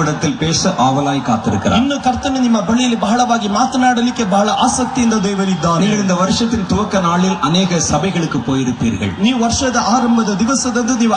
நம்மிடத்தில் பேச ஆவலாய் காத்திருக்கிறார். ಇನ್ನು ಕರ್ತನು ನಿಮ್ಮ ಬಳಿಯಲ್ಲಿ ಬಹಳವಾಗಿ ಮಾತನಾಡಲಿಕ್ಕೆ ಬಹಳ ಆಸಕ್ತಿಯಿಂದ ದೇವರಿದ್ದಾನೆ. நீங்கள் இந்த வருஷத்தின் துவக்க நாளில் அநேக சபைகளுக்கு போயிருப்பீர்கள். ನೀವು ವರ್ಷದ ಆರಂಭದ ದಿವಸದಂದು ನೀವು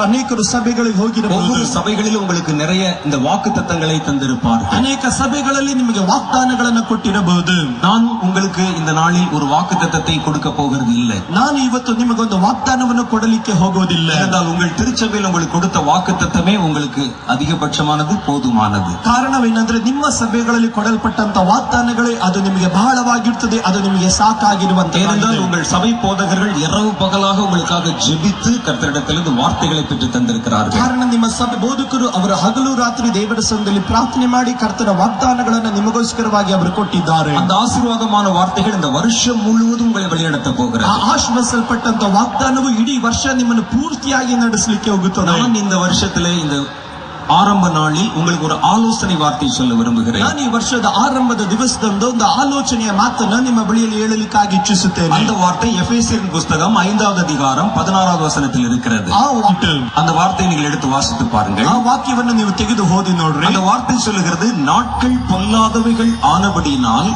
ಅನೇಕರು ಸಭೆಗಳಿಗೆ ಹೋಗಿರಬಹುದು. ஒவ்வொரு சபைகளிலும் உங்களுக்கு நிறைய இந்த வாக்குத்தத்தங்களை தந்திருப்பார்கள். ಅನೇಕ ಸಭೆಗಳಲ್ಲಿ ನಿಮಗೆ ವಾಗ್ದಾನಗಳನ್ನು ಕೊಟ್ಟಿರಬಹುದು. நான் உங்களுக்கு இந்த நாளில் ஒரு வாக்குத்தத்தத்தை கொடுக்க போகிறது இல்லை. ನಾನು ಇವತ್ತು ನಿಮಗೊಂದು ವಾಗ್ದಾನವನ್ನು ಕೊಡಲಿಕ್ಕೆ ಹೋಗೋದಿಲ್ಲ. ஏனென்றால் உங்கள் திருச்சபையில் உங்களுக்கு கொடுத்த வாக்குத்தத்தமே உங்களுக்கு அதிகபட்சமானது, போதுமானது. ಕಾರಣವೇನೆಂದ್ರೆ ನಿಮ್ಮ ಸಭೆಗಳಲ್ಲಿ ಕೊಡಲ್ಪಟ್ಟಂತ ವಾಗ್ದಾನಗಳೇ ಅದು ನಿಮಗೆ ಬಹಳವಾಗಿರುತ್ತದೆ, ಅದು ನಿಮಗೆ ಸಾಕಾಗಿರುವಂತ. ஏனென்றால் உங்கள் சபை போதகர்கள் இரவு பகலாக உங்களுக்காக ஜெபித்து கர்த்தரிடத்திலிருந்து வார்த்தைகளை பெற்று தந்திருக்கிறார்கள். ಕಾರಣ ನಿಮ್ಮ ಸಭೆ ಬೋಧಕರು ಅವರ ಹಗಲು ರಾತ್ರಿ ದೇವರ ಸನ್ನಿಧಿಯಲ್ಲಿ ಪ್ರಾರ್ಥನೆ ಮಾಡಿ ಕರ್ತನ ವಾಗ್ದಾನಗಳನ್ನು ನಿಮಗೋಸ್ಕರವಾಗಿ ಅವರು ಕೊಟ್ಟಿದ್ದಾರೆ. அந்த ஆசீர்வாதமான வார்த்தைகள் இந்த வருஷம் முழுவதும் உங்களை வழிநடத்த போகிறது. ಆಶ್ವಾಸಲ್ಪಟ್ಟಂತ ವಾಗ್ದಾನವು ಇಡೀ ವರ್ಷ ನಿಮ್ಮನ್ನು ಪೂರ್ತಿಯಾಗಿ ನಡೆಸಲಿಕ್ಕೆ ಹೋಗುತ್ತದೆ. நான் இந்த வருஷத்திலே இந்த ஆரம்ப நாளில் உங்களுக்கு ஒரு ஆலோசனை வார்த்தை சொல்ல விரும்புகிறேன். ನಾನು ಈ ವರ್ಷದ ಆರಂಭದ ದಿವಸದಂದು ಒಂದು ಆಲೋಚನೆಯ ಮಾತನ್ನು ನಿಮ್ಮ ಬಳಿಯಲ್ಲಿ ಹೇಳಲಿಕ್ಕಾಗಿ ಇಚ್ಛಿಸುತ್ತೇನೆ. அந்த வார்த்தை எபேசியரின் புஸ்தகம் 5வது அதிகாரம் 16வது வசனத்தில் இருக்கிறது. அந்த வார்த்தையை நீங்கள் எடுத்து வாசித்து பாருங்கள். ಆ ವಾಕ್ಯವನ್ನು ನೀವು ತೆಗೆದು ಓದಿ ನೋಡ್ರಿ. அந்த வார்த்தை சொல்லுகிறது, நாட்கள் பொல்லாதவைகள் ஆனபடியினால்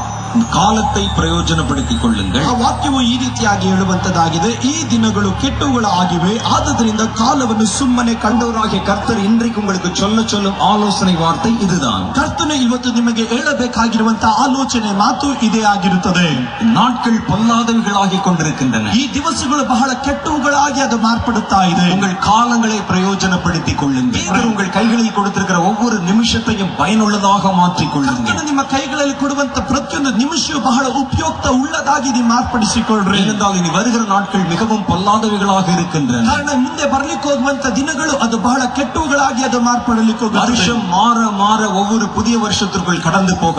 காலத்தை பிரயோஜனப்படுத்திக் கொள்ளுங்கள். ಆ ವಾಕ್ಯವು ಈ ರೀತಿಯಾಗಿ ಹೇಳುವಂತದ್ದಾಗಿದೆ, ಈ ದಿನಗಳು ಕೆಟ್ಟವುಗಳಾಗಿವೆ, ಆದುದರಿಂದ ಕಾಲವನ್ನು ಸುಮ್ಮನೆ கண்டவராகிய கர்த்தர் இன்றைக்கு உங்களுக்கு சொல்லும் ஆலோசனை வார்த்தை இதுதான். ಕರ್ತನು ಇವತ್ತು ನಿಮಗೆ ಹೇಳಬೇಕಾಗಿರುವಂತಹ ಆಲೋಚನೆ ಮಾತು ಇದೇ ಆಗಿರುತ್ತದೆ. நாட்கள் பொல்லாதவைகளாகிக் கொண்டிருக்கின்றன. ಈ ದಿವಸಗಳು ಬಹಳ ಕೆಟ್ಟವುಗಳಾಗಿ ಅದು ಮಾರ್ಪಡುತ್ತಾ ಇದೆ. உங்கள் காலங்களை பிரயோஜனப்படுத்திக் கொள்ளுங்கள். தேவன் உங்கள் கைகளில் கொடுத்திருக்கிற ஒவ்வொரு நிமிஷத்தையும் பயனுள்ளதாக மாற்றிக் கொள்ளுங்கள். ಕರ್ತನು ನಿಮ್ಮ ಕೈಗಳಲ್ಲಿ ಕೊಡುವಂತ ಪ್ರತಿಯೊಂದು ನಿಮಿಷವು ಬಹಳ ಉಪಯುಕ್ತ ಉಳ್ಳದಾಗಿ ನೀವು ಮಾರ್ಪಡಿಸಿಕೊಳ್ಳ್ರಿ. ஏனென்றால் இனி வருகிற நாட்கள் மிகவும் பொல்லாதவைகளாக இருக்கின்றன. ಕಾರಣ ಮುಂದೆ ಬರ್ಲಿಕ್ಕೆ ಹೋಗುವಂತ ದಿನಗಳು ಅದು ಬಹಳ ಕೆಟ್ಟವುಗಳಾಗಿ ಅದು ಮಾರ್ಪಡಲಿಕ್ಕೆ ಹೋಗುತ್ತದೆ. வருஷம் மாற ஒவ்வொரு புதிய வருஷத்திற்குள் கடந்து போக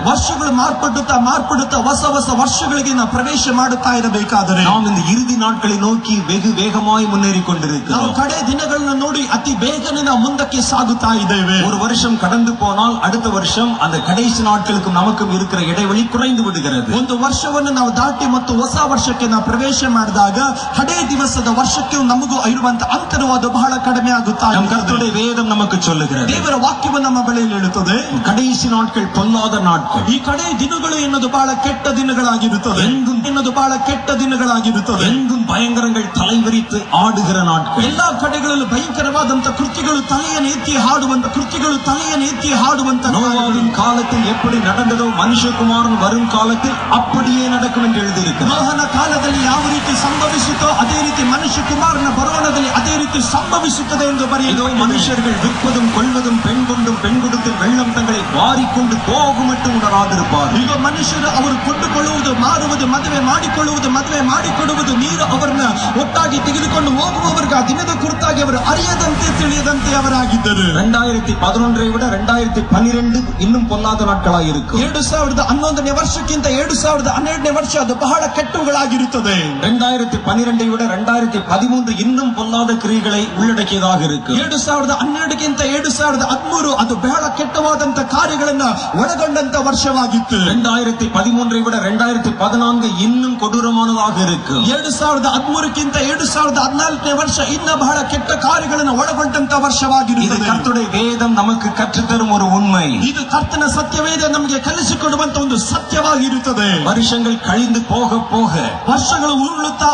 ವರ್ಷಗಳು ಮಾರ್ಪಡುತ್ತಾ ಹೊಸ ವರ್ಷಗಳಿಗೆ ನಾವು ಪ್ರವೇಶ ಮಾಡುತ್ತಾ ಇರಬೇಕಾದರೆ நாம் இந்த இறுதி நாட்களை நோக்கி வெகு வேகமாய் முன்னேறி ನಾವು கொண்டிருக்கிறோம். ಕಡೆ ದಿನಗಳನ್ನು ನೋಡಿ ಅತಿ ಬೇಗನೆ ನಾವು ಮುಂದಕ್ಕೆ ಸಾಗುತ್ತಾ ಇದ್ದೇವೆ. ஒரு வருஷம் கடந்து போனால் அடுத்த வருஷம் அந்த கடைசி நாட்களுக்கும் நமக்கும் இருக்கிற இடைவெளி குறைந்து விடுகிறது. ಒಂದು ವರ್ಷವನ್ನು ನಾವು ದಾಟಿ ಮತ್ತು ಹೊಸ ವರ್ಷಕ್ಕೆ ನಾವು ಪ್ರವೇಶ ಮಾಡಿದಾಗ ಕಡೆ ದಿವಸದ ವರ್ಷಕ್ಕೆ ನಮಗೂ ಇರುವಂತ ಅಂತರವಾದ ಬಹಳ ಕಡಿಮೆ ಆಗುತ್ತಾ நம் கர்த்தருடைய வேதம் நமக்கு சொல்லுகிறது, ದೇವರ ವಾಕ್ಯವು ನಮ್ಮ ಬಳಿಯಲ್ಲಿ ಹೇಳುತ್ತದೆ, கடைசி நாட்கள் பொல்லாத நாட்கள். ಈ ಕಡೆ ದಿನಗಳು ಎನ್ನುವುದು ಬಹಳ ಕೆಟ್ಟ ದಿನಗಳಾಗಿರುತ್ತದೆ. ಎನ್ನುವುದು ಬಹಳ ಕೆಟ್ಟ ದಿನಗಳಾಗಿರುತ್ತದೆ. எங்கும் பயங்கரங்கள் தலைவிரித்து ஆடுகிற நாட்கள். ಎಲ್ಲಾ ಕಡೆಗಳಲ್ಲೂ ಭಯಂಕರವಾದಂತ ಕೃತ್ಯಗಳು ತಲೆಯನ್ನು ಎತ್ತಿ ಹಾಡುವಂತ நோவாவின் காலத்தில் எப்படி நடந்ததோ மனுஷகுமாரன் வரும் காலத்தில் அப்படியே நடக்கும் என்று எழுதியிருக்கிறார். ನೋಹನ ಕಾಲದಲ್ಲಿ ಯಾವ ರೀತಿ ಸಂಭವಿಸಿತೋ ಅದೇ ರೀತಿ ಮನುಷ್ಯ ಕುಮಾರನ ಬರೋಣದಲ್ಲಿ ಅದೇ ರೀತಿ ಸಂಭವಿಸುತ್ತದೆ ಎಂದು ಬರೆಯುವುದು. மனுஷர்கள் விற்பதும் கொள்வதும் பெண் கொண்டும் பெண் கொடுத்து வெள்ளம் தங்களை வாரிக்கொண்டு போகும் மட்டும் உணராதிருப்பார். ಈಗ ಮನುಷ್ಯರು ಅವರು ಕೊಂಡುಕೊಳ್ಳುವುದು, ಮಾರುವುದು, ಮದುವೆ ಮಾಡಿಕೊಡುವುದು, ನೀರು ಅವರನ್ನ ಒಟ್ಟಾಗಿ ತೆಗೆದುಕೊಂಡು ಹೋಗುವವರಿಗೆ ಆ ದಿನದ ಕುರಿತಾಗಿ ಅವರು ಅರಿಯದಂತೆ ತಿಳಿಯದಂತೆ ಅವರಾಗಿದ್ದರು. 2011 விட 2012 இன்னும் பொல்லாத நாட்களாக இருக்கும். 2011ನೇ ವರ್ಷಕ್ಕಿಂತ 2012ನೇ ವರ್ಷ ಅದು ಬಹಳ ಕೆಟ್ಟವುಗಳಾಗಿರುತ್ತದೆ. 2012 விட 2013 இன்னும் பொல்லாத கிரியைகளை உள்ளடக்கியதாக இருக்கும். 2012ಗಿಂತ 2013 ಅದು ಬಹಳ ಕೆಟ್ಟವಾದಂತ ಕಾರ್ಯಗಳನ್ನ ಒಳಗೊಂಡಂತ ವರ್ಷವಾಗಿತ್ತು. 2013 விட 2014 இன்னும் கொடூரமானதாக இருக்கும். 2013ಗಿಂತ 2014ನೇ ವರ್ಷ ಇನ್ನ ಬಹಳ ಕೆಟ್ಟ ಕಾರ್ಯಗಳನ್ನು ಒಳಗೊಂಡಂತ ವರ್ಷವಾಗಿರುತ್ತದೆ. கர்த்தருடைய வேதம் நமக்கு கற்றுத்தரும் ஒரு உண்மை. ಇದು ಕರ್ತನ ಸತ್ಯವೇದ ನಮಗೆ ಕಲಿಸಿಕೊಡುವಂತ ಒಂದು ಸತ್ಯವಾಗಿರುತ್ತದೆ. வருஷங்கள் கழிந்து போக ವರ್ಷಗಳು ಉರುಳುತ್ತಾ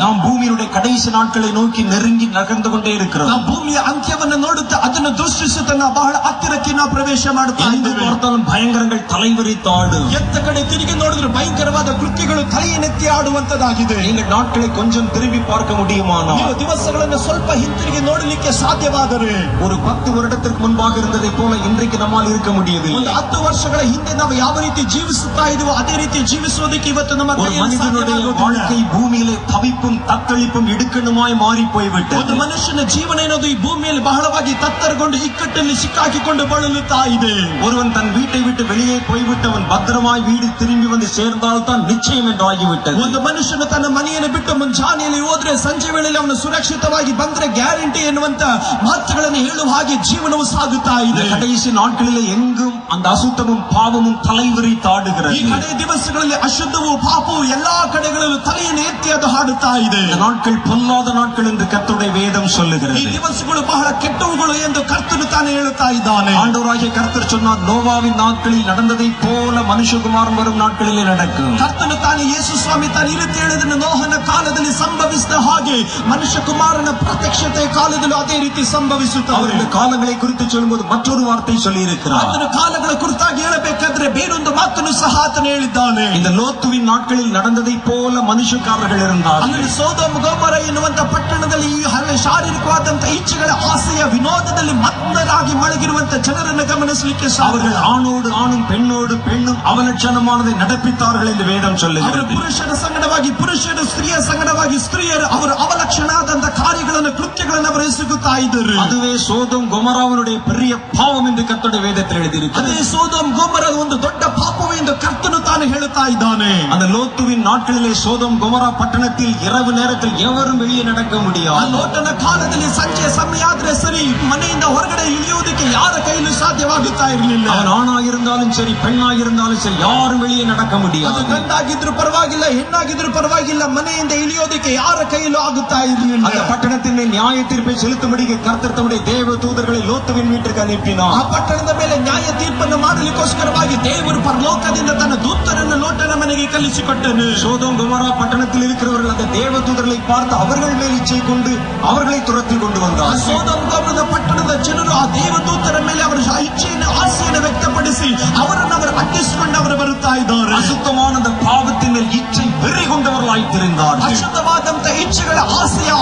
நாம் பூமியுடைய கடைசி நாட்களை நோக்கி நெருங்கி நகர்ந்து கொண்டே இருக்கிறோம். ನಾವು ಭೂಮಿಯ ಅಂತ್ಯವನ್ನು ನೋಡುತ್ತಾ ಅದನ್ನು ದೃಷ್ಟಿಸುತ್ತಾ ನಾವು ಬಹಳ ಹತ್ತಿರಕ್ಕೆ ನಾವು ಪ್ರವೇಶ ಮಾಡುತ್ತಾ ಇದ್ದೇವೆ. பயங்கரங்கள் தலைவிரித்தாடு. ಎತ್ತ ಕಡೆ ತಿರುಗಿ ನೋಡಿದ್ರೆ ಭಯಂಕರವಾದ ಕೃತ್ಯಗಳು ತಲೆಯನ್ನೆತ್ತಿ ಆಡುವಂತದಾಗಿದೆ. நீங்கள் நாட்களை கொஞ்சம் திரும்பி பார்க்க முடியுமானால், ನೀವು ದಿವಸಗಳನ್ನು ಸ್ವಲ್ಪ ಹಿಂತಿರುಗಿ ನೋಡಲಿಕ್ಕೆ ಸಾಧ್ಯವಾದರೆ, ஒரு 10 வருடத்திற்கு முன்பாக இருந்ததை போல இன்றைக்கு நம்மால் இருக்க முடியவில்லை. ಒಂದು 10 ವರ್ಷಗಳ ಹಿಂದೆ ನಾವು ಯಾವ ರೀತಿ ಜೀವಿಸುತ್ತಾ ಇದೀವೋ ಅದೇ ರೀತಿ ಜೀವಿಸುವುದಕ್ಕೆ ಇವತ್ತು ನಮ್ಮ மனிதனுடைய வாழ்க்கை பூமியிலே தவிப்பும் தத்தளிப்பும் இடுக்கணுமாய் மாறி போய்விட்டது. ಒಂದು ಮನುಷ್ಯನ ಜೀವನ ಎನ್ನುವುದು ಈ ಭೂಮಿಯಲ್ಲಿ ಬಹಳವಾಗಿ ತತ್ತರಗೊಂಡು ಇಕ್ಕಟ್ಟಲ್ಲಿ ಸಿಕ್ಕಾಕಿಕೊಂಡು ಬಳಲುತ್ತಾ ಇದೆ. ஒருவன் தன் வீட்டை விட்டு வெளியே போய்விட்டவன் பத்திரமாய் வீடு திரும்பி வந்து சேர்ந்தால் தான் நிச்சயம் என்று ஆகிவிட்டது. ಒಂದು ಮನುಷ್ಯನು ತನ್ನ ಮನೆಯನ್ನು ಬಿಟ್ಟು ಮುಂಜಾನೆಯಲ್ಲಿ ಹೋದ್ರೆ ಸಂಜೆ ವೇಳೆಯಲ್ಲಿ ಅವನು ಸುರಕ್ಷಿತವಾಗಿ ಬಂದ್ರೆ ಗ್ಯಾರಂಟಿ ಎನ್ನುವಂತ ಮಾತುಗಳನ್ನು ಹೇಳುವ ಹಾಗೆ ಜೀವನವು ಸಾಗುತ್ತಾ ಇದೆ. கடைசி நாட்களிலே எங்கும் அந்த அசுத்தமும் பாவமும் தலைவிரி ಈ தாடுகிறது. ಕಡೆ ದಿವಸಗಳಲ್ಲಿ ಅಶುದ್ಧವು ಪಾಪವು ಎಲ್ಲಾ ಕಡೆಗಳಲ್ಲೂ ತಲೆಯನ್ನು ಎತ್ತಿ ಅದು ಹಾಡುತ್ತಾ ಇದೆ. இந்த நாட்கள் பொல்லாத நாட்கள் என்று கர்த்தருடைய வேதம் ಈ சொல்லுகிறது. ದಿವಸಗಳು ಬಹಳ ಕೆಟ್ಟವುಗಳು ಎಂದು ಕರ್ತನು ತಾನೇ ಹೇಳುತ್ತಾ ಇದ್ದಾನೆ. ஆண்டவராகிய கர்த்தர் சொன்னார், நோவாவின் நாட்களில் நடந்ததை போல மனுஷகுமாரன் வரும் நாட்களிலே நடக்கும். ಕರ್ತನು ತಾನೇ ಯೇಸು ಸ್ವಾಮಿ ತಾನು ಈ ರೀತಿ ಹೇಳಿದನು, ನೋಹನ ಕಾಲದಲ್ಲಿ ಸಂಭವಿಸಿದ ಹಾಗೆ ಮನುಷ್ಯ ಕುಮಾರನ ಪ್ರತ್ಯಕ್ಷತೆ ಕಾಲದಲ್ಲೂ ಅದೇ ರೀತಿ ಸಂಭವಿಸುತ್ತದೆ. அவருடைய காலங்களை குறித்து சொல்லும்போது மற்றொரு வார்த்தை சொல்லி இருக்கிறார். ಆತನ ಕಾಲಗಳ ಕುರಿತಾಗಿ ಹೇಳಬೇಕಾದ್ರೆ ಬೇರೊಂದು ಮಾತನ್ನು ಸಹ ಆತನು ಹೇಳಿದ್ದಾನೆ. இந்த லோத்துவின் நாட்களில் நடந்ததை போல மனுஷக்காரர்கள் இருந்தார்கள். ಅಲ್ಲಿ ಸೋದೋಮ್ ಗೊಮೋರ ಎನ್ನುವಂತ ಪಟ್ಟಣದಲ್ಲಿ ಈ ಶಾರೀರಿಕವಾದಂತ ಇಚ್ಛೆಗಳ ಆಸೆಯ ವಿನೋದದಲ್ಲಿ ಮಗ್ನರಾಗಿ ಮಳಗಿರುವಂತ ಜನರನ್ನು ಗಮನಿಸಲಿಕ್ಕೆ அவர்கள் ஆணோடு ஆணும் பெண்ணோடு பெண்ணும் அவலட்சணமானதை நடப்பித்தார்கள் என்று வேதம் ಅವರು சொல்லுகிறது. ಪುರುಷರ ಸಂಗಡವಾಗಿ ಪುರುಷರು, ಸ್ತ್ರೀಯ ಸಂಗಡವಾಗಿ ಸ್ತ್ರೀಯರು ಅವರು ಅವಲಕ್ಷಣಾದಂತ ಕಾರ್ಯಗಳನ್ನು ಕೃತ್ಯಗಳನ್ನು ಅವರು ಎಸಗುತ್ತಾ ಇದ್ದರು. அதுவே சோதோம் கொமோராவினுடைய பெரிய பாவம் என்று கர்த்தருடைய வேதத்தில் எழுதியிருக்கிறது. ಅದೇ ಸೋದೋಮ್ ಗೊಮೋರದ ಒಂದು ದೊಡ್ಡ ಪಾಪವು ಎಂದು ಕರ್ತನು ತಾನು ಹೇಳುತ್ತಾ ಇದ್ದಾನೆ. அந்த லோத்துவின் நாட்களிலே சோதோம் கொமோரா பட்டணத்தில் இரவு நேரத்தில் எவரும் வெளியே நடக்க ಆ முடியாது. ಲೋಟನ ಕಾಲದಲ್ಲಿ ಸಂಜೆಯ ಸಮಯ ಆದ್ರೆ ಸರಿ, ಮನೆಯಿಂದ ಹೊರಗಡೆ ಇಳಿಯುವುದಕ್ಕೆ ಯಾರ ಕೈಲೂ ಸಾಧ್ಯವಾಗುತ್ತಾ ಇರಲಿಲ್ಲ. அவன் ஆணாயிருந்தாலும் சரி பெண்ணாயிருந்தாலும் சரி யாரும் வெளியே நடக்க ಅದು முடியாது. ಗಂಡಾಗಿದ್ರು ಪರವಾಗಿಲ್ಲ, ಹೆಣ್ಣಾಗಿದ್ರು ಪರವಾಗಿಲ್ಲ, ಮನೆಯಿಂದ ಇಳಿಯೋದಕ್ಕೆ ಯಾರ ಕೈಲೂ ಆಗುತ್ತಾ ಇರಲಿಲ್ಲ. அந்த பட்டணத்தின் மேல் நியாய தீர்ப்பை செலுத்தும்படிக்கு கர்த்தர் தம்முடைய தேவ தூதர்களை லோத்துவின் வீட்டிற்கு ಆ அனுப்பினார். ಪಟ್ಟಣದ ಮೇಲೆ ನ್ಯಾಯ ತೀರ್ಪನ್ನು ಮಾಡಲಿಕ್ಕೋಸ್ಕರವಾಗಿ ದೇವರು ಪರಲೋಕದಿಂದ ತನ್ನ ದೂತರನ್ನು ಲೋಟನ ಮನೆಗೆ ಕಲಿಸಿಕೊಟ್ಟನು. சோதோம் கொமோரா பட்டணத்தில் இருக்கிறவர்கள் அந்த தேவ தூதர்களை பார்த்து அவர்கள் மேல் இச்சை கொண்டு அவர்களை துரத்தி கொண்டு ಆ வந்தார். ಸೋದೋಮ್ ಗೊಮೋರದ ಪಟ್ಟಣದ ಜನರು ಆ ದೇವದೂತರ ಮೇಲೆ ಅವರ ಇಚ್ಛೆಯನ್ನು, ಆಸೆಯನ್ನು ವ್ಯಕ್ತಪಡಿಸಿ ಅವರನ್ನು ಅವರು ಅಟ್ಟಿಸಿಕೊಂಡು ಅವರು ಬರುತ್ತಾ ಇದ್ದಾರೆ. அசுத்தமான அந்த பாவத்தின் மேல் இச்சை வெறி கொண்டவர்களாய் தெரிந்தார்கள். ಅಶುದ್ಧವಾದಂತ ಇಚ್ಛೆಗಳ ಆಸೆಯ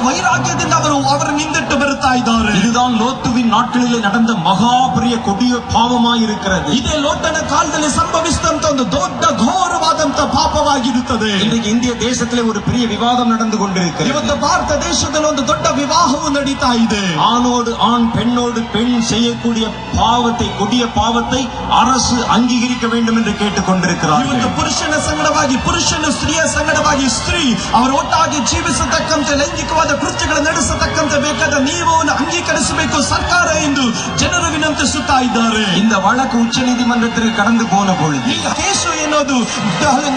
ವೈರಾಗ್ಯದಿಂದ ಅವರು ನಿಂದಿಟ್ಟು ಬರುತ್ತಾ ಇದ್ದಾರೆ. இதுதான் லோத்துவின் நாட்களிலே நடந்த மகா பெரிய கொடிய பாவமாய் இருக்கிறது. ಇದೇ ಲೋಟನ ಕಾಲದಲ್ಲಿ ಸಂಭವಿಸಿದಂತ ಒಂದು ದೊಡ್ಡ ಘೋರವಾದಂತ ಪಾಪವಾಗಿರುತ್ತದೆ. இன்றைக்கு இந்திய தேசத்திலே ஒரு பெரிய விவாதம் நடந்து கொண்டிருக்கிறது. ಇವತ್ತು ಭಾರತ ದೇಶದಲ್ಲಿ ಒಂದು ದೊಡ್ಡ ವಿವಾಹವು ನಡೀತಾ ಇದೆ. ஆணோடு ஆண் பெண்ணோடு பெண் செய்யக்கூடிய பாவத்தை, கொடிய பாவத்தை அரசு அங்கீகரிக்க வேண்டும் என்று கேட்டுக் கொண்டிருக்கிறார்கள். ಇವತ್ತು ಪುರುಷನ ಸಂಗಡವಾಗಿ ಪುರುಷನು, ಸ್ತ್ರೀಯ ಸಂಗಡವಾಗಿ ಸ್ತ್ರೀ ಅವರು ಒಟ್ಟಾಗಿ ಜೀವಿಸತಕ್ಕಂತೆ, ಲೈಂಗಿಕವಾದ ಕೃತ್ಯಗಳು ನಡೆಸತಕ್ಕಂತೆ ಬೇಕಾದ ನಿಯಮವನ್ನು ಅಂಗೀಕರಿಸಬೇಕು ಸರ್ಕಾರ ಎಂದು ಜನರು ವಿನಂತಿಸುತ್ತಾ ಇದ್ದಾರೆ. இந்த வழக்கு உச்ச நீதிமன்றத்திற்கு கடந்து போன பொழுது ಈಗ ಕೇಸು ಎನ್ನುವುದು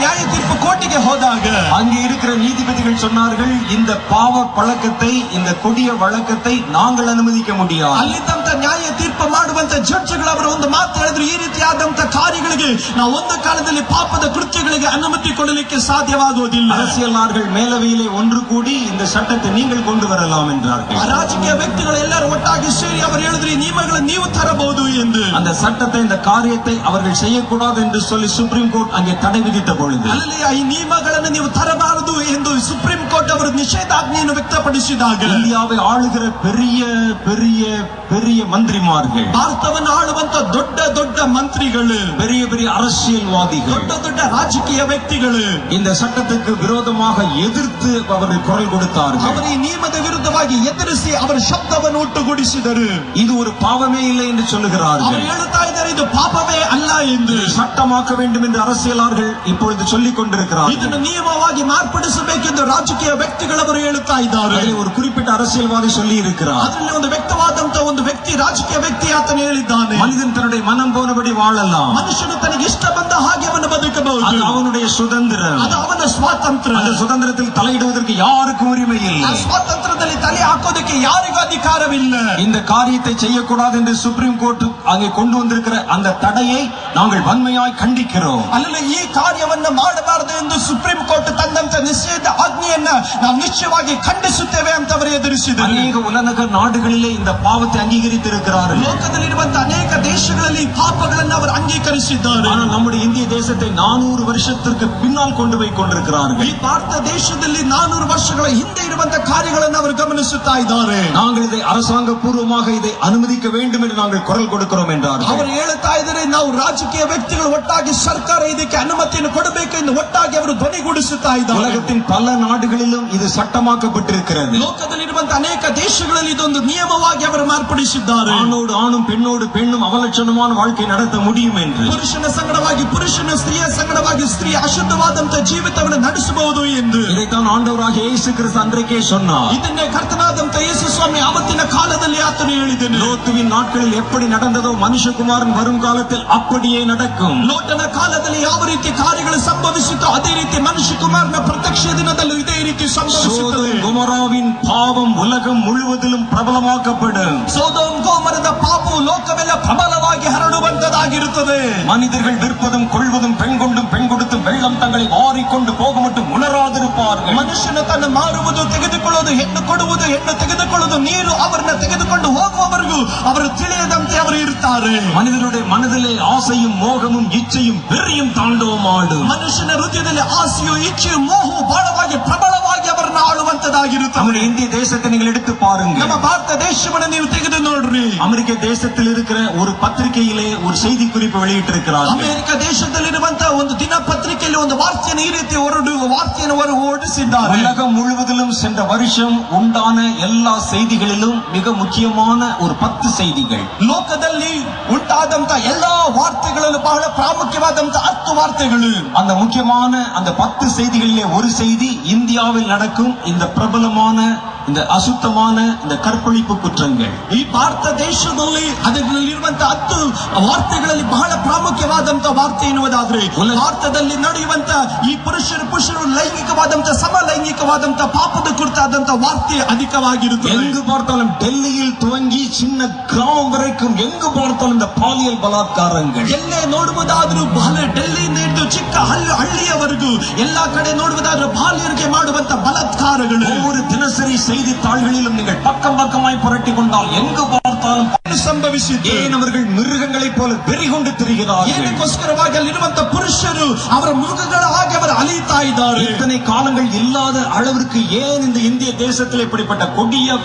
ನ್ಯಾಯ ತೀರ್ಪು ಕೋರ್ಟಿಗೆ ಹೋದಾಗ அங்கே இருக்கிற நீதிபதிகள் சொன்னார்கள், இந்த பாவ பழக்கத்தை, இந்த கொடிய வழக்கத்தை நாங்கள் அனுமதிக்க முடியாது. ಅಲ್ಲಿದ್ದಂತ ನ್ಯಾಯ ತೀರ್ಪು ಮಾಡುವಂತ ಜಡ್ಜ್ಗಳು ಅವರು ಒಂದು ಮಾತು ಹೇಳಿದ್ರು, ಈ ರೀತಿಯಾದಂತ ಕಾರ್ಯಗಳಿಗೆ ನಾವು ಒಂದು ಕಾಲದಲ್ಲಿ ಪಾಪದ ಕೃತ್ಯಗಳಿಗೆ ಅನುಮತಿ ಕೊಡಲಿಕ್ಕೆ ಸಾಧ್ಯವಾಗುವುದಿಲ್ಲ. அரசியல்வார்கள் மேலவையிலே ஒன்று கூடி இந்த சட்டத்தை நீங்கள் கொண்டு வரலாம் என்றார்கள். ರಾಜಕೀಯ ವ್ಯಕ್ತಿಗಳು ಎಲ್ಲರೂ ಒಟ್ಟಾಗಿ ಸೇರಿ ಅವರು ಹೇಳಿದ್ರು, ಈ ನಿಯಮಗಳನ್ನು ನೀವು ತರಬಹುದು ಎಂದು. அந்த சட்டத்தை, இந்த காரியத்தை அவர்கள் செய்யக்கூடாது என்று சொல்லி சுப்ரீம் கோர்ட் அங்கே தடை விதித்த பொழுது ಅಲ್ಲಿ ಈ ನಿಯಮಗಳನ್ನು ನೀವು ತರಬಾರದು ಎಂದು ಸುಪ್ರೀಂ ಕೋರ್ಟ್ ಅವರು ನಿಷೇಧಾಜ್ಞೆಯನ್ನು ವ್ಯಕ್ತಪಡಿಸಿದಾಗ இந்தியாவை ஆளுகிற பெரிய பெரிய பெரிய மந்திரிமார்கள், ಭಾರತವನ್ನು ಆಳುವಂತ ದೊಡ್ಡ ದೊಡ್ಡ ಮಂತ್ರಿಗಳು, பெரிய பெரிய அரசியல்வாதிகள் ದೊಡ್ಡ ದೊಡ್ಡ ರಾಜಕೀಯ ವ್ಯಕ್ತಿಗಳು இந்த சட்டத்துக்கு விரோதமாக எதிர்த்து அவர்கள் குரல் கொடுத்தார்கள். ಅವರು ಈ ನಿಯಮದ ವಿರುದ್ಧವಾಗಿ ಎದುರಿಸಿ ಅವರ ಶಬ್ದವನ್ನು ಒಟ್ಟುಗೂಡಿಸಿದರು. இது ஒரு பாவமே இல்லை என்று ಅವರು சொல்லுகிறார்கள். ಹೇಳುತ್ತಾ ಇದ್ದಾರೆ, ಇದು ಪಾಪವೇ ಅಲ್ಲ ಎಂದು. இது சட்டமாக்க வேண்டும் என்று அரசியலாளர்கள் இப்பொழுது சொல்லிக் கொண்டிருக்கிறார்கள். ಇದನ್ನು ನಿಯಮವಾಗಿ ಮಾರ್ಪಡಿಸಬೇಕೆಂದು ರಾಜಕೀಯ ವ್ಯಕ್ತಿಗಳವರು ಹೇಳುತ್ತಾ ಇದ್ದಾರೆ. அதில் ஒரு குறிப்பிட்ட அரசியல்வாதி சொல்லி இருக்கிறார், ಅದರಲ್ಲಿ ಒಂದು ವ್ಯಕ್ತವಾದಂತ ಒಂದು ವ್ಯಕ್ತಿ, ರಾಜಕೀಯ ವ್ಯಕ್ತಿ ಆತನು ಹೇಳಿದ್ದಾನೆ, மனிதன் தன்னுடைய மனம் போனபடி வாழலாம், ಮನುಷ್ಯನು ತನಗೆ ಇಷ್ಟ ಬಂದ ಹಾಗೆ ಅವನು ಬದುಕಬಹುದು, அது அவனுடைய சுதந்திரம், ಅದು ಅವನ ಸ್ವಾತಂತ್ರ್ಯ. அந்த சுதந்திரத்தில் தலையிடுவதற்கு யாருக்கும் உரிமை ಆ இல்லை. ಸ್ವಾತಂತ್ರ್ಯದಲ್ಲಿ ತಲೆ ಹಾಕೋದಕ್ಕೆ ಯಾರಿಗೂ ಅಧಿಕಾರವಿಲ್ಲ. இந்த காரியத்தை செய்யக்கூடாது என்று சுப்ரீம் கோர்ட் அங்கே கொண்டு வந்திருக்கிற அந்த தடையை நாங்கள் வன்மையாய் கண்டிக்கிறோம். ಅಲ್ಲಿ ಈ ಕಾರ್ಯವನ್ನ ಮಾಡಬಾರದು ಎಂದು ಸುಪ್ರೀಂ ಕೋರ್ಟ್ ತಂದಂತ ನಿಷೇಧ ಆಜ್ಞೆಯನ್ನ ನಾವು ನಿಶ್ಚಯವಾಗಿ ಖಂಡಿಸುತ್ತೇವೆ ಅಂತ ಅವರು ಎದುರಿಸಿದರು. அநேக உலக நாடுகளிலே இந்த பாவத்தை அங்கீகரித்திருக்கிறார்கள். ಲೋಕದಲ್ಲಿರುವಂತಹ ಅನೇಕ ದೇಶಗಳಲ್ಲಿ ಪಾಪಗಳನ್ನು ಅವರು ಅಂಗೀಕರಿಸಿದ್ದಾರೆ. ஆனால் நம்முடைய இந்திய தேசத்தை 400 வருஷத்திற்கு பின்னால் கொண்டு போய் கொண்டிருக்கிறார்கள். ಈ ಭಾರತ ದೇಶದಲ್ಲಿ 400 ವರ್ಷಗಳ ಹಿಂದೆ ಇರುವಂತಹ ಕಾರ್ಯಗಳನ್ನು ಅವರು ಗಮನಿಸುತ್ತಾ ಇದ್ದಾರೆ. நாங்கள் அரசாங்க பூர்வமாக இதை அனுமதிக்க வேண்டும் என்று நாங்கள் குரல் கொடுக்கிறோம் என்றார்கள். ಅವರು ಹೇಳುತ್ತಾ ಇದ್ದಾರೆ, ನಾವು ರಾಜ್ಯ ರಾಜಕೀಯ ವ್ಯಕ್ತಿಗಳು ಒಟ್ಟಾಗಿ ಸರ್ಕಾರ ಇದಕ್ಕೆ ಅನುಮತಿಯನ್ನು ಕೊಡಬೇಕು ಎಂದು ಒಟ್ಟಾಗಿ ಅವರು ಧ್ವನಿಗೂಡಿಸುತ್ತಾ ಇದ್ದಾರೆ. உலகத்தின் பல நாடுகளிலும் இது சட்டமாக்கப்பட்டிருக்கிறது. ಲೋಕದಲ್ಲಿರುವಂತಹ ಅನೇಕ ದೇಶಗಳಲ್ಲಿ ಇದೊಂದು ನಿಯಮವಾಗಿ ಅವರು ಮಾರ್ಪಡಿಸಿದ್ದಾರೆ. ஆணோடு ஆணும் பெண்ணோடு பெண்ணும் அவலட்சணமான வாழ்க்கை நடத்த முடியும் என்று. ಪುರುಷನ ಸಂಗಡವಾಗಿ ಪುರುಷನ ಸ್ತ್ರೀಯ ಸಂಗಡವಾಗಿ ಸ್ತ್ರೀ ಅಶುದ್ಧವಾದಂತಹ ಜೀವಿತವನ್ನು ನಡೆಸಬಹುದು ಎಂದು. இதைத்தான் ஆண்டவராகிய இயேசு கிறிஸ்து அன்றைக்கே சொன்னார். ಇದನ್ನೇ ಕರ್ತನಾದಂತಹ ಯೇಸು ಸ್ವಾಮಿ ಆವತ್ತಿನ ಕಾಲದಲ್ಲಿ ಆತನು ಹೇಳಿದನು. லோத்துவின் நாட்களில் எப்படி நடந்ததோ மனுஷகுமாரன் வரும் காலத்தில் அப்படியே நடக்கும். ಲೋಟನ ಕಾಲದಲ್ಲಿ ಯಾವ ರೀತಿ ಕಾರ್ಯಗಳು ಸಂಭವಿಸಿತೋ ಅದೇ ರೀತಿ ಮನುಷ್ಯ ಕುಮಾರನ ಪ್ರತ್ಯಕ್ಷ ದಿನದಲ್ಲೂ ಇದೇ ರೀತಿ ಸಂಭವಿಸುತ್ತದೆ. சோதோம் கொமோராவின் பாவம் உலகம் முழுவதிலும் பிரபலமாக்கப்படும். ಸೋದೋಮ್ ಗೋಮರದ ಪಾಪವು ಲೋಕವೆಲ್ಲ ಪ್ರಬಲವಾಗಿ ಹರಡುವಂತದಾಗಿರುತ್ತದೆ. மனிதர்கள் விற்பதும் கொள்வதும் பெண் கொண்டும் பெண் கொடுத்தும் வெள்ளம் தங்களை வாரிக்கொண்டு போக மட்டும் உணராதிருப்பார்கள். ಮನುಷ್ಯನು ತನ್ನ ಮಾರುವುದು ತೆಗೆದುಕೊಳ್ಳುವುದು ಹೆಣ್ಣು ಕೊಡುವುದು ಹೆಣ್ಣು ತೆಗೆದುಕೊಳ್ಳುವುದು ನೀರು ಅವರನ್ನ ತೆಗೆದುಕೊಂಡು ಹೋಗುವವರೆಗೂ ಅವರು ತಿಳಿಯದಂತೆ ಅವರು ಇರ್ತಾರೆ. மனிதனுடைய மனதிலே ஆசையும் மோகமும் இச்சையும் வெறியும் தாண்டவமாடும். ಮನುಷ್ಯನ ಹೃದಯದಲ್ಲಿ ಆಸೆಯು ಇಚ್ಛೆಯು ಮೋಹವು ಬಹಳವಾಗಿ ಪ್ರಬಲವಾಗಿ ಅವರನ್ನ ಆಳುವಂತದಾಗಿರುತ್ತದೆ. நம்முடைய இந்திய தேசத்தை நீங்கள் எடுத்து பாருங்க. ನಮ್ಮ ಭಾರತ ದೇಶವನ್ನು ನೀವು ತೆಗೆದು ನೋಡ್ರಿ. அமெரிக்க தேசத்தில் இருக்கிற ஒரு பத்திரிகையிலே ஒரு செய்தி குறிப்பு வெளியிட்டிருக்கிறார்கள். ಅಮೆರಿಕ ದೇಶದಲ್ಲಿರುವಂತಹ ಒಂದು ದಿನಪತ್ರಿಕೆಯಲ್ಲಿ ಒಂದು ವಾರ್ತೆಯನ್ನು ಈ ರೀತಿ ವಾರ್ತೆಯನ್ನು ಹೊರಡಿಸಿದ್ದಾರೆ. உலகம் முழுவதிலும் சென்ற வருஷம் உண்டான எல்லா செய்திகளிலும் மிக முக்கியமான ஒரு 10 செய்திகள். ಲೋಕದಲ್ಲಿ ಉಂಟಾದಂತಹ ಎಲ್ಲಾ ವಾರ್ತೆಗಳಲ್ಲೂ ಬಹಳ ಪ್ರಾಮುಖ್ಯವಾದಂತಹ 10 ವಾರ್ತೆಗಳು. அந்த முக்கியமான அந்த 10 செய்திகளிலே ஒரு செய்தி இந்தியாவில் நடக்கும் இந்த பிரபலமான இந்த அசுத்தமான இந்த கற்பழிப்பு குற்றங்கள். ಈ ಭಾರತ ದೇಶದಲ್ಲಿ ಅದರಲ್ಲಿರುವಂತಹ 10 ವಾರ್ತೆಗಳಲ್ಲಿ ಬಹಳ ಪ್ರಾಮುಖ್ಯವಾದಂತಹ ವಾರ್ತೆ ಎನ್ನುವುದಾದ್ರೆ ಭಾರತದಲ್ಲಿ ನಡೆಯುವಂತಹ ಈ ಪುರುಷರು ಲೈಂಗಿಕವಾದಂತಹ ಸಮಲೈಂಗಿಕವಾದಂತಹ ಪಾಪದ ಕುರಿತಾದಂತಹ ವಾರ್ತೆ ಅಧಿಕವಾಗಿರುತ್ತದೆ. எங்கு பார்த்தாலும் டெல்லியில் துவங்கி சின்ன கிராமம் வரைக்கும் எங்கு பார்த்தாலும் இந்த பாலியல் பலாத்காரங்கள். ಎಲ್ಲೇ ನೋಡುವುದಾದ್ರೂ ಡೆಲ್ಲಿಯಿಂದ ಹಿಡಿದು ಚಿಕ್ಕ ಹಳ್ಳಿಯವರೆಗೂ ಎಲ್ಲಾ ಕಡೆ ನೋಡುವುದಾದ್ರೂ ಬಾಲ್ಯರಿಗೆ ಮಾಡುವಂತಹ ಬಲಾತ್ಕಾರಗಳು. ஒவ்வொரு தினசரி செய்தித்தாள்களிலும் நீங்கள் பக்கம் பக்கமாய் புரட்டி கொண்டால் எங்கு பார்த்தாலும் ಸಂಭವಿಸಿದ್ದು. ஏன் அவர்கள் மிருகங்களைப் போல வெறிகொண்டு திரிகிறார்கள்? ಏನಕ್ಕೋಸ್ಕರವಾಗಿ ಅಲ್ಲಿರುವಂತಹ ಪುರುಷರು ಅವರ ಮೃಗಗಳ ಹಾಗೆ ಅವರು ಅಲಿತಾ ಇದ್ದಾರೆ. இத்தனை காலங்கள் இல்லாத அளவிற்கு ஏன் இந்த இந்திய தேசத்தில் இப்படிப்பட்ட கொடிய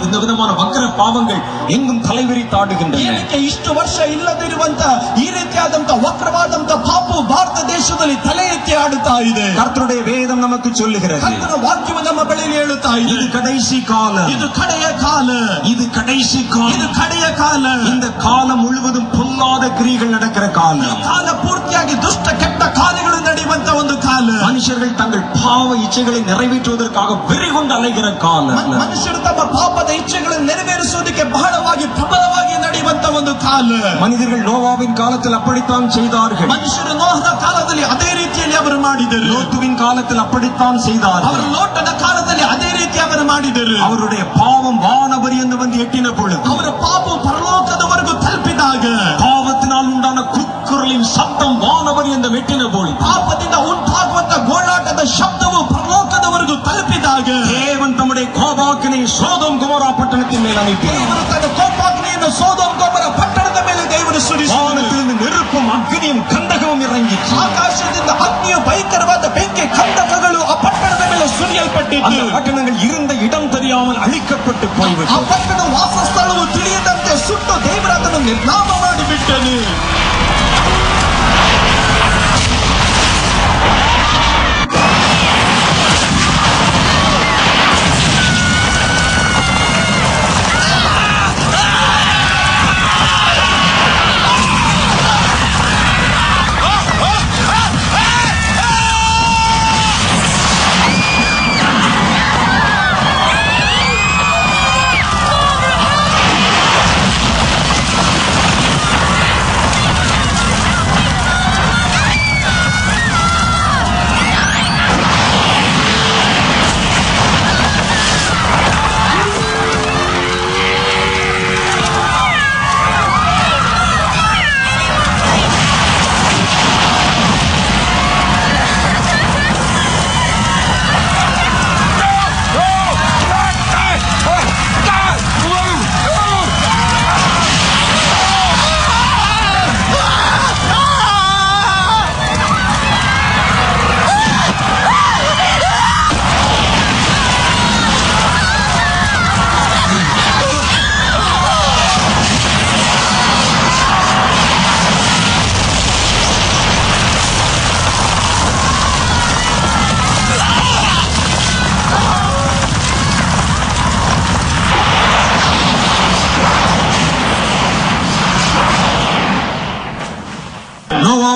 இந்த விதமான வக்கர பாவங்கள் எங்கும் தலைவிரித்தாடுகின்றன? ಏನಕ್ಕೆ ಇಷ್ಟು ವರ್ಷ ಇಲ್ಲದಿರುವಂತಹ ಈ ರೀತಿಯಾದಂತಹ ವಕ್ರವಾದಂತಹ ಪಾಪವು ಭಾರತ ದೇಶದಲ್ಲಿ ತಲೆ ಎತ್ತಿ ಆಡುತ್ತಾ ಇದೆ. கர்த்தருடைய வேதம் நமக்கு சொல்லுகிறது, ಕರ್ತನ ವಾಕ್ಯವು ನಮ್ಮ ಬಳಿಯಲ್ಲಿ ಹೇಳುತ್ತಾ ಇದೆ, இது கடைசி காலம், ಇದು ಕಡೆಯ ಕಾಲ, இது கடைசி காலம், ಇದು ಕಡೆಯ ಕಾಲ. இந்த காலம் முழுவதும் பொல்லாத கிரியைகள் நடக்கிற காலம். ಕಾಲ ಪೂರ್ತಿಯಾಗಿ ದುಷ್ಟ ಕೆಟ್ಟ ಕಾರ್ಯಗಳು ನಡೆಯುವಂತ ಒಂದು ಕಾಲ. மனுஷர்கள் தங்கள் பாவ இச்சைகளை நிறைவேற்றுவதற்காக வெறிகொண்டு அலைகிற காலம். ಮನುಷ್ಯರು ತಮ್ಮ ಪಾಪದ ಇಚ್ಛೆಗಳನ್ನು ನೆರವೇರಿಸುವುದಕ್ಕೆ ಬಹಳವಾಗಿ ಪ್ರಬಲವಾಗಿ ನಡೆಯುವಂತ ಒಂದು ಕಾಲ. மனிதர்கள் நோவாவின் காலத்தில் அப்படித்தான் செய்தார்கள். ಮನುಷ್ಯರು ನೋಹದ ಕಾಲದಲ್ಲಿ ಅದೇ ರೀತಿಯಲ್ಲಿ ಅವರು ಮಾಡಿದರು. லோத்துவின் காலத்தில் அப்படித்தான் செய்தார்கள். ಅವರು ಲೋಟನ ಕಾಲದಲ್ಲಿ ಅದೇ ರೀತಿ ಅವರು ಮಾಡಿದರು. அவருடைய பாவம் வானபரியந்து வந்து எட்டின பொழுது, ಅವರ ಪಾಪ ಪರಲೋಕದವರೆಗೂ ತಲುಪಿದಾಗ, பாவத்தினால் உண்டான குரலின் சத்தம் வானபரியந்து எட்டின பொழுது, ಪಾಪದಿಂದ ಉಂಟಾಗುವಂತ ಗೋಳಾಟದ ಶಬ್ದವು ಪರಲೋಕದವರೆಗೂ ತಲುಪಿದಾಗ, தேவன் தம்முடைய கோபாக்கினை சோதோம் கொமோரா பட்டணத்தின் மேல் அனுப்பினார். ದೇವರು ತನ್ನ ಕೋಪಾಗ್ನಿಯನ್ನು ಸೋದೋಮ್ ಗೊಮೋರ ಪಟ್ಟಣದ ಮೇಲೆ ದೇವರು ಸುರಿಸಿದನು. வானத்திலிருந்து நெருப்பும் அக்னியும் கந்தகமும் இறங்கிற்று. ಆಕಾಶದಿಂದ ಅಗ್ನಿಯು ಭಯಂಕರವಾದ ಬೆಂಕಿ ಕಂದಕಗಳು ಆ ಪಟ್ಟಣದ ಮೇಲೆ ಸುರಿಯಲ್ಪಟ್ಟಿದ್ದು. அந்த பட்டணங்கள் இருந்த இடம் தெரியாமல் அழிக்கப்பட்டு ಆ போய்விட்டது. ಪಟ್ಟಣ ವಾಸಸ್ಥಳವು ತಿಳಿಯದಂತೆ ಸುಟ್ಟು ದೇವರು ಅದನ್ನು ನಿರ್ನಾಮ ಮಾಡಿಬಿಟ್ಟನು.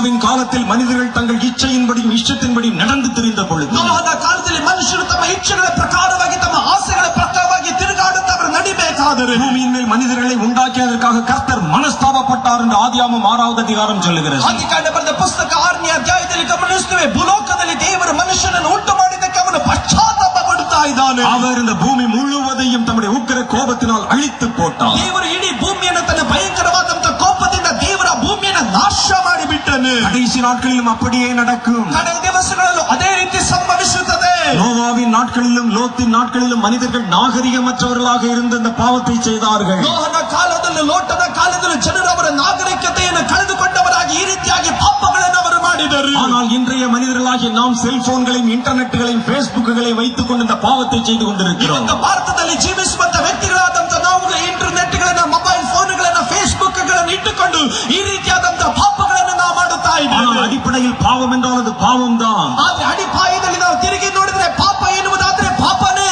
நோவாவின் காலத்தில் மனிதர்கள் தங்கள் இச்சையின்படியும் இஷ்டத்தின்படியும் நடந்து திரிந்த பொழுது ನೋಹದ ಕಾಲದಲ್ಲಿ ಮನುಷ್ಯರು ತಮ್ಮ ಇಚ್ಛೆಗಳ ಪ್ರಕಾರವಾಗಿ ತಮ್ಮ ಆಸೆಗಳ ಪ್ರಕಾರವಾಗಿ ತಿರುಗಾಡುತ್ತವರು ನಡಿಬೇಕಾದರೆ பூமியின் மேல் மனிதர்களை உண்டாக்கியதற்காக கர்த்தர் மனஸ்தாபப்பட்டார் என்று ஆதியாகமம் 6வது அதிகாரம் சொல்லுகிறது. ಆದಿಕಾಂಡ ಬರೆದ ಪುಸ್ತಕ 6ನೇ ಅಧ್ಯಾಯದಲ್ಲಿ ಗಮನಿಸುತ್ತೇವೆ, ಭೂಲೋಕದಲ್ಲಿ ದೇವರು ಮನುಷ್ಯನನ್ನು ಉಂಟು ಮಾಡಿದ್ದಕ್ಕೆ ಅವನು ಪಶ್ಚಾತ್ತಾಪ ಪಡುತ್ತಾ ಇದ್ದಾನೆ. அவர் இந்த பூமಿ முழுவதையும் தம்முடைய உக்கிர கோபத்தினால் அழித்து போட்டார். ದೇವರು ಇಡೀ ಭೂಮಿಯನ್ನು ತನ್ನ ಭಯಂಕರವಾದಂತಹ ಕೋಪದಿಂದ ದೇವರ ಭೂಮಿಯನ್ನು ನಾಶ ಮಾಡಿಬಿಟ್ಟನು. கடைசி நாட்களிலும் அப்படியே நடக்கும். ಕಡೆ ದಿವಸಗಳಲ್ಲೂ ಅದೇ ರೀತಿ ಸಂಭವಿಸುತ್ತದೆ. நோவாவின் நாட்களிலும் லோத்தின் நாட்களிலும் மனிதர்கள் நாகரிகமற்றவர்களாக இருந்து இந்த பாவத்தை செய்தார்கள். ನೋಹನ ಕಾಲದಲ್ಲೂ ಲೋಟನ ಕಾಲದಲ್ಲೂ ಜನರು ಅವರ ನಾಗರಿಕತೆಯನ್ನು ಕಳೆದುಕೊಂಡವರಾಗಿ ಈ ರೀತಿಯಾಗಿ ಪಾಪಗಳನ್ನು ಅವರು ಮಾಡಿದರು. ஆனால் இன்றைய மனிதர்களாகிய நாம் செல்போன்களையும் இன்டர்நெಟ್களையும் ಫೇಸ್ಬುಕ್களையும் வைத்துக் கொண்டு இந்த பாவத்தை செய்து கொண்டிருக்கிறோம். ಇವತ್ತು ಭಾರತದಲ್ಲಿ ಜೀವಿಸುವಂತ ವ್ಯಕ್ತಿಗಳಾದಂತಹ ನಾವು ಇಂಟರ್ನೆಟ್ಗಳನ್ನ, ಮೊಬೈಲ್ ಫೋನ್ಗಳನ್ನ, ಫೇಸ್ಬುಕ್ ಗಳನ್ನು ಇಟ್ಟುಕೊಂಡು ಈ ರೀತಿಯಾದಂತಹ ಪಾಪಗಳನ್ನು ನಾವು ಮಾಡುತ್ತಾ ಇದ್ದೇವೆ. அடிப்படையில் பாவம் என்றால் அது பாவம் தான். ಆದ್ರೆ ಅಡಿಪಾಯದಲ್ಲಿ ನಾವು ತಿರುಗಿ ನೋಡಿದ್ರೆ ಪಾಪ ಎನ್ನುವುದಾದ್ರೆ ಪಾಪನೇ.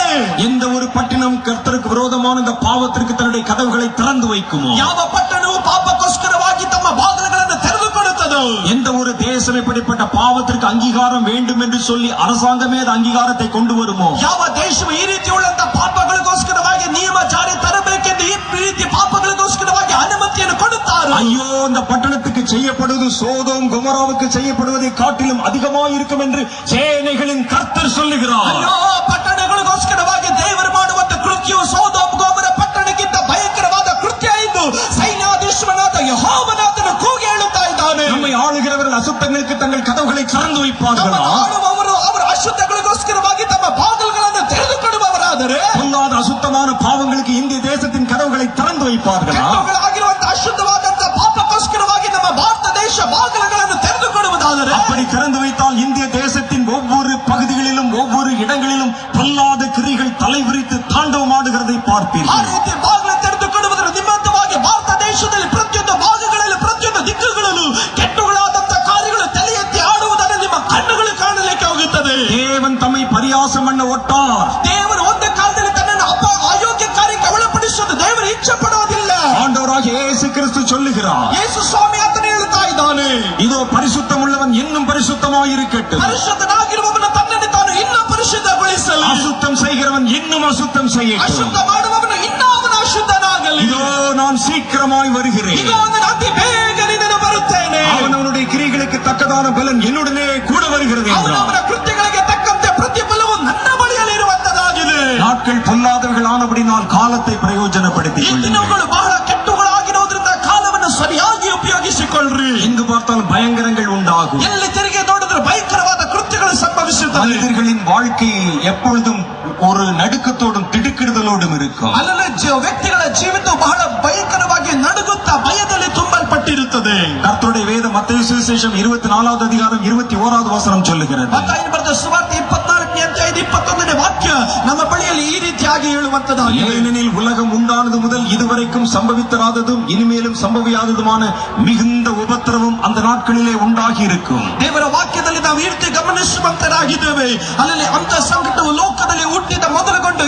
எந்த ஒரு பட்டினம் கர்த்தருக்கு விரோதமான இந்த பாவத்திற்கு தன்னுடைய கதவுகளை திறந்து வைக்குமோ, ಯಾವ ಪಟ್ಟಣವು ಪಾಪಕ್ಕೋಸ್ಕರವಾಗಿ ತಮ್ಮ ಬಾಗಿಲುಗಳನ್ನು ತೆರೆದುಕೊಳ್ಳುತ್ತದೋ, எந்த ஒரு தேசம் இப்படிப்பட்ட பாவத்திற்கு அங்கீகாரம் வேண்டும் என்று சொல்லி அரசாங்கமே அது அங்கீகாரத்தை கொண்டு வருமோ, ಯಾವ ದೇಶವು ಈ ರೀತಿ ಉಳ್ಳಂತ ಪಾಪಗಳಿಗೋಸ್ಕರವಾಗಿ ನಿಯಮ ಜಾರಿ ತರಬೇಕೆಂದು ಈ ರೀತಿ ಪಾಪಗಳಿಗೋಸ್ಕರವಾಗಿ ಅನುಮತಿಯನ್ನು ಕೊಡುತ್ತಾರೆ. ஐயோ இந்த பட்டணத்துக்கு செய்யப்படுவது சோதோம் கொமோராவுக்கு செய்யப்படுவதை காட்டிலும் அதிகமாக இருக்கும் என்று சேனைகளின் கர்த்தர் சொல்லுகிறார். ಅಯ್ಯೋ, ಪಟ್ಟಣಗಳಿಗೋಸ್ಕರವಾಗಿ ದೇವರು ಮಾಡುವಂತ ಕೃತ್ಯವು ಸೋದೋಮ್ ಗೊಮೋರ ಪಟ್ಟಣಕ್ಕಿಂತ ಭಯಂಕರವಾದ ಕೃತ್ಯ ಎಂದು ಸೈನ್ಯಾಧೀಶ್ವರನಾದ ಯೆಹೋವನಾದನು ಕೂಗಿ ಹೇಳುತ್ತಾ ಇದ್ದಾನೆ. நம்மை ஆளுகிறவர்கள் அசுத்தங்களுக்கு தங்கள் கதவுகளை திறந்து வைப்பார்களா? ಆಳುವವರು ಅವರ ಅಶುದ್ಧಗಳಿಗೋಸ್ಕರವಾಗಿ ತಮ್ಮ ಬಾಗಿಲುಗಳನ್ನು ತೆರೆದುಕೊಳ್ಳುವವರಾದರೆ, பொல்லாத அசுத்தமான பாவங்களுக்கு இந்திய தேசத்தின் கதவுகளை திறந்து வைப்பார்களா? ಕೆಟ್ಟವುಗಳಾಗಿರುವಂತಹ ಅಶುದ್ಧವಾದಂತಹ ಪಾಪಕ್ಕೋಸ್ಕರವಾಗಿ ನಮ್ಮ ಭಾರತ ದೇಶ ಬಾಗಿಲುಗಳನ್ನು ತೆರೆದುಕೊಳ್ಳುವುದಾದರೆ, அப்படி திறந்து வைத்தால் இந்திய தேசத்தின் ஒவ்வொரு பகுதிகளிலும் ஒவ்வொரு இடங்களிலும் பொல்லாத கிரிகள் தலைவிரித்து தாண்டவமாடுகிறதை ಆ பார்ப்பீர்கள். ರೀತಿ ಬಾಗಿಲು ತೆರೆದುಕೊಳ್ಳುವುದರ ನಿಮಿತ್ತವಾಗಿ ಭಾರತ ದೇಶದಲ್ಲಿ ಪ್ರತಿಯೊಂದು ಭಾಗಗಳಲ್ಲಿ ಪ್ರತಿಯೊಂದು ದಿಕ್ಕುಗಳಲ್ಲೂ ಕೆಟ್ಟುಗಳಾದಂತಹ ಕಾರ್ಯಗಳು ತಲೆ ಎತ್ತಿ ಆಡುವುದನ್ನು ನಿಮ್ಮ ಕಣ್ಣುಗಳು ಕಾಣಲಿಕ್ಕೆ ಹೋಗುತ್ತದೆ. தேவன் தம்மை பரியாசம் பண்ண ஒட்டார். ದೇವರು ಒಂದು ಕಾಲದಲ್ಲಿ ತನ್ನನ್ನು ಅಯೋಗ್ಯ ಕಾರ್ಯಕ್ಕೆ ಒಳಪಡಿಸುವುದು ದೇವರು ಇಚ್ಛೆ ಪಡೋದಿಲ್ಲ. ஆண்டவராகிய இயேசு கிறிஸ்து சொல்லுகிறார், ಯೇಸು ಸ್ವಾಮಿ ಆತನು ಹೇಳುತ್ತಾ ಇದ್ದಾನೆ, இதோ பரிசுத்தம் உள்ளவன் இன்னும் பரிசுத்தமாயிருக்கட்டும், ಪರಿಶುದ್ಧನಾಗಿರುವವನು ತನ್ನನ್ನು ತಾನು ಇನ್ನೂ ಪರಿಶುದ್ಧಗೊಳಿಸಲಿ, அசுத்தம் செய்கிறவன் இன்னும் அசுத்தம் செய்யட்டும், ಅಶುದ್ಧ ಮಾಡುವವನು ಇನ್ನೂ ಅವನು ಅಶುದ್ಧನಾಗಲಿ. இதோ நான் சீக்கிரமாய் வருகிறேன், ಈಗ ನಾನು ಅತಿ ಬೇಗನೆ ನಾನು ಬರುತ್ತೇನೆ, அவனவனுடைய கிரிகளுக்கு தக்கதான பலன் என்னுடனே கூட வருகிறது என்றார். ಅವನವನ ಕೃತ್ಯಗಳಿಗೆ ತಕ್ಕಂತೆ ಪ್ರತಿಫಲವು ನನ್ನ ಬಳಿಯಲ್ಲಿ ಇರುವಂತದಾಗಿದೆ. நாட்கள் பொல்லாதவர்கள் ஆனபடினால் காலத்தை பிரயோஜனப்படுத்திக் ಈ கொள்ளுங்கள். ದಿನಗಳು ಬಹಳ ಕೆಟ್ಟುಗಳಾಗಿರೋದ್ರಿಂದ ಕಾಲವನ್ನು ಸರಿಯಾಗಿ ಉಪಯೋಗಿಸಿಕೊಳ್ಳ್ರಿ. எங்கு பார்த்தாலும் பயங்கரங்கள் உண்டாகும். ಎಲ್ಲಿ ತಿರುಗಿ ನೋಡಿದ್ರೆ ಭಯಂಕರವಾದ ಕೃತ್ಯಗಳು ಸಂಭವಿಸುತ್ತವೆ. மனிதர்களின் வாழ்க்கை எப்பொழுதும் ஒரு நடுக்கத்தோடும் திடுக்கிடுதலோடும் இருக்கும். ಅಲ್ಲಲ್ಲಿ ವ್ಯಕ್ತಿಗಳ ಜೀವಿತ ಬಹಳ ಭಯಂಕರವಾಗಿ ನಡುಗುತ್ತಾ ಭಯದಲ್ಲಿ ತುಂಬಲ್ಪಟ್ಟಿರುತ್ತದೆ. கர்த்தருடைய வேதம் மத்தேயு சுவிசேஷம் 24வது அதிகாரம் 21வது வசனம் சொல்லுகிறது. ಮತ್ತಾಯನ ಬರೆದ ಸುವಾರ್ತೆ 24ನೇ ಅಧ್ಯಾಯ 21ನೇ ವಾಕ್ಯ ನಮ್ಮ ಬಳಿಯಲ್ಲಿ ಈ ರೀತಿಯಾಗಿ ಹೇಳುವಂತದ್ದಾಗಿದೆ. ஏனெனில் உலகம் உண்டானது முதல் இதுவரைக்கும் சம்பவித்தராததும் இனிமேலும் சம்பவியாததுமான மிகுந்த உபத்திரவம் அந்த நாட்களிலே உண்டாகி இருக்கும். ದೇವರ ವಾಕ್ಯದಲ್ಲಿ ನಾವು ಈ ರೀತಿ ಗಮನಿಸುವಂತರಾಗಿದ್ದೇವೆ. ಅಲ್ಲಿ ಅಂತ ಸಂಕಟವು ಲೋಕದಲ್ಲಿ ಹುಟ್ಟಿದ ಮೊದಲುಗೊಂಡು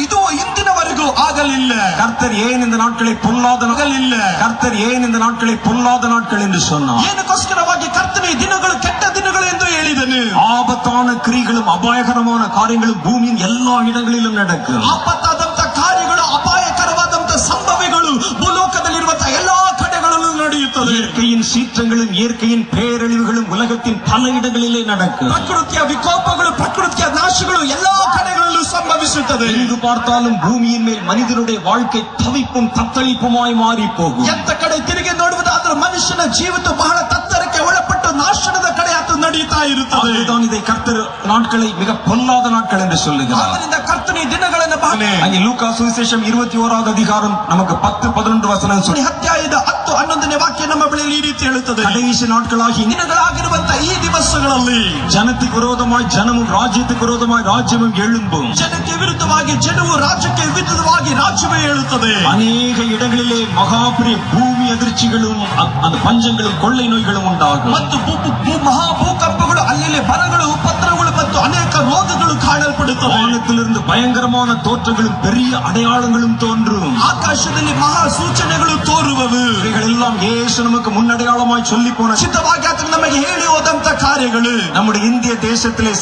ಇದು ಇಂದಿನವರೆಗೂ ಆಗಲಿಲ್ಲ. கர்த்தர் ஏன் இந்த நாட்களை பொல்லாத ಆಗಲಿಲ್ಲ. கர்த்தர் ஏன் இந்த நாட்களை பொல்லாத நாட்கள் என்று சொன்னார்? ಏನಕ್ಕೋಸ್ಕರವಾಗಿ ಕರ್ತನ ಈ ದಿನಗಳು ಕೆಟ್ಟ ದಿನಗಳು ಎಂದು ಹೇಳಿದನು. ஆபத்தான கிரிகளும் அபாயகரமான காரியங்களும் பூமியின் எல்லா இடங்களிலும் நடக்கும். ಆಪತ್ತಾದಂತ ಕಾರ್ಯಗಳು, ಅಪಾಯಕರವಾದಂತಹ ಸಂಭವಗಳು ಭೂಲೋಕದಲ್ಲಿರುವಂತಹ ಎಲ್ಲಾ ಕಡೆಗಳಲ್ಲೂ ನಡೆಯುತ್ತದೆ. இயற்கையின் சீற்றங்களும் இயற்கையின் பேரழிவுகளும் உலகத்தின் பல இடங்களிலே நடக்கும். ಪ್ರಕೃತಿಯ ವಿಕೋಪಗಳು, ಪ್ರಕೃತಿಯ ನಾಶಗಳು ಎಲ್ಲಾ ಕಡೆಗಳಲ್ಲೂ ಸಂಭವಿಸುತ್ತದೆ. எங்கு பார்த்தாலும் பூமியின் மேல் மனிதனுடைய வாழ்க்கை தவிப்பும் தத்தளிப்புமாய் மாறி போகும். ಎಂತ ಕಡೆ ತಿರುಗಿ ನೋಡುವುದಾದ್ರೂ ಮನುಷ್ಯನ ಜೀವಿತ ಬಹಳ ತತ್ತರಕ್ಕೆ ಒಳಪಟ್ಟು ನಾಶನದ ಕಡೆ ಅದು ನಡೀತಾ ಇರುತ್ತದೆ. அதுதான் இதை கர்த்தர் நாட்களை மிக பொல்லாத நாட்கள் என்று சொல்லுகிறார். ಆದ್ದರಿಂದ ಕರ್ತನ ಈ ದಿನಗಳನ್ನು அங்கே லூக்கா சுவிசேஷம் 21வது அதிகாரம் நமக்கு 10-11 வசனம் சொல்லி ಅಧ್ಯಾಯದ 10-11ನೇ ವಾಕ್ಯ ನಮ್ಮ ಬಳಿಯಲ್ಲಿ ಈ ರೀತಿ ಹೇಳುತ್ತದೆ. கடைசி நாட்களாகி ದಿನಗಳಾಗಿರುವಂತಹ ಈ ದಿವಸಗಳಲ್ಲಿ ஜனத்துக்கு விரோதமாய் ஜனமும் ராஜ்யத்துக்கு விரோதமாய் ராஜ்யமும் எழும்பும். ಜನಕ್ಕೆ ವಿರುದ್ಧವಾಗಿ ಜನವು, ರಾಜ್ಯಕ್ಕೆ ವಿರುದ್ಧವಾಗಿ ರಾಜ್ಯವೇ ಹೇಳುತ್ತದೆ. அநேக இடங்களிலே மகாபிரிய பூமி அதிர்ச்சிகளும் அந்த பஞ்சங்களும் கொள்ளை நோய்களும் உண்டாகும். ಮತ್ತು ಮಹಾ ಭೂಕಂಪಗಳು, ಅಲ್ಲಿ ಬರಗಳು, ಉಪದ್ರವಗಳು ಮತ್ತು ಅನೇಕ ರೋಗಗಳು ಕಾಣಲ್ಪಡುತ್ತವೆ. வானத்திலிருந்து பயங்கரமான தோற்றங்களும் பெரிய அடையாளங்களும் தோன்றும். ಆಕಾಶದಲ್ಲಿ ಮಹಾ ಸೂಚನೆಗಳು ತೋರುವವು. இவைகளெல்லாம் இயேசு நமக்கு முன்னடையாளமாய் சொல்லி போன ಚಿತ್ತವಾಗಿ ಆತನು ನಮಗೆ ಹೇಳಿ ಹೋದಂತ ಕಾರ್ಯಗಳು. நம்முடைய இந்திய தேசத்திலே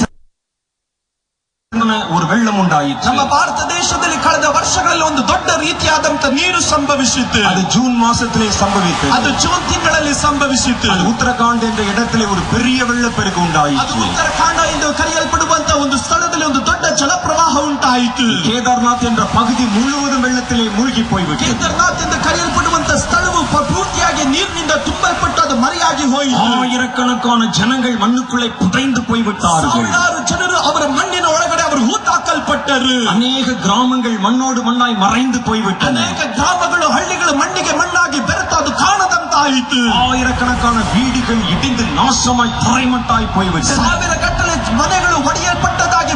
ஒரு வெள்ளம் உண்டாயிற்று. ನಮ್ಮ ಭಾರತ ದೇಶದಲ್ಲಿ ಕಳೆದ ವರ್ಷಗಳಲ್ಲಿ ಒಂದು ದೊಡ್ಡ ರೀತಿಯಾದಂತ ನೀರು ಸಂಭವಿಸಿತ್ತು. அது ஜூன் மாசத்திலே சம்பவித்தது. ಅದು ಜೂನ್ ತಿಂಗಳಲ್ಲಿ ಸಂಭವಿಸಿತ್ತು. அது உத்தரகாண்ட் என்ற இடத்திலே ஒரு பெரிய வெள்ளப்பெருக்கு ಅದು உண்டாயிற்று. ಉತ್ತರಾಖಂಡ ಎಂದು ಕರೆಯಲ್ಪಡುವಂತ ಒಂದು ಸ್ಥಳದಲ್ಲಿ ಒಂದು ದೊಡ್ಡ ಜಲಪ್ರವಾಹ ಉಂಟಾಯಿತು. கேதார்நாத் என்ற பகுதி முழுவதும் வெள்ளத்திலே மூழ்கி போய்விட்டது. ಕೇದಾರ್ನಾಥ್ ಎಂದು ಕರೆಯಲ್ಪಡುವಂತ ಸ್ಥಳವು ಪೂರ್ತಿಯಾಗಿ ನೀರಿನಿಂದ ತುಂಬಲ್ಪಟ್ಟು ಅದು ಮರೆಯಾಗಿ ಹೋಯಿತು. ஆயிரக்கணக்கான ஜனங்கள் மண்ணுக்குள்ளே புதைந்து போய்விட்டார்கள். ಸಾವಿರಾರು ಜನರು ಅವರ ಮಣ್ಣಿನ ಒಳಗಡೆ ಅವರು ಹೂತಾಕಲ್ಪಟ್ಟರು. அநேக கிராமங்கள் மண்ணோடு மண்ணாய் மறைந்து போய்விட்டன. ಅನೇಕ ಗ್ರಾಮಗಳು ಹಳ್ಳಿಗಳು ಮಣ್ಣಿಗೆ ಮಣ್ಣಾಗಿ ಬೆರೆತು ಅದು ಕಾಣದಂತಾಯಿತು. ஆயிரக்கணக்கான வீடுகள் இடிந்து நாசமாய் தரைமட்டாய் போய்விட்டன. ಸಾವಿರ ಗಟ್ಟಲೆ ಮನೆಗಳು ಒಡೆಯಲ್ಪಟ್ಟದಾಗಿ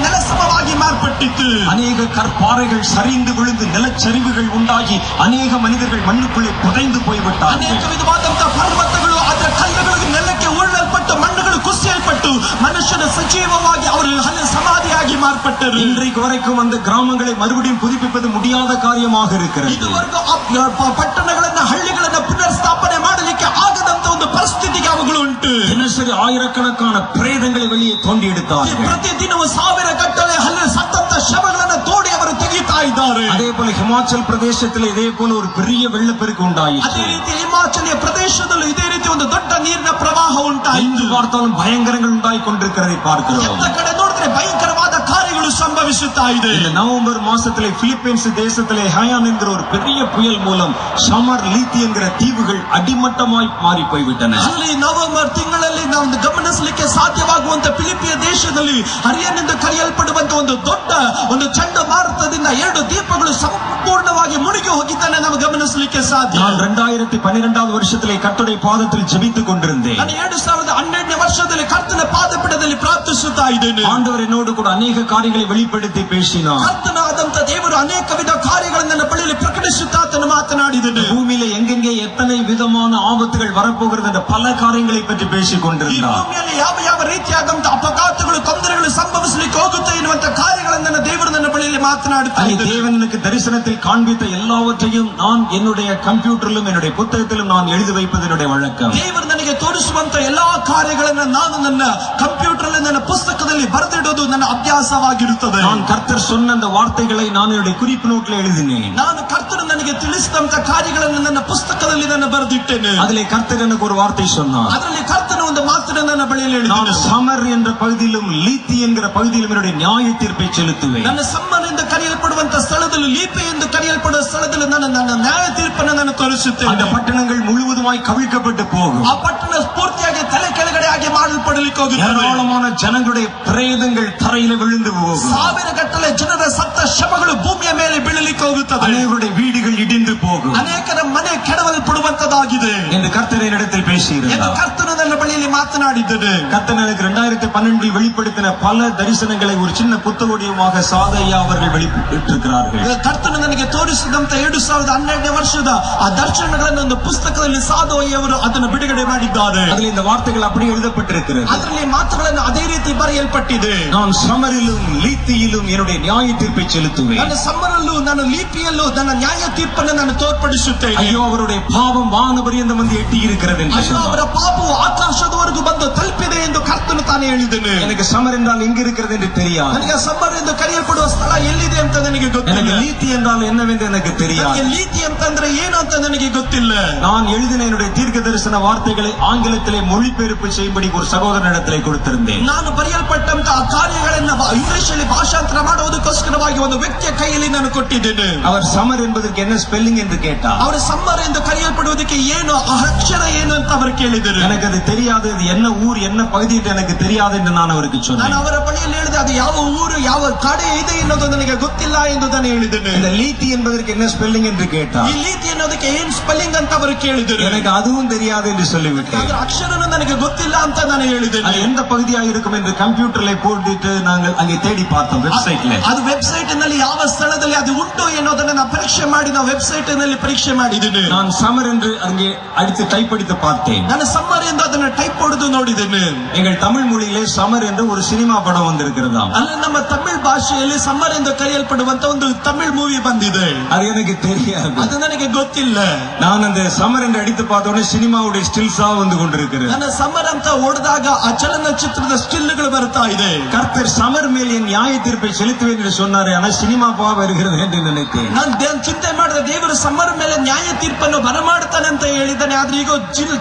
ನೆಲಸಮವಾಗಿ ಮಾರ್ಪಟ್ಟಿತ್ತು. அநேக கற்பாறைகள் சரிந்து விழுந்து நிலச்சரிவுகள் உண்டாகி அநேக மனிதர்கள் மண்ணுக்குள்ளே புதைந்து போய்விட்டார்கள். ಅನೇಕ ವಿಧವಾದಂತಹ ಪರ್ವತಗಳು ಅದರ ಕಲ್ಲುಗಳು ನೆಲಕ್ಕೆ ಉರುಳಲ್ಪಟ್ಟು ಮಣ್ಣುಗಳು ಕುಸಿಯಲ್ಪಟ್ಟು ಮನುಷ್ಯನ ಸಜೀವವಾಗಿ ಅವರು ಸಮಾಧಿಯಾಗಿ ಮಾರ್ಪಟ್ಟರು. இன்றைக்கு வரைக்கும் அந்த கிராமங்களை மறுபடியும் புதுப்பிப்பது முடியாத காரியமாக இருக்கிறது. ಇದುವರೆಗೂ ಪಟ್ಟಣಗಳನ್ನ ಹಳ್ಳಿಗಳನ್ನ ಪುನರ್ ಸ್ಥಾಪನೆ ಮಾಡಲಿಕ್ಕೆ ಆಗದಂತ ಒಂದು ಪರಿಸ್ಥಿತಿಗೆ ಅವುಗಳು ಉಂಟು. தினசரி ஆயிரக்கணக்கான பிரேதங்களை வெளியே தோண்டி எடுத்தார்கள். ಪ್ರತಿದಿನವೂ ಸಾವಿರ ಗಟ್ಟಲೆ ಸತ್ತಂತ ಶವಗಳನ್ನ ತೋಡಿ ಅವರು ತೆಗೆಯುತ್ತಾ ಇದ್ದಾರೆ. அதே போல ஹிமாச்சல் பிரதேசத்தில் இதே போல ஒரு பெரிய வெள்ளப்பெருக்கு உண்டாயிற்று. ಅದೇ ರೀತಿ ಹಿಮಾಚಲಿಯ ಪ್ರದೇಶದಲ್ಲೂ ಇದೇ ರೀತಿ ಒಂದು ದೊಡ್ಡ ನೀರಿನ ಪ್ರವಾಹ ಉಂಟಾಯಿತು. எங்கு பார்த்தாலும் பயங்கரங்கள் உண்டாய் கொண்டிருக்கிறதை பார்க்கிறோம். ಎತ್ತ ಕಡೆ ನೋಡಿದ್ರೆ ಭಯಂಕರವಾದ ಕಾರ್ಯಗಳು ಸಂಭವಿಸುತ್ತಾ ಇದೆ. இந்த நவம்பர் மாசத்திலே பிலிப்பைன்ஸ் தேசத்திலே ஹயான் என்கிற ஒரு பெரிய புயல் மூலம் ஷமர் லீத்தி என்கிற தீவுகள் அடிமட்டமாய் மாறி போய்விட்டன. ಅಲ್ಲಿ ನವೆಂಬರ್ ತಿಂಗಳಲ್ಲಿ ನಾವು ಗಮನಿಸಲಿಕ್ಕೆ ಸಾಧ್ಯವಾಗುವಂತ ಫಿಲಿಪಿಯ ದೇಶದಲ್ಲಿ ಹರಿಯನ್ ಎಂದು ಕರೆಯಲ್ಪಡುವಂತ ಒಂದು ದೊಡ್ಡ ಒಂದು ಚಂಡಮಾರುತದಿಂದ 2 ದ್ವೀಪಗಳು ಸಂಪೂರ್ಣವಾಗಿ ಮುಳುಗಿ ಹೋಗಿದ್ದನ್ನು ನಾವು ಗಮನಿಸಲಿಕ್ಕೆ ಸಾಧ್ಯ. நான் 2012 வருஷத்திலே கர்த்தருடைய பாதத்தில் ஜெபித்துக் கொண்டிருந்தேன். ನಾನು 2012ನೇ ವರ್ಷದಲ್ಲಿ ಕರ್ತನ ಪಾದಪೀಠದಲ್ಲಿ ಪ್ರಾರ್ಥಿಸುತ್ತಾ ಇದ್ದೇನೆ. ஆண்டவர் என்னோடு கூட அநேக காரியங்களை வெளிப்படுத்தி பேசினார். ಕರ್ತನಾದಂತ ದೇವರು ಅನೇಕ ವಿಧ ಕಾರ್ಯಗಳನ್ನು ನನ್ನ ಬಳಿಯಲ್ಲಿ ಪ್ರಕಟಿಸುತ್ತಾ ಆತನು ಮಾತನಾಡಿದನು. பூமியில எங்கெங்கே எத்தனை விதமான ஆபத்துகள் வரப்போகிறது என்ற பல காரியங்களை பற்றி பேசிக் ಈ கொண்டிருந்தார். ಭೂಮಿಯಲ್ಲಿ ಯಾವ ಯಾವ ರೀತಿಯಾದಂತ ಅಪಘಾತಗಳು ತೊಂದರೆಗಳು ಸಂಭವಿಸಲಿಕ್ಕೆ ಹೋಗುತ್ತೆ ಎನ್ನುವಂತ ಕಾರ್ಯಗಳನ್ನು ನನ್ನ ದೇವರು ನನ್ನ ಬಳಿಯಲ್ಲಿ ಮಾತನಾಡುತ್ತಾ அங்கே ಇದ್ದಾನೆ. தேவன் எனக்கு தரிசனத்தில் காண்பித்த எல்லாவற்றையும் நான் என்னுடைய கம்ப்யூட்டரிலும் என்னுடைய புத்தகத்திலும் நான் எழுதி வைப்பது என்னுடைய வழக்கம். ದೇವರು ನನಗೆ ತೋರಿಸುವಂತ ಎಲ್ಲಾ ಕಾರ್ಯಗಳನ್ನ ನಾನು ನನ್ನ ಕಂಪ್ಯೂಟರ್ ನನ್ನ ಪುಸ್ತಕದಲ್ಲಿ ಬರೆದಿಡೋದು ನನ್ನ ಅಭ್ಯಾಸವಾಗಿರುತ್ತದೆ. நான் கர்த்தர் சொன்ன அந்த வார்த்தைகளை நான் என்னுடைய குறிப்பு நோட்டில் எழுதினேன். ನಾನು ಕರ್ತನು ನನಗೆ ತಿಳಿಸಿದಂತ ಕಾರ್ಯಗಳನ್ನು ನನ್ನ ಪುಸ್ತಕದಲ್ಲಿ ನಾನು ಬರೆದಿಟ್ಟೇನೆ. அதிலே கர்த்தர் எனக்கு ஒரு வார்த்தை சொன்னார். ಅದರಲ್ಲಿ ಕರ್ತನು ಒಂದು ಮಾತನ್ನು ನನ್ನ ಬಳಿಯಲ್ಲಿ நான் ಹೇಳಿದನು. சமர் என்ற பகுதியிலும் லீத்தி என்கிற பகுதியிலும் என்னுடைய நியாய தீர்ப்பை செலுத்துவேன். ನನ್ನ ಸಮ್ಮನ್ ಎಂದು ಕರೆಯಲ್ಪಡುವಂತ ಸ್ಥಳದಲ್ಲಿ ಲೀಪೆ ಎಂದು ಕರೆಯಲ್ಪಡುವ ಸ್ಥಳದಲ್ಲಿ ನನ್ನ ನ್ಯಾಯ ತೀರ್ಪನ್ನು ನಾನು அந்த ತೋರಿಸುತ್ತೇನೆ. பட்டணங்கள் முழுவதுமாய் கவிழ்க்கப்பட்டு போகும். ಆ ಪಟ್ಟಣ ಪೂರ್ತಿಯಾಗಿ ತಲೆ ಕೆಳಗಡೆ ಆಗಿ ಮಾಡಲ್ಪಡಲಿಕ್ಕೆ ಹೋಗುತ್ತದೆ. ஏராளமான ஜனங்களுடைய பிரேதங்கள் தரையில விழுந்து போகும். ಸಾವಿರ ಗಟ್ಟಲೆ ಜನರ ಸತ್ತ ಶವಗಳು ಭೂಮಿಯ ಮೇಲೆ ಬೀಳಲಿಕ್ಕೆ ಹೋಗುತ್ತದೆ. அநேகருடைய வீடுகள் இடிந்து போகும் ಅನೇಕರ ಮನೆ ಕೆಡವಲ್ಪಡುವಂತದ್ದಾಗಿದೆ என்று கர்த்தர் என்னிடத்தில் ಎಂದು பேசியிருந்தார். ಕರ್ತನು ನನ್ನ ಬಳಿಯಲ್ಲಿ ಮಾತನಾಡಿದ್ದನು. கர்த்தர் எனக்கு 2012 வெளிப்படுத்தின பல தரிசனங்களை ஒரு சின்ன புத்தகமாக சாதையா அவர்கள் வெளியிட்டிருக்கிறார்கள். ಕರ್ತನು ನನಗೆ ತೋರಿಸಿದಂತ 2012ನೇ ವರ್ಷದ ಆ ದರ್ಶನಗಳನ್ನು ಒಂದು ಪುಸ್ತಕದಲ್ಲಿ ಸಾಧುವಯ್ಯವರು ಅದನ್ನು ಬಿಡುಗಡೆ ಮಾಡಿದ್ದಾರೆ. அதில் இந்த வார்த்தைகள் அப்படியே எழுதப்பட்டிருக்கிறது. ಅದರಲ್ಲಿ ಮಾತುಗಳನ್ನು ಅದೇ ರೀತಿ ಬರೆಯಲ್ಪಟ್ಟಿದೆ. நான் சமரிலும் லீத்தியிலும் என்னுடைய நியாய தீர்ப்பை செலுத்துவேன். ನನ್ನ ಸಮ್ಮರಲ್ಲೂ ನನ್ನ ಲೀಪಿಯಲ್ಲೂ ನನ್ನ ನ್ಯಾಯ ತೀರ್ಪನ್ನು ನಾನು ತೋರ್ಪಡಿಸುತ್ತೇನೆ. ஐயோ அவருடைய பாவம் வானபரியந்தம் வந்து எட்டி இருக்கிறது என்று ಅಯ್ಯೋ ಅವರ சொன்னார். ಪಾಪವು ಆಕಾಶದವರೆಗೂ ಬಂದು ತಲುಪಿದೆ ಎಂದು ಕರ್ತನು ತಾನೇ ಹೇಳಿದನು. எனக்கு சமர் என்றால் எங்க இருக்கிறது என்று தெரியாது. ನನಗೆ ಸಮ್ಮರ್ ಎಂದು ಕರೆಯಲ್ಪಡುವ ಸ್ಥಳ ಎಲ್ಲಿದೆ ಅಂತ ನನಗೆ ಗೊತ್ತಿಲ್ಲ. எனக்கு லீத்தி என்றால் என்னவென்று எனக்கு ನನಗೆ தெரியாது. ಲೀತಿ ಅಂತಂದ್ರೆ ಏನು ಅಂತ ನನಗೆ ಗೊತ್ತಿಲ್ಲ. நான் எழுதின என்னுடைய தீர்க்க தரிசன வார்த்தைகளை ஆங்கிலத்திலே மொழிபெயர்ப்பு செய்யும்படி ஒரு சகோதரனிடத்திலே கொடுத்திருந்தேன். ನಾನು ಬರೆಯಲ್ಪಟ್ಟಂತ ಆ ಕಾರ್ಯಗಳನ್ನ ಇಂಗ್ಲಿಷ್ ಅಲ್ಲಿ ಭಾಷಾಂತರ ಮಾಡುವುದಕ್ಕೋಸ್ಕರವಾಗಿ ಒಂದು ವ್ಯಕ್ತಿಯ ಕೈಯಲ್ಲಿ ನಾನು ಕೊಟ್ಟಿದ್ದೇನೆ. அவர் சமர் என்பதற்கு என்ன ஸ்பெல்லிங் என்று கேட்டார். ಅವರು ಸಮ್ಮರ್ ಎಂದು ಕರೆಯಲ್ಪಡುವುದಕ್ಕೆ ಏನು ಆ ಅಕ್ಷರ ಏನು ಅಂತ ಅವರು ಕೇಳಿದರು. எனக்கு அது தெரியாது, அது என்ன ஊர் என்ன பகுதி என்று எனக்கு தெரியாது என்று நான் அவருக்கு ನಾನು சொன்னேன். ಅವರ ಬಳಿಯಲ್ಲಿ ಹೇಳಿದೆ ಅದು ಯಾವ ಊರು ಯಾವ ಕಡೆ ಇದೆ ಎನ್ನುವುದು ನನಗೆ ಗೊತ್ತಿಲ್ಲ ಎಂದು ನಾನು ಹೇಳಿದ್ದೇನೆ. இந்த லீத்தி என்பதற்கு என்ன ஸ்பெல்லிங் என்று கேட்டார். ಈ ಲೀತಿ ಅನ್ನೋದಕ್ಕೆ ಏನ್ ಸ್ಪೆಲ್ಲಿಂಗ್ ಅಂತ ಅವರು ಕೇಳಿದರು. எனக்கு அதுவும் தெரியாது என்று சொல்லிவிட்டேன். ಅದರ ಅಕ್ಷರನು ನನಗೆ ಗೊತ್ತಿಲ್ಲ ಅಂತ ನಾನು ಹೇಳಿದ್ದೇನೆ. அது எந்த பகுதியாக இருக்கும் என்று கம்ப்யூட்டர்ல போட்டுட்டு நாங்கள் அங்கே தேடி பார்த்தோம் வெப்சைட்ல. ಅದು ವೆಬ್ಸೈಟ್ ನಲ್ಲಿ ಯಾವ ಸ್ಥಳದಲ್ಲಿ ಸಮರದಲ್ಲಿ ಅದು ಉಂಟು ಎನ್ನುವುದನ್ನು ನಾನು ಪರೀಕ್ಷೆ ಮಾಡಿ ನಾವು ವೆಬ್ಸೈಟ್ ನಲ್ಲಿ ಪರೀಕ್ಷೆ ಮಾಡಿದ್ದೇನೆ. நான் சமர் என்று அங்கே அடித்து டைப் அடித்து பார்த்தேன். ನಾನು ಸಮ್ಮರ್ ಎಂದು ಅದನ್ನು ಟೈಪ್ ಹೊಡೆದು ನೋಡಿದ್ದೇನೆ. எங்கள் தமிழ் மொழியிலே சமர் என்று ஒரு சினிமா படம் வந்திருக்கிறதாம். ಅಲ್ಲಿ ನಮ್ಮ ತಮಿಳ್ ಭಾಷೆಯಲ್ಲಿ ಸಮ್ಮರ್ ಎಂದು ಕರೆಯಲ್ಪಡುವಂತ ಒಂದು ತಮಿಳ್ ಮೂವಿ ಬಂದಿದೆ. அது எனக்கு தெரியாது. ಅದು ನನಗೆ ಗೊತ್ತಿಲ್ಲ. நான் அந்த சமர் என்று அடித்து பார்த்த உடனே சினிமாவுடைய ஸ்டில்ஸா வந்து கொண்டிருக்கிறது. ನನ್ನ ಸಮ್ಮರ್ ಅಂತ ಹೊಡೆದಾಗ ಆ ಚಲನಚಿತ್ರದ ಸ್ಟಿಲ್ಗಳು ಬರ್ತಾ ಇದೆ. கர்த்தர் சமர் மேல் என் நியாய தீர்ப்பை செலுத்துவேன் என்று சொன்னாரே, ஆனா சினிமா பா வருகிறது என்று நினைத்தேன். ನಾನು ಚಿಂತೆ ಮಾಡಿದ ದೇವರು ಸಮ್ಮರ್ ಮೇಲೆ ನ್ಯಾಯ ತೀರ್ಪನ್ನು ಬರಮಾಡ್ತಾನೆ ಅಂತ ಹೇಳಿದ್ದಾನೆ. ಆದ್ರೆ ಈಗ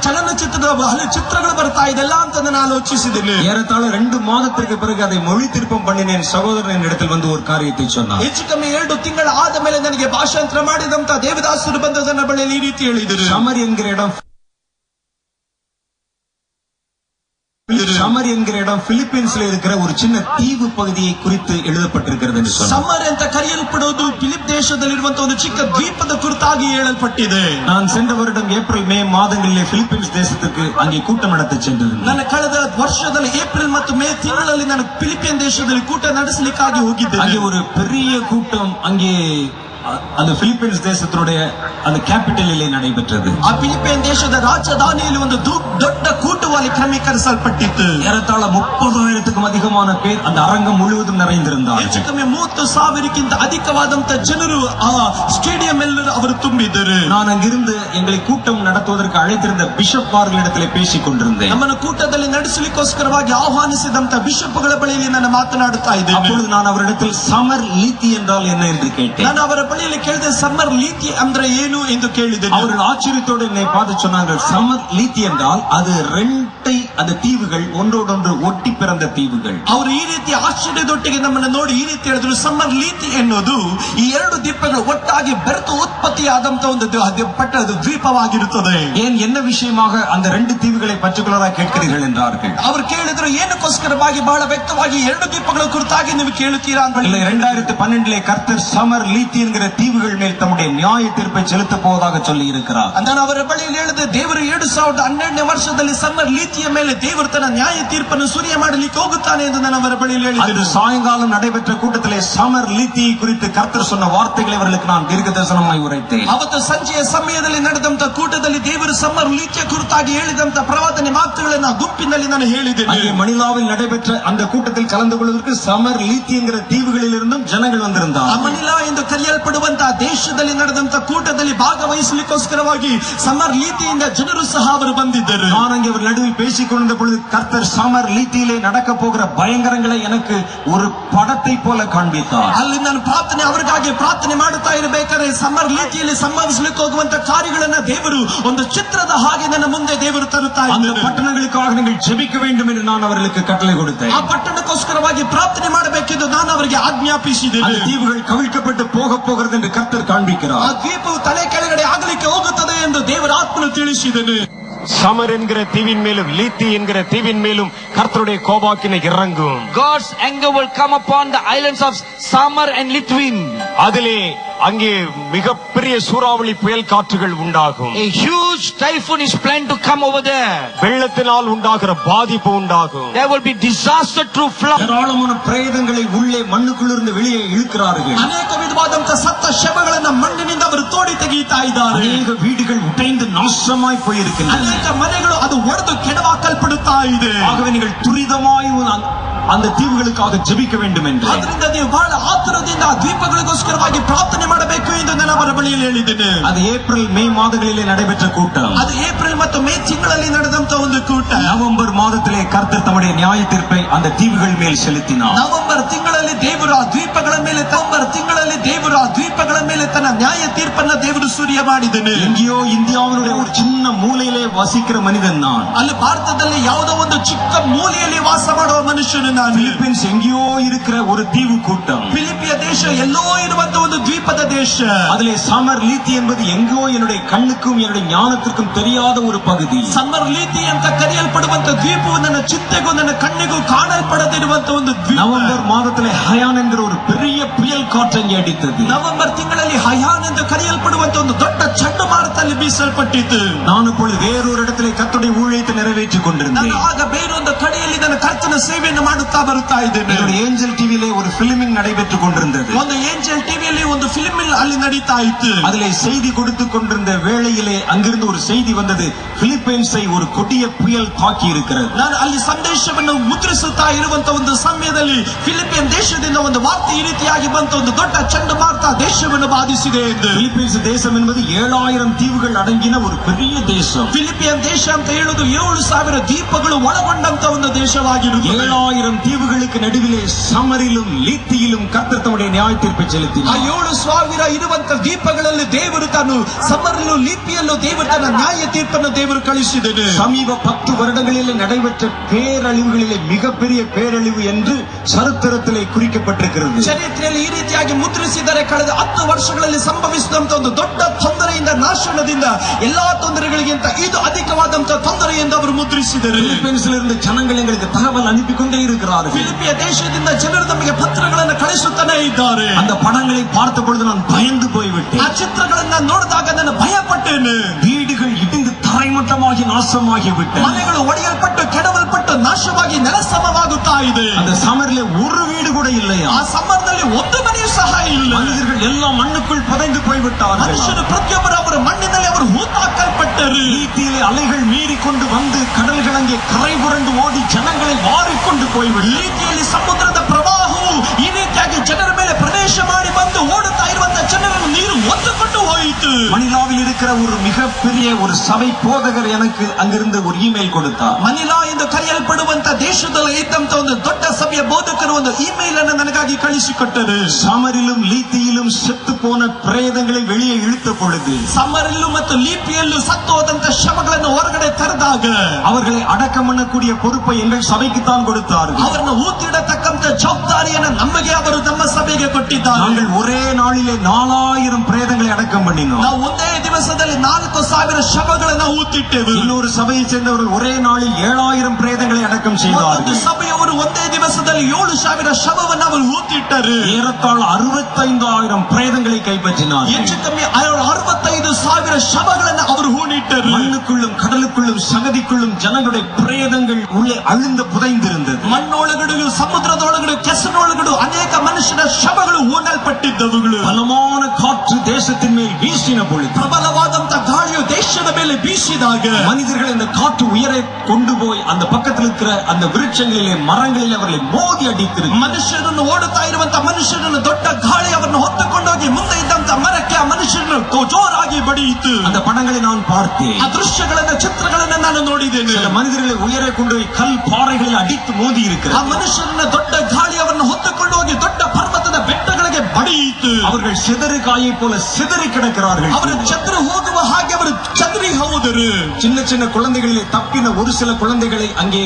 ಚಲನಚಿತ್ರದ ಹಲವು ಚಿತ್ರಗಳು ಬರ್ತಾ ಇದೆಲ್ಲ ಅಂತ ನಾನು ಆಲೋಚಿಸಿದ್ದೇನೆ. ஏறத்தாழ 2 மாதத்திற்கு பிறகு அதை மொழி திருப்பம் பண்ணினேன். சகோதரன் இடத்தில் வந்து ஒரு காரியத்தை சொன்னார். ಹೆಚ್ಚು ಕಮ್ಮಿ 2 ತಿಂಗಳ ಆದ ಮೇಲೆ ನನಗೆ ಭಾಷಾಂತರ ಮಾಡಿದಂತ ದೇವದಾಸರು ಬಂದದನ್ನ ಬಳಿಯಲ್ಲಿ ಈ ರೀತಿ ಹೇಳಿದರು. சமர் என்கிற இடம் சமர் என்கிற இடம் பிலிப்பீன்ஸ்ல இருக்கிற ஒரு சின்ன தீவு பகுதியை குறித்து எழுதப்பட்டிருக்கிறது என்று சொன்னார். ಸಮ್ಮರ್ ಅಂತ ಕರೆಯಲ್ಪಡುವುದು ಫಿಲಿಪ್ ದೇಶದಲ್ಲಿರುವಂತಹ ಒಂದು ಚಿಕ್ಕ ದ್ವೀಪದ ಕುರಿತಾಗಿ ಹೇಳಲ್ಪಟ್ಟಿದೆ. நான் சென்ற வருடம் ஏப்ரல் மே மாதங்களிலே பிலிப்பீன்ஸ் தேசத்துக்கு அங்கே கூட்டம் நடத்த சென்றிருந்தேன். ನನ್ನ ಕಳೆದ ವರ್ಷದಲ್ಲಿ ಏಪ್ರಿಲ್ ಮತ್ತು ಮೇ ತಿಂಗಳಲ್ಲಿ ನಾನು ಫಿಲಿಪಿಯನ್ ದೇಶದಲ್ಲಿ ಕೂಟ ನಡೆಸಲಿಕ್ಕಾಗಿ ಹೋಗಿದ್ದೆ. அங்கே ஒரு பெரிய கூட்டம் அங்கே அந்த பிலிப்பீன்ஸ் தேசத்தினுடைய அந்த கேபிட்டலிலே நடைபெற்றது. ಆ ಫಿಲಿಪಿಯನ್ ದೇಶದ ರಾಜಧಾನಿಯಲ್ಲಿ ಒಂದು ದೊಡ್ಡ ಕೂಟವಾಗಿ ಕ್ರಮೀಕರಿಸಲ್ಪಟ್ಟಿತ್ತು. ஏறத்தாழ 30,000க்கும் அதிகமான பேர் அந்த அரங்கம் முழுவதும் நிறைந்திருந்தார்கள். ಹೆಚ್ಚು ಕಮ್ಮಿ 30,000ಕ್ಕಿಂತ ಅಧಿಕವಾದಂತ ಜನರು ಆ ಸ್ಟೇಡಿಯಂ ಎಲ್ಲರೂ ಅವರು ತುಂಬಿದ್ದರು. நான் அங்கிருந்து எங்களை கூட்டம் நடத்துவதற்கு அழைத்திருந்த பிஷப் அவர்களிடத்திலே பேசிக் கொண்டிருந்தேன். ನಮ್ಮನ್ನು ಕೂಟದಲ್ಲಿ ನಡೆಸಲಿಕ್ಕೋಸ್ಕರವಾಗಿ ಆಹ್ವಾನಿಸಿದಂತ ಬಿಷಪ್ಗಳ ಬಳಿಯಲ್ಲಿ ನಾನು ಮಾತನಾಡುತ್ತಾ ಇದ್ದೇನೆ. அப்பொழுது நான் அவரிடத்தில் சமர் லீத்தி என்றால் என்ன என்று கேட்டேன். ನಾನು ಅವರ ಬಳಿಯಲ್ಲಿ ಕೇಳಿದೆ ಸಮ್ಮರ್ ಲೀತಿ ಅಂದ್ರೆ ಏನು ಎಂದು ಕೇಳಿದೆ. அவர்கள் ஆச்சரியத்தோடு என்னை பார்த்து சொன்னார்கள், சமர் லீத்தி என்றால் அது அந்த தீவுகள் ஒன்றோடொன்று ஒட்டி பிறந்த தீவுகள். ಅವರು ಈ ರೀತಿ ಆಶ್ಚರ್ಯದೊಟ್ಟಿಗೆ ನಮ್ಮನ್ನು ನೋಡಿ ಈ ರೀತಿ ಹೇಳಿದ್ರು, ಸಮ್ಮರ್ ಲೀತಿ ಎನ್ನುವುದು ಈ 2 ದ್ವೀಪಗಳು ಒಟ್ಟಾಗಿ ಬೆರೆತು ಉತ್ಪತ್ತಿಯಾದಂತ ಒಂದು ಪಟ್ಟಣದ ದ್ವೀಪವಾಗಿರುತ್ತದೆ. ஏன் என்ன விஷயமாக அந்த 2 தீவுகளை பர்టిక్యులராக கேட்கிறீர்கள் என்றார்கள். ಅವರು ಕೇಳಿದ್ರು, ಏನಕ್ಕೋಸ್ಕರವಾಗಿ ಬಹಳ ವ್ಯಕ್ತವಾಗಿ 2 ದ್ವೀಪಗಳ ಕುರಿತಾಗಿ ನೀವು ಕೇಳುತ್ತೀರಾ ಅಂತ. 2012 கர்த்தர் சமர் லீத்தி என்கிற தீவுகள் மேல் தம்முடைய நியாய தீர்ப்பை செலுத்த போவதாக சொல்லி இருக்கிறார். ನಾನು ಅವರ ಬಳಿಯಲ್ಲಿ ಹೇಳಿದೆ, ದೇವರು 2012ನೇ ವರ್ಷದಲ್ಲಿ ಸಮ್ಮರ್ ಲೀತಿಯ ಮೇಲೆ ದೇವರು ತನ್ನ ನ್ಯಾಯ ತೀರ್ಪನ್ನು ಸುರಿಯ ಮಾಡಲಿಕ್ಕೆ ಹೋಗುತ್ತಾನೆ ಎಂದು ನಾನು ಅವರ ಬಳಿಯಲ್ಲಿ ಹೇಳಿದೆ. சாயங்காலம் நடைபெற்ற கூட்டத்திலே சமர் லீத்தியை குறித்து கர்த்தர் சொன்ன வார்த்தைகளை அவர்களுக்கு நான் தீர்க்க தரிசனமாய் உரைத்தேன். ಅವತ್ತು ಸಂಜೆಯ ಸಮಯದಲ್ಲಿ ನಡೆದಂತ ಕೂಟದಲ್ಲಿ ದೇವರು ಸಮ್ಮರ್ ಲೀತಿಯ ಕುರಿತಾಗಿ ಹೇಳಿದಂತ ಪ್ರವಾದನೆ ಮಾತುಗಳನ್ನು ಗುಂಪಿನಲ್ಲಿ ನಾನು ಹೇಳಿದ್ದೇನೆ. அங்கே மணிலாவில் நடைபெற்ற அந்த கூட்டத்தில் கலந்து கொள்வதற்கு சமர் லீத்தி என்கிற தீவுகளில் இருந்தும் ஜனங்கள் வந்திருந்தார். ಮನಿಲಾ ಎಂದು ಕರೆಯಲ್ಪಡುವಂತಹ ದೇಶದಲ್ಲಿ ನಡೆದಂತ ಕೂಟದಲ್ಲಿ ಭಾಗವಹಿಸಲಿಕ್ಕೋಸ್ಕರವಾಗಿ ಸಮ್ಮರ್ ಲೀತಿಯಿಂದ ಜನರು ಸಹ ಅವರು ಬಂದಿದ್ದರು. நான் அங்கே ஒரு நடுவில் பேசிக் கொண்டிருந்த பொழுது கர்த்தர் சமர் லீத்தியிலே நடக்க போகிற பயங்கரங்களை எனக்கு ஒரு படத்தை போல காண்பித்தார். ಅಲ್ಲಿ ನಾನು ಅವರಿಗಾಗಿ ಪ್ರಾರ್ಥನೆ ಮಾಡುತ್ತಾ ಇರಬೇಕಾದ್ರೆ ಸಮ್ಮರ್ ಲೀತಿಯಲ್ಲಿ ಸಂಭವಿಸಲಿಕ್ಕೆ ಹೋಗುವಂತ ಕಾರ್ಯಗಳನ್ನ ದೇವರು ಒಂದು ಚಿತ್ರದ ಹಾಗೆ ನನ್ನ ಮುಂದೆ ದೇವರು ತರುತ್ತಾ அந்த ಇದ್ದಾರೆ. பட்டணங்களுக்காக நீங்கள் ஜெபிக்க வேண்டும் என்று நான் அவர்களுக்கு கட்டளை கொடுத்தேன். ಆ ಪಟ್ಟಣಕ್ಕೋಸ್ಕರವಾಗಿ ಪ್ರಾರ್ಥನೆ ಮಾಡಬೇಕೆಂದು ನಾನು ಅವರಿಗೆ ಆಜ್ಞಾಪಿಸಿದ್ದೇನೆ. அந்த தீவுகள் கவிழ்க்கப்பட்டு போகிறது என்று கர்த்தர் காண்பிக்கிறார். ಆ ದ್ವೀಪವು ತಲೆ ಕೆಳಗಡೆ ಆಗಲಿಕ್ಕೆ ಹೋಗುತ್ತದೆ ಎಂದು ದೇವರ ಆತ್ಮನು ತಿಳಿಸಿದನು. சமர் என்கிற தீவின் மேலும் லீத்தி என்கிற தீவின் மேலும் கர்த்தருடைய கோபாக்கினை இறங்கும். God's anger will come upon the islands of Samar and Litwin. அதிலே அங்கே மிகப்பெரிய சூறாவளி புயல் காற்றுகள் உண்டாகும். A huge typhoon is planned to come over there. வெள்ளத்தினால் உண்டாகிற பாதிப்பு உண்டாகும். There will be disaster through flood. ஏராளமான பிரேதங்களை உள்ளே மண்ணுக்குள்ளிருந்து வெளியே இழுக்கிறார்கள். ಅನೇಕ ವಿಧವಾದಂತಹ ಸತ್ತ ಶವಗಳನ್ನು ಮಣ್ಣಿನಿಂದ ಅವರು ತೋಡಿ ತೆಗೆಯುತ್ತಾ ಇದ್ದಾರೆ. அநேக வீடுகள் உடைந்து நாசமாய் போயிருக்கின்றன. ಅನೇಕ ಮನೆಗಳು ಅದು ಒಡೆದು ಕೆಡವಾಕಲ್ಪಡುತ್ತಾ ಇದೆ. ஆகவே நீங்கள் துரிதமாய் அந்த தீவுகளுக்காக ஜெபிக்க வேண்டும் என்று. ಅದರಿಂದ ನೀವು ಬಹಳ ಆತುರದಿಂದ ಆ ದ್ವೀಪಗಳಿಗೋಸ್ಕರವಾಗಿ ಪ್ರಾರ್ಥನೆ ಮಾಡಬೇಕು ಎಂದು ನಾನು ಅವರ ಬಳಿಯಲ್ಲಿ ಹೇಳಿದ್ದೇನೆ. அது ஏப்ரல் மே மாதங்களிலே நடைபெற்ற கூட்டம். ಅದು ಏಪ್ರಿಲ್ ಮತ್ತು ಮೇ ತಿಂಗಳಲ್ಲಿ ನಡೆದಂತ ಒಂದು ಕೂಟ. நவம்பர் மாதத்திலே கர்த்தர் தம்முடைய நியாய தீர்ப்பை அந்த தீவுகள் மேல் செலுத்தினார். ನವೆಂಬರ್ ತಿಂಗಳಲ್ಲಿ ದೇವರು ಆ ದ್ವೀಪಗಳ ಮೇಲೆ ತನ್ನ ನ್ಯಾಯ ತೀರ್ಪನ್ನ ದೇವರು ಸೂರ್ಯ ಮಾಡಿದನು. எங்கேயோ இந்தியாவினுடைய ஒரு சின்ன மூலையிலே வசிக்கிற மனிதன் நான். ಅಲ್ಲಿ ಭಾರತದಲ್ಲಿ ಯಾವುದೋ ಒಂದು ಚಿಕ್ಕ ಮೂಲೆಯಲ್ಲಿ ವಾಸ ಮಾಡುವ ಮನುಷ್ಯನು ನಾನು. பிலிப்பீன்ஸ் எங்கேயோ இருக்கிற ஒரு தீவு கூட்டம். ಫಿಲಿಪಿಯ ದೇಶ ಎಲ್ಲೋ ಇರುವಂತ ಒಂದು ದ್ವೀಪದ ದೇಶ. அதிலே சமர் லீத்தி என்பது எங்கோ என்னுடைய கண்ணுக்கும் என்னுடைய ஞானத்திற்கும் தெரியாத ஒரு பகுதி. ಸಮ್ಮರ್ ಲೀತಿ ಅಂತ ಕರೆಯಲ್ಪಡುವಂತ ದ್ವೀಪವು ನನ್ನ ಚಿತ್ತೆಗೂ ನನ್ನ ಕಣ್ಣಿಗೂ ಕಾಣಲ್ಪಡದಿರುವಂತ ಒಂದು ದ್ವೀಪ. நவம்பர் மாதத்திலே ஹயான் என்கிற ஒரு பெரிய புயல் காற்று அங்கே அடித்தது. ನವೆಂಬರ್ ತಿಂಗಳಲ್ಲಿ ಹಯಾನ್ ಎಂದು ಕರೆಯಲ್ಪಡುವಂತ ಒಂದು ದೊಡ್ಡ ಚಂಡಮಾರುತದಲ್ಲಿ ಬೀಸಲ್ಪಟ್ಟಿತು. நான் இப்பொழுது வேறொரு இடத்திலே கர்த்தருடைய ஊழியத்தை நிறைவேற்றிக் கொண்டிருந்தேன். ನಾನು ಆಗ ಬೇರೊಂದು ಕಡೆಯಲ್ಲಿ ನನ್ನ ಕರ್ತನ ಸೇವೆಯನ್ನು ಮಾಡುತ್ತಾ ಬರುತ್ತಾ ಇದ್ದೇನೆ. ಏಂಜಲ್ ಟಿವಿಲಿ ಒಂದು ಫಿಲ್ಮಿಂಗ್ நடைபெற்றுக் கொண்டிருந்தது. ಒಂದು ಏಂಜಲ್ ಟಿವಿಯಲ್ಲಿ ಒಂದು ಫಿಲ್ಮ್ ಅಲ್ಲಿ ನಡೀತಾ ಇತ್ತು. அதிலே செய்தி கொடுத்துக் கொண்டிருந்த வேளையிலே அங்கிருந்து ஒரு செய்தி வந்தது, பிலிப்பைன்ஸை ஒரு கொடிய புயல் தாக்கி இருக்கிறது. ನಾನು ಅಲ್ಲಿ ಸಂದೇಶವನ್ನು ಮುದ್ರಿಸುತ್ತಾ ಇರುವಂತ ಒಂದು ಸಮಯದಲ್ಲಿ ಫಿಲಿಪೈನ್ ದೇಶದಿಂದ ಒಂದು ವಾರ್ತೆ ಈ ರೀತಿಯಾಗಿ ಬಂತ, ಒಂದು ದೊಡ್ಡ ಚಂಡಮಾರುತ ದೇಶವನ್ನು ಬಾಧಿಸಿದೆ ಎಂದು. பிலிப்பைன்ஸ் தேசம் என்பது 7000 தீவுகள் அடங்கின ஒரு பெரிய தேசம். ಫಿಲಿಪಿಯನ್ ದೇಶ ಅಂತ ಹೇಳುವುದು 7,000 ದ್ವೀಪಗಳು ಒಳಗೊಂಡಂತ ಒಂದು ದೇಶವಾಗಿರುತ್ತದೆ. 7000 தீவுகளுக்கு நடுவிலே சமரிலும் லீத்தியிலும் கர்த்தர் தம்முடைய நியாய தீர்ப்பை செலுத்தினார். 7,000 ಇರುವಂತ ದ್ವೀಪಗಳಲ್ಲಿ ದೇವರು ತಾನು ಸಮರಲ್ಲೂ ಲಿಪಿಯಲ್ಲೂ ದೇವರು ತನ್ನ ನ್ಯಾಯ ತೀರ್ಪನ್ನು ದೇವರು ಕಳಿಸಿದನು. சமீப 10 வருடங்களிலே நடைபெற்ற பேரழிவுகளிலே மிகப்பெரிய பேரழிவு என்று சரித்திரத்திலே குறிக்கப்பட்டிருக்கிறது. ಚರಿತ್ರೆಯಲ್ಲಿ ಈ ರೀತಿಯಾಗಿ ಮುದ್ರಿಸಿದರೆ ಕಳೆದ 10 ವರ್ಷಗಳಲ್ಲಿ ಸಂಭವಿಸಿದಂತ ಒಂದು ದೊಡ್ಡ ತೊಂದರೆಯಿಂದ, ನಾಶನದಿಂದ, ಎಲ್ಲಾ ತೊಂದರೆಗಳಿಗಿಂತ ಇದು ಅಧಿಕವಾದಂತಹ ತೊಂದರೆ ಎಂದು ಅವರು ಮುದ್ರಿಸಿದರು. பிலிப்பைன்ஸில் இருந்து ஜனங்கள் எங்களுக்கு தகவல் அனுப்பி கொண்டே இருக்கிறார்கள். ಫಿಲಿಪಿಯ ದೇಶದಿಂದ ಜನರು ನಮಗೆ ಪತ್ರಗಳನ್ನು ಕಳಿಸುತ್ತಾನೆ ಇದ್ದಾರೆ. அந்த படங்களை பார்த்த பொழுது நான் பயந்து போய்விட்டேன். ಆ ಚಿತ್ರಗಳನ್ನ ನೋಡಿದಾಗ ನಾನು ಭಯಪಟ್ಟೇನೆ. வீடுகள் இடிந்து தரைமட்டமாகி நாசமாகிவிட்டன. ಮನೆಗಳು ಒಡೆಯಲ್ಪಟ್ಟು ಕೆಡವಲ್ಪಟ್ಟು ನಾಶವಾಗಿ ನೆಲಸಮವಾಗುತ್ತಾ ಇದೆ. அந்த சமரிலே ஒரு வீடு கூட இல்லையா. ಆ ಸಮರದಲ್ಲಿ ಒಂದು ಮನೆಯೂ ಸಹ ಇಲ್ಲ. மனிதர்கள் எல்லாம் மண்ணுக்குள் புதைந்து போய்விட்டார்கள். ಮನುಷ್ಯರು ಪ್ರತಿಯೊಬ್ಬರು ಅವರ ಮಣ್ಣಿನಲ್ಲಿ ಅವರು ಹೂತಾಕಲ್ಪಟ್ಟರು. நீத்தியிலே அலைகள் மீறிக்கொண்டு வந்து கடல்கள் அங்கே கரை புரண்டு ஓடி ஜனங்களை வாரிக்கொண்டு போய்விடும். ರೀತಿಯಲ್ಲಿ ಸಮುದ್ರದ ಪ್ರವಾಹವು ಈ ರೀತಿಯಾಗಿ ಜನರ ಮೇಲೆ ಪ್ರವೇಶ ಮಾಡಿ ಬಂದು ಓಡುತ್ತಾ ಇರುವಂತಹ ಜನರನ್ನು ನೀರು ಒತ್ತುಕೊಂಡು ಹೋಯಿತು. மணிலாவில் இருக்கிற ஒரு மிகப்பெரிய ஒரு சபை போதகர் எனக்கு அங்கிருந்து ஒரு இமெயில் கொடுத்தார். ಮನಿಲಾ ಎಂದು ಕರೆಯಲ್ಪಡುವಂತ ದೇಶದಲ್ಲಿ ಇದ್ದಂತ ಒಂದು ದೊಡ್ಡ ಸಭೆಯ ಬೋಧಕರು ಒಂದು ಇಮೇಲ್ ಅನ್ನು ನನಗಾಗಿ ಕಳಿಸಿಕೊಟ್ಟರು. சமரிலும் லீத்தியிலும் செத்து போன பிரேதங்களை வெளியே இழுத்த பொழுது, ಸಮರಲ್ಲೂ ಮತ್ತು ಲಿಪಿಯಲ್ಲೂ ಸತ್ತು ಹೋದಂತ ಶವಗಳನ್ನು ಹೊರಗಡೆ ತರದಾಗ அவர்களை அடக்கம் பண்ணக்கூடிய பொறுப்பை எங்கள் சபைக்குத்தான் கொடுத்தார்கள். ಅವರನ್ನು ಊತಿಡತಕ್ಕಂತ ಜವಾಬ್ದಾರಿಯನ್ನು ನಮಗೆ ಅವರು ನಮ್ಮ ಸಭೆಗೆ ಕೊಟ್ಟಿದ್ದಾರೆ. நாங்கள் ஒரே நாளிலே 4000 பிரேதங்களை அடக்கம் பண்ணினோம். ನಾವು ಒಂದೇ ದಿವಸದಲ್ಲಿ 4,000 ಶವಗಳನ್ನು ಊತಿಟ್ಟೆವು. இன்னொரு சபையை சேர்ந்தவர்கள் ஒரே நாளில் 7000 பிரேதங்களை அடக்கம் ಒಂದು செய்தார்கள். ಸಭೆಯವರು ಒಂದೇ ದಿವಸದಲ್ಲಿ 7,000 ಶವವನ್ನು ಅವರು ಊತಿಟ್ಟರು. ஏறத்தாழ 65,000 பிரேதங்களை கைப்பற்றினார். ಹೆಚ್ಚು ಕಮ್ಮಿ 65,000 ಶವಗಳನ್ನು ಅವರು ಹೂಣಿಟ್ಟರು. மண்ணுக்குள்ளும் கடலுக்குள்ளும் சகதிக்குள்ளும் ஜனங்களுடைய பிரேதங்கள் உள்ளே அழுந்த புதைந்திருந்தது. ಮಣ್ಣೊಳಗಡು, ಸಮುದ್ರದೊಳಗಡು, ಕೆಸರಿನೊಳಗಡು ಅನೇಕ ಮನುಷ್ಯನ ಶವಗಳು ಹೂಣಲ್ಪಟ್ಟಿದ್ದವುಗಳು. பலமான காற்று தேசத்தின் மேல் வீசின பொழுது, ಪ್ರಬಲವಾದಂತ ಗಾಳಿಯು ದೇಶದ ಮೇಲೆ ಬೀಸಿದಾಗ மனிதர்கள் இந்த காற்று உயரை கொண்டு போய் அந்த பக்கத்தில் இருக்கிற அந்த விருட்சங்களிலே மரங்களிலே அவர்களை மோதி அடித்திருக்கு. ಮನುಷ್ಯರನ್ನು ಓಡುತ್ತಾ ಇರುವಂತ ಮನುಷ್ಯರನ್ನು ದೊಡ್ಡ ಗಾಳಿ ಅವರನ್ನು ಹೊತ್ತುಕೊಂಡೋಗಿ ಮುಂದೆ ಇದ್ದಂತ ಮರಕ್ಕೆ ಆ ಮನುಷ್ಯರನ್ನು ಜೋರಾಗಿ ಬಡಿಯಿತು. அந்த படங்களை நான் பார்த்தேன். ಆ ದೃಶ್ಯಗಳನ್ನ, ಚಿತ್ರಗಳನ್ನ ನಾನು ನೋಡಿದ್ದೇನೆ. சில மனிதர்களை உயரை கொண்டு போய் கல் பாறைகளில் அடித்து மோதி ಆ இருக்கிறார். ಮನುಷ್ಯರನ್ನ ದೊಡ್ಡ ಗಾಳಿ ಅವರನ್ನು ಹೊತ್ತುಕೊಂಡು ಹೋಗಿ ದೊಡ್ಡ ಪರ್ವತದ ಬೆಟ್ಟಗಳಿಗೆ ಬಡಿಯಿತು. அவர்கள் சிதறு காயை போல சிதறி கிடக்கிறார்கள். ಅವರು ಚದುರಿ ಹೋಗುವ ಹಾಗೆ ಅವರು ಚದುರಿ ಹೋದರು. சின்ன சின்ன குழந்தைகளிலே தப்பின ஒரு சில குழந்தைகளை அங்கே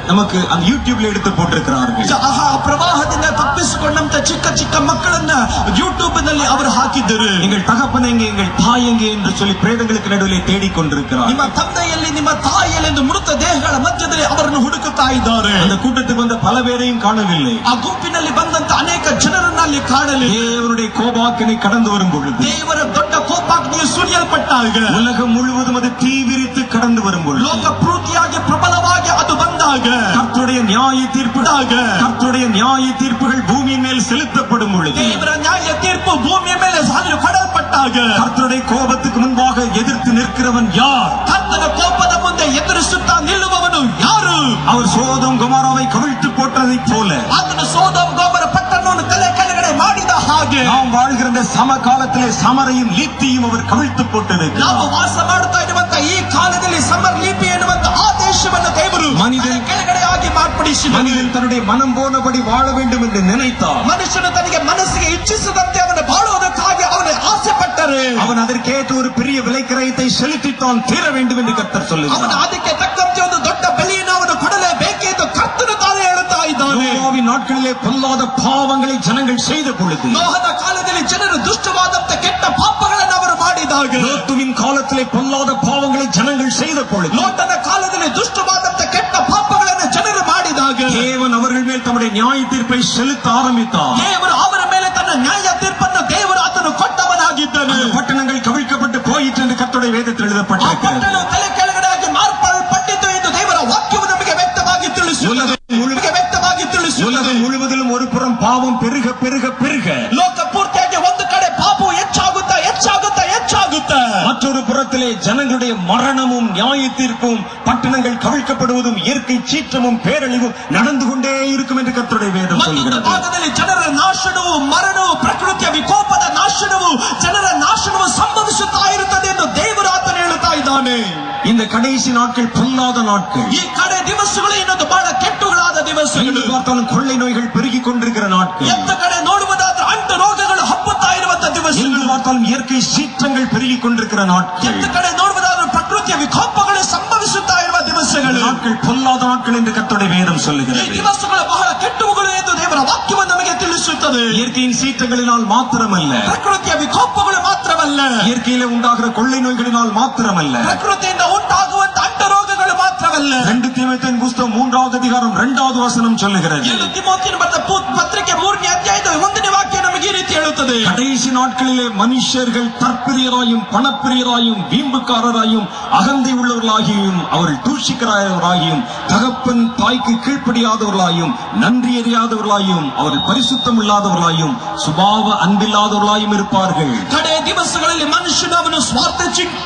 நமக்கு அந்த யூடியூப்ல எடுத்து போட்டிருக்கிறார்கள். ಆ ಪ್ರವಾಹದಿಂದ ತಪ್ಪಿಸಿಕೊಂಡಂತ ಚಿಕ್ಕ ಚಿಕ್ಕ ಮಕ್ಕಳನ್ನ ಯೂಟ್ಯೂಬ್ ನಲ್ಲಿ ಅವರು ಹಾಕಿದ್ದರು. எங்கள் தகப்பன் எங்கே, எங்கள் தாய் எங்கே என்று சொல்லி பிரேதங்களுக்கு நடுவிலே தேடிக்கொண்டிருக்கிறார். ನಿಮ್ಮ ತಂದೆಯಲ್ಲಿ, ನಿಮ್ಮ ತಾಯಿಯಲ್ಲಿ ಎಂದು ಮೃತ ದೇಹಗಳ ಮಧ್ಯದಲ್ಲಿ ಅವರನ್ನು ಹುಡುಕುತ್ತಾ ಇದ್ದಾರೆ. அந்த கூட்டத்துக்கு வந்த பல பேரையும் காணவில்லை. ಆ ಗುಂಪಿನಲ್ಲಿ ಬಂದಂತ ಅನೇಕ ಜನರನ್ನ ಅಲ್ಲಿ ಕಾಣಲಿಲ್ಲ. தேவனுடைய கோபாக்கினை கடந்து வரும் பொழுது, ದೇವರ ದೊಡ್ಡ ಕೋಪಾಗ್ನಿಯು ಸುರಿಯಲ್ಪಟ್ಟಾಗ, உலகம் முழுவதும் அது தீவிரித்து கடந்து வரும் பொழுது, ಲೋಕ ಪೂರ್ತಿಯಾಗಿ ಪ್ರಬಲವಾಗಿ ಅದು ಬಂದಾಗ, கர்த்தருடைய நியாய தீர்ப்புடாக, கர்த்தருடைய நியாய தீர்ப்புகள் பூமியின் மேல் செலுத்தப்படும் பொழுது, ದೇವರ ನ್ಯಾಯ ತೀರ್ಪು ಭೂಮಿಯ ಮೇಲೆ ಸಾಲು ಕೊಡಲ್ಪಟ್ಟಾಗ, கர்த்தருடைய கோபத்துக்கு முன்பாக எதிர்த்து நிற்கிறவன் யார்? ಕರ್ತನ ಕೋಪದ ಮುಂದೆ ಎದುರಿಸುತ್ತಾ ನಿಲ್ಲುವವನು ಯಾರು? அவர் சோதோம் கொமோராவை கவிழ்த்து போட்டதைப் போல, ಆತನು ಸೋದೋಮ್ ಗೋಮರ ಪಟ್ಟಣವನ್ನು ತಲೆ ಕೆಳಗಡೆ ಮಾಡಿದ ಹಾಗೆ, நாம் வாழ்கிற இந்த சமகாலத்திலே சமரையும் லீத்தியும் அவர் கவிழ்த்து போட்டிருக்கிறார். ನಾವು ವಾಸ ಮಾಡುತ್ತಾ ಇರುವಂತ ಈ ಕಾಲದಲ್ಲಿ ಸಮರ್ ಲಿಪಿ ಎನ್ನುವಂತ ಆ ದೇಶವನ್ನು ದೇವರು ಮನಿದನ್ ಕೆಳಗಡೆ ಆಗಿ ಮಾರ್ಪಡಿಸಿದ. மனிதன் தன்னுடைய மனம் போனபடி வாழ வேண்டும் என்று நினைத்தார். ಮನುಷ್ಯನು ತನಗೆ ಮನಸ್ಸಿಗೆ ಇಚ್ಛಿಸದಂತೆ ಅವನು ಬಾಳುವುದಕ್ಕಾಗಿ ಅವನು ಆಸೆ ಪಟ್ಟರೆ, அவன் அதற்கேற்ற ஒரு பெரிய விலைக்கிரயத்தை செலுத்தித்தான் தீர வேண்டும் என்று கர்த்தர் ಅವನು சொல்லுகிறார். ಅದಕ್ಕೆ ತಕ್ಕಂತೆ ಒಂದು ದೊಡ್ಡ ಬೆಲೆಯನ್ನು ಅವನು ಕೊಡಲೇಬೇಕೆಂದು ಕರ್ತನು ತಾನೇ ಹೇಳುತ್ತಾ ಇದ್ದಾನೆ. நோவாவின் நாட்களிலே பொல்லாத பாவங்களை ஜனங்கள் செய்த பொழுது, ನೋಹನ ಕಾಲದಲ್ಲಿ ಜನರು ದುಷ್ಟವಾದಂತ ಕೆಟ್ಟ ಪಾಪಗಳನ್ನು ಅವರು ಮಾಡಿದಾಗ, லோத்துவின் காலத்திலே பொல்லாத பாவங்களை ஜனங்கள் செய்த பொழுது, ಲೋಟನ ಕಾಲದಲ್ಲಿ ದುಷ್ಟವಾದಂತ ಕೆಟ್ಟ ಪಾಪಗಳನ್ನು ಜನರು ಮಾಡಿದಾಗ, தேவன் அவர்கள் மேல் தம்முடைய நியாய தீர்ப்பை செலுத்த ஆரம்பித்தார். ದೇವರು ಅವರ ಮೇಲೆ ತನ್ನ ನ್ಯಾಯ ತೀರ್ಪನ್ನು ದೇವರು ಆತನು ಕೊಟ್ಟವನಾಗಿದ್ದಾನೆ. அந்த பட்டணங்கள் கவிழ்க்கப்பட்டு போயிற்று என்று கர்த்தருடைய வேதத்தில் ಆ எழுதப்பட்டிருக்கிறது. ಪಟ್ಟಣ ತಲೆ ಕೆಳಗಡೆಯಾಗಿ ಮಾರ್ಪಟ್ಟಿತು ಎಂದು ದೇವರ ವಾಕ್ಯವು ನಮಗೆ ವ್ಯಕ್ತವಾಗಿ ತಿಳಿಸುತ್ತದೆ. பாவம் பெருக பெருக பெருக ಲೋಕ ಪೂರ್ತಿಯಾಗಿ ಒಂದು ಕಡೆ ಪಾಪವು ಹೆಚ್ಚಾಗುತ್ತಾ ಹೆಚ್ಚಾಗುತ್ತಾ ಹೆಚ್ಚಾಗುತ್ತಾ மற்றொரு புறத்திலே ஜனங்களுடைய மரணமும் நியாய தீர்ப்பும் பட்டணங்கள் கவிழ்க்கப்படுவதும் இயற்கை சீற்றமும் பேரழிவும் நடந்து கொண்டே இருக்கும் என்று கர்த்தருடைய வேதம் ಮತ್ತೊಂದು சொல்கிறது. ಭಾಗದಲ್ಲಿ ಜನರ ನಾಶನವು ಮರಣವು ಪ್ರಕೃತಿಯ ವಿಕೋಪದ ನಾಶನವು ಜನರ ನಾಶನವು ಸಂಭವಿಸುತ್ತಾ ಇರುತ್ತದೆ ಎಂದು ದೇವರಾತನು ಹೇಳುತ್ತಾ ಇದ್ದಾನೆ. இந்த கடைசி நாட்கள் பொல்லாத நாட்கள். ಈ ಕಡೆ ದಿವಸಗಳು ಇನ್ನೊಂದು ಬಹಳ ಕೆಟ್ಟುಗಳಾದ ದಿವಸಗಳು. எங்கு பார்த்தாலும் கொள்ளை நோய்கள் பெருகிக் கொண்டிருக்கிற நாட்கள். ಎತ್ತ ಕಡೆ ನೋಡುವುದಾದ್ರೆ ಅಂಟು ರೋಗಗಳು ಹಬ್ಬುತ್ತಾ ಇರುವಂತ எங்கு ದಿವಸಗಳು. பார்த்தாலும் இயற்கை சீற்றங்கள் பெருகிக் கொண்டிருக்கிற நாட்கள். ಎತ್ತ ಕಡೆ ನೋಡುವುದಾದ್ರೆ ಪ್ರಕೃತಿಯ ವಿಕೋಪಗಳು ಸಂಭವಿಸುತ್ತಾ ಇರುವ ದಿವಸಗಳು. நாட்கள் பொல்லாத நாட்கள் என்று கர்த்தருடைய வேதம் ಈ சொல்லுகிறது. ದಿವಸಗಳು ಬಹಳ ಕೆಟ್ಟವುಗಳು ಎಂದು ದೇವರ ವಾಕ್ಯವು ನಮಗೆ ತಿಳಿಸುತ್ತದೆ. இயற்கையின் சீற்றங்களினால் மாத்திரமல்ல, ಪ್ರಕೃತಿಯ ವಿಕೋಪಗಳು ಮಾತ್ರವಲ್ಲ, இயற்கையில உண்டாகிற கொள்ளை நோய்களினால் மாத்திரமல்ல, ಪ್ರಕೃತಿಯಿಂದ ಉಂಟಾಗುವಂತ ಅಂಟ ರೋಗಗಳು ಮಾತ್ರವಲ್ಲ. 2 தீமோத்தேயு புத்தகம் 3வது அதிகாரம் 2வது வசனம் சொல்லுகிறது. 2 ತಿಮೋಥೆಯನ ಬರೆದ ಪತ್ರಿಕೆ 3ನೇ ಅಧ್ಯಾಯದ 1ನೇ ವಾಕ್ಯ ನಮಗೆ ಈ ರೀತಿ ಹೇಳುತ್ತದೆ. கடைசி நாட்களிலே மனுஷர்கள் தற்பிரியராயும் பணப்பிரியராயும் வீம்புக்காரராயும் அகந்தை உள்ளவர்களாகியும் அவர்கள் தூஷிக்கிறவர்களாகியும் தகப்பன் தாய்க்கு கீழ்ப்படியாதவர்களாயும் நன்றி அறியாதவர்களாயும் அவர்கள் பரிசுத்தம் இல்லாதவர்களாயும் சுபாவ அன்பில்லாதவர்களாயும் இருப்பார்கள். ಕಡೆ ದಿವಸಗಳಲ್ಲಿ ಮನುಷ್ಯನು ಅವನು ಸ್ವಾರ್ಥ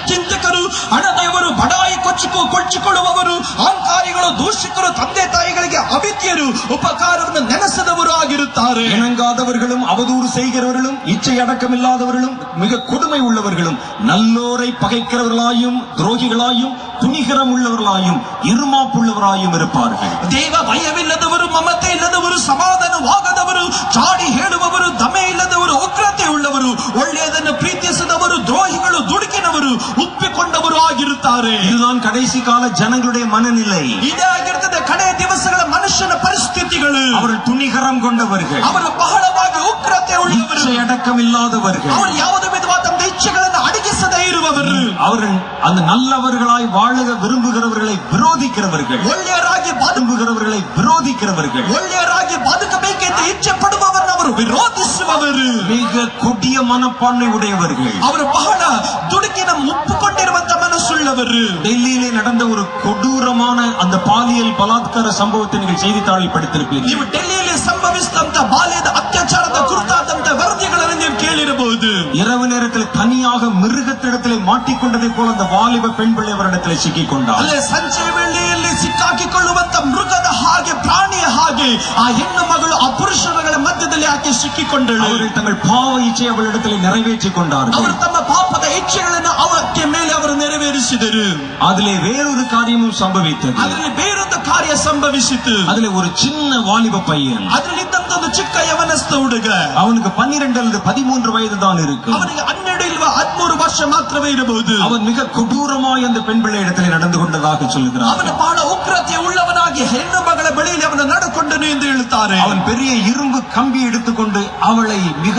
ಚಿಂತಕರು, ಹಣದವರು, ಬಡಾಯಿ ಕೊಚ್ಚಿಕೊಳ್ಳುವವರು, ಅಹಂಕಾರಿಗಳು, ದೂಷಿಕರು, ತಂದೆ ತಾಯಿಗಳಿಗೆ ಅವಿದ್ಯರು, ಉಪಕಾರವನ್ನು ನೆನೆಸದವರು ಆಗಿರುತ್ತಾರೆ. இணங்காதவர்களும் அவதூறு செய்கிறவர்களும் இச்சை அடக்கமில்லாதவர்களும் மிக கொடுமை உள்ளவர்களும் நல்லோரை பகைக்கிறவர்களாயும் துரோகிகளாயும் துணிகரம் உள்ளவர்களாயும் இருமாப்புள்ளவராயும் இருப்பார்கள். ದೇವ ಭಯವಿಲ್ಲದವರು, ಮಮತೆ ಇಲ್ಲದವರು, ಸಮಾಧಾನವಾಗದವರು, ಚಾಡಿ ಹೇಳುವವರು, ದಮೆ ಇಲ್ಲದವರು, ಉಗ್ರತೆ ಉಳ್ಳವರು, ಒಳ್ಳೆಯದನ್ನು ಪ್ರೀತಿಸದವರು, ದ್ರೋಹಿಗಳು, ದುಡುಕಿನವರು, ಉಪ್ಪಿಕೊಂಡವರು ಆಗಿರುತ್ತಾರೆ. இதுதான் கடைசி கால ஜனங்களுடைய மனநிலை. ಇದೇ ಆಗಿರ್ತದೆ ಕಡೆಯ ದಿವಸಗಳ ಮನುಷ್ಯನ ಪರಿಸ್ಥಿತಿಗಳು. அவர்கள் துணிகரம் கொண்டவர்கள், ಅವರು ಬಹಳವಾಗಿ ಉಗ್ರತೆ ಉಳ್ಳವರು, இச்சை அடக்கம் இல்லாதவர்கள், ಅವರು ಯಾವುದೇ ವಿಧವಾದ ಇಚ್ಛೆಗಳನ್ನು ಅಡಗಿಸದೇ ಇರುವವರು, அவர்கள் அந்த நல்லவர்களாய் வாழ விரும்புகிறவர்களை விரோதிக்கிறவர்கள், ಒಳ್ಳೆಯರಾಗಿ விரும்புகிறவர்களை விரோதிக்கிறவர்கள், ಒಳ್ಳೆಯರಾಗಿ ಬದುಕಬೇಕೆಂದು ಇಚ್ಛೆ ಪಡುವವರನ್ನು ಅವರು ವಿರೋಧಿಸುವವರು, மிக கொடிய மனப்பான்மை உடையவர்கள். ಅವರು ಬಹಳ ದುಡುಕಿನ ಮುಪ್ಪಿಕೊಂಡಿರುವಂತ ಮನಸ್ಸುಳ್ಳವರು. டெல்லியிலே நடந்த ஒரு கொடூரமான அந்த பாலியல் பலாத்கார சம்பவத்தை நீங்கள் செய்தித்தாளில் படித்திருப்பீர்கள். ನೀವು ಡೆಲ್ಲಿಯಲ್ಲಿ ಸಂಭವಿಸಿದಂತ ಬಾಲ್ಯದ ಅತ್ಯಾಚಾರದ ಕುರಿತಾದಂತ ವರದಿಗಳನ್ನು ನೀವು ಕೇಳಿರಬಹುದು. இரவு நேரத்தில் தனியாக மிருகத்திடத்திலே மாட்டிக்கொண்டதை போல அந்த வாலிப பெண் பிள்ளை அவரிடத்தில் சிக்கிக் கொண்டார். ಅಲ್ಲೇ ಸಂಜೆ ವೇಳೆಯಲ್ಲಿ ಸಿಕ್ಕಾಕಿಕೊಳ್ಳುವಂತ ಮೃಗದ ಹಾಗೆ, ಪ್ರಾಣಿಯ ಹಾಗೆ ಆ ಹೆಣ್ಣು ಮಗಳು ಆ ಪುರುಷರುಗಳ ಮಧ್ಯದಲ್ಲಿ ಆಕೆ ಸಿಕ್ಕಿಕೊಂಡಳು. அவர்கள் தங்கள் பாவ இச்சை அவளிடத்தில் நிறைவேற்றிக் கொண்டார்கள். ಅವರು ತಮ್ಮ ಪಾಪದ ಇಚ್ಛೆಗಳನ್ನು ಅವಕ್ಕೆ ಮೇಲೆ ಅವರು ನೆರವೇರಿಸಿದರು. அதிலே வேறொரு காரியமும் சம்பவித்தது. ಅದರಲ್ಲಿ ಬೇರೊಂದು ಕಾರ್ಯ ಸಂಭವಿಸಿತು. அதிலே ஒரு சின்ன வாலிப பையன், ಅದರಲ್ಲಿ ಇದ್ದಂತ ಒಂದು ಚಿಕ್ಕ ಯವನಸ್ಥ ಹುಡುಗ, அவனுக்கு 12 அல்லது 13 வயது தான் இருக்கு. ಅವನಿಗೆ 12 ಇಲ್ವಾ 13 ವರ್ಷ ಮಾತ್ರವೇ ಇರಬಹುದು. அவன் மிக கொடூரமாய் அந்த பெண் பிள்ளை இடத்திலே நடந்து கொண்டதாக சொல்லுகிறார். ಅವನು ಬಹಳ ಉಗ್ರತೆ ಉಳ್ಳವನಾಗಿ ಹೆಣ್ಣು ಮಗಳ ಬಳಿಯಲ್ಲಿ ಅವನು ನಡುಕೊಂಡನು ಎಂದು ಹೇಳುತ್ತಾರೆ. அவன் பெரிய இரும்பு கம்பி எடுத்துக்கொண்டு அவளை மிக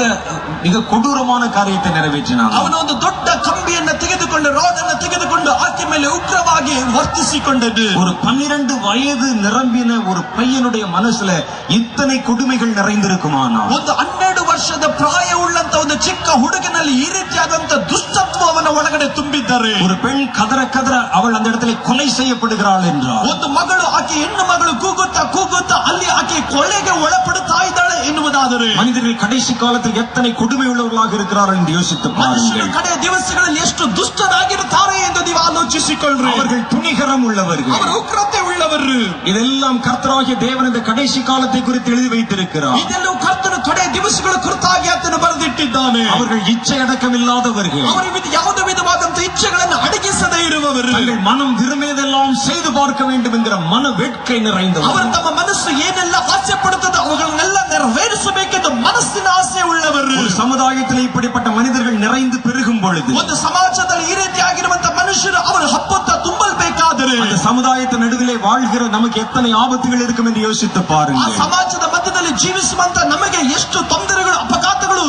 மிக கொடூரமான காரியத்தை நிறைவேற்றினான். ಅವನು ಒಂದು ದೊಡ್ಡ ಕಂಬಿಯನ್ನು ತೆಗೆದುಕೊಂಡು, ರೋಡನ್ನು ತೆಗೆದುಕೊಂಡು ಆಕೆ ಮೇಲೆ ಉಗ್ರವಾಗಿ ವರ್ತಿಸಿಕೊಂಡನು. ஒரு 12 வயது நிரம்பின ஒரு பையனுடைய மனசுல இத்தனை கொடுமைகள் நிறைந்திருக்குமானா, ಒಂದು 12 ವರ್ಷದ ಪ್ರಾಯ ಉಳ್ಳಂತ ಒಂದು ಚಿಕ್ಕ ಹುಡುಗನಲ್ಲಿ ಈ ರೀತಿಯಾದಂತ ದುಷ್ಟತ್ವವನ್ನು ಒಳಗಡೆ ತುಂಬಿದ್ದಾರೆ. ஒரு பெண் கதற கதற அவள் அந்த இடத்துல கொலை செய்யப்படுகிறாள் என்றார். ಒಂದು ಮಗಳು, ಆಕೆ ಹೆಣ್ಣು ಮಗಳು ಕೂಗುತ್ತಾ ಕೂಗುತ್ತಾ ಅಲ್ಲಿ ಆಕೆ ಕೊಲೆಗೆ ಒಳಪಡುತ್ತಾ ಇದ್ದಾಳೆ ಎನ್ನುವುದಾದರೆ, மனிதர்கள் கடைசி காலத்தில் எத்தனை கொடுமை உள்ளவர்களாக இருக்கிறார்கள் என்று யோசித்து ಮನುಷ್ಯರು பாருங்கள். ಕಡೆಯ ದಿವಸಗಳಲ್ಲಿ ಎಷ್ಟು ದುಷ್ಟರಾಗಿರುತ್ತಾರೆ ಎಂದು ನೀವು ಆಲೋಚಿಸಿಕೊಳ್ಳ್ರಿ. அவர்கள் துணிகரம் உள்ளவர்கள், ಅವರು ಉಗ್ರತೆ ಉಳ್ಳವರು. இதெல்லாம் கர்த்தராகிய தேவன் இந்த கடைசி காலத்தை குறித்து எழுதி வைத்திருக்கிறார். ಇದೆಲ್ಲವೂ ಕರ್ತನು ಕಡೆಯ ದಿವಸಗಳ ಕುರಿತಾಗಿ ಆತನು ಬರೆದಿಟ್ಟಿದ್ದಾನೆ. அவர்கள் இச்சை அடக்கம் இல்லாதவர்கள், ಅವರಿಗೆ ಯಾವುದೇ ವಿಧವಾದಂತ ಇಚ್ಛೆಗಳನ್ನು ಅಡಗಿಸದೇ ಇರುವವರು, தங்கள் மனம் விரும்பியதெல்லாம் செய்து பார்க்க வேண்டும் என்கிற மன வேட்கை ಅವರು நிறைந்தவர், ತಮ್ಮ ಮನಸ್ಸು ಏನೆಲ್ಲ ಆಸೆ ಪಡುತ್ತದೋ ಅವುಗಳನ್ನೆಲ್ಲ ನೆರವೇರಿಸಬೇಕೆಂದು ಮನಸ್ಸಿನ ಆಸೆ ಉಳ್ಳವರು. ஒரு சமுதாயத்தில் இப்படிப்பட்ட மனிதர்கள் நிறைந்து பெருகும் பொழுது ಒಂದು ಸಮಾಜದಲ್ಲಿ ಈ ರೀತಿಯಾಗಿರುವಂತ ಮನುಷ್ಯರು ಅವರು ಹಬ್ಬತ್ತ ತುಂಬಲ್ಬೇಕಾದರೆ அந்த சமுதாயத்தின் நடுவிலே வாழ்கிற நமக்கு எத்தனை ஆபத்துகள் இருக்கும் என்று யோசித்து ಆ பாருங்கள். ಸಮಾಜದ ಮಧ್ಯದಲ್ಲಿ ಜೀವಿಸುವಂತ ನಮಗೆ ಎಷ್ಟು ತೊಂದರೆಗಳು, ಅಪಘಾತಗಳು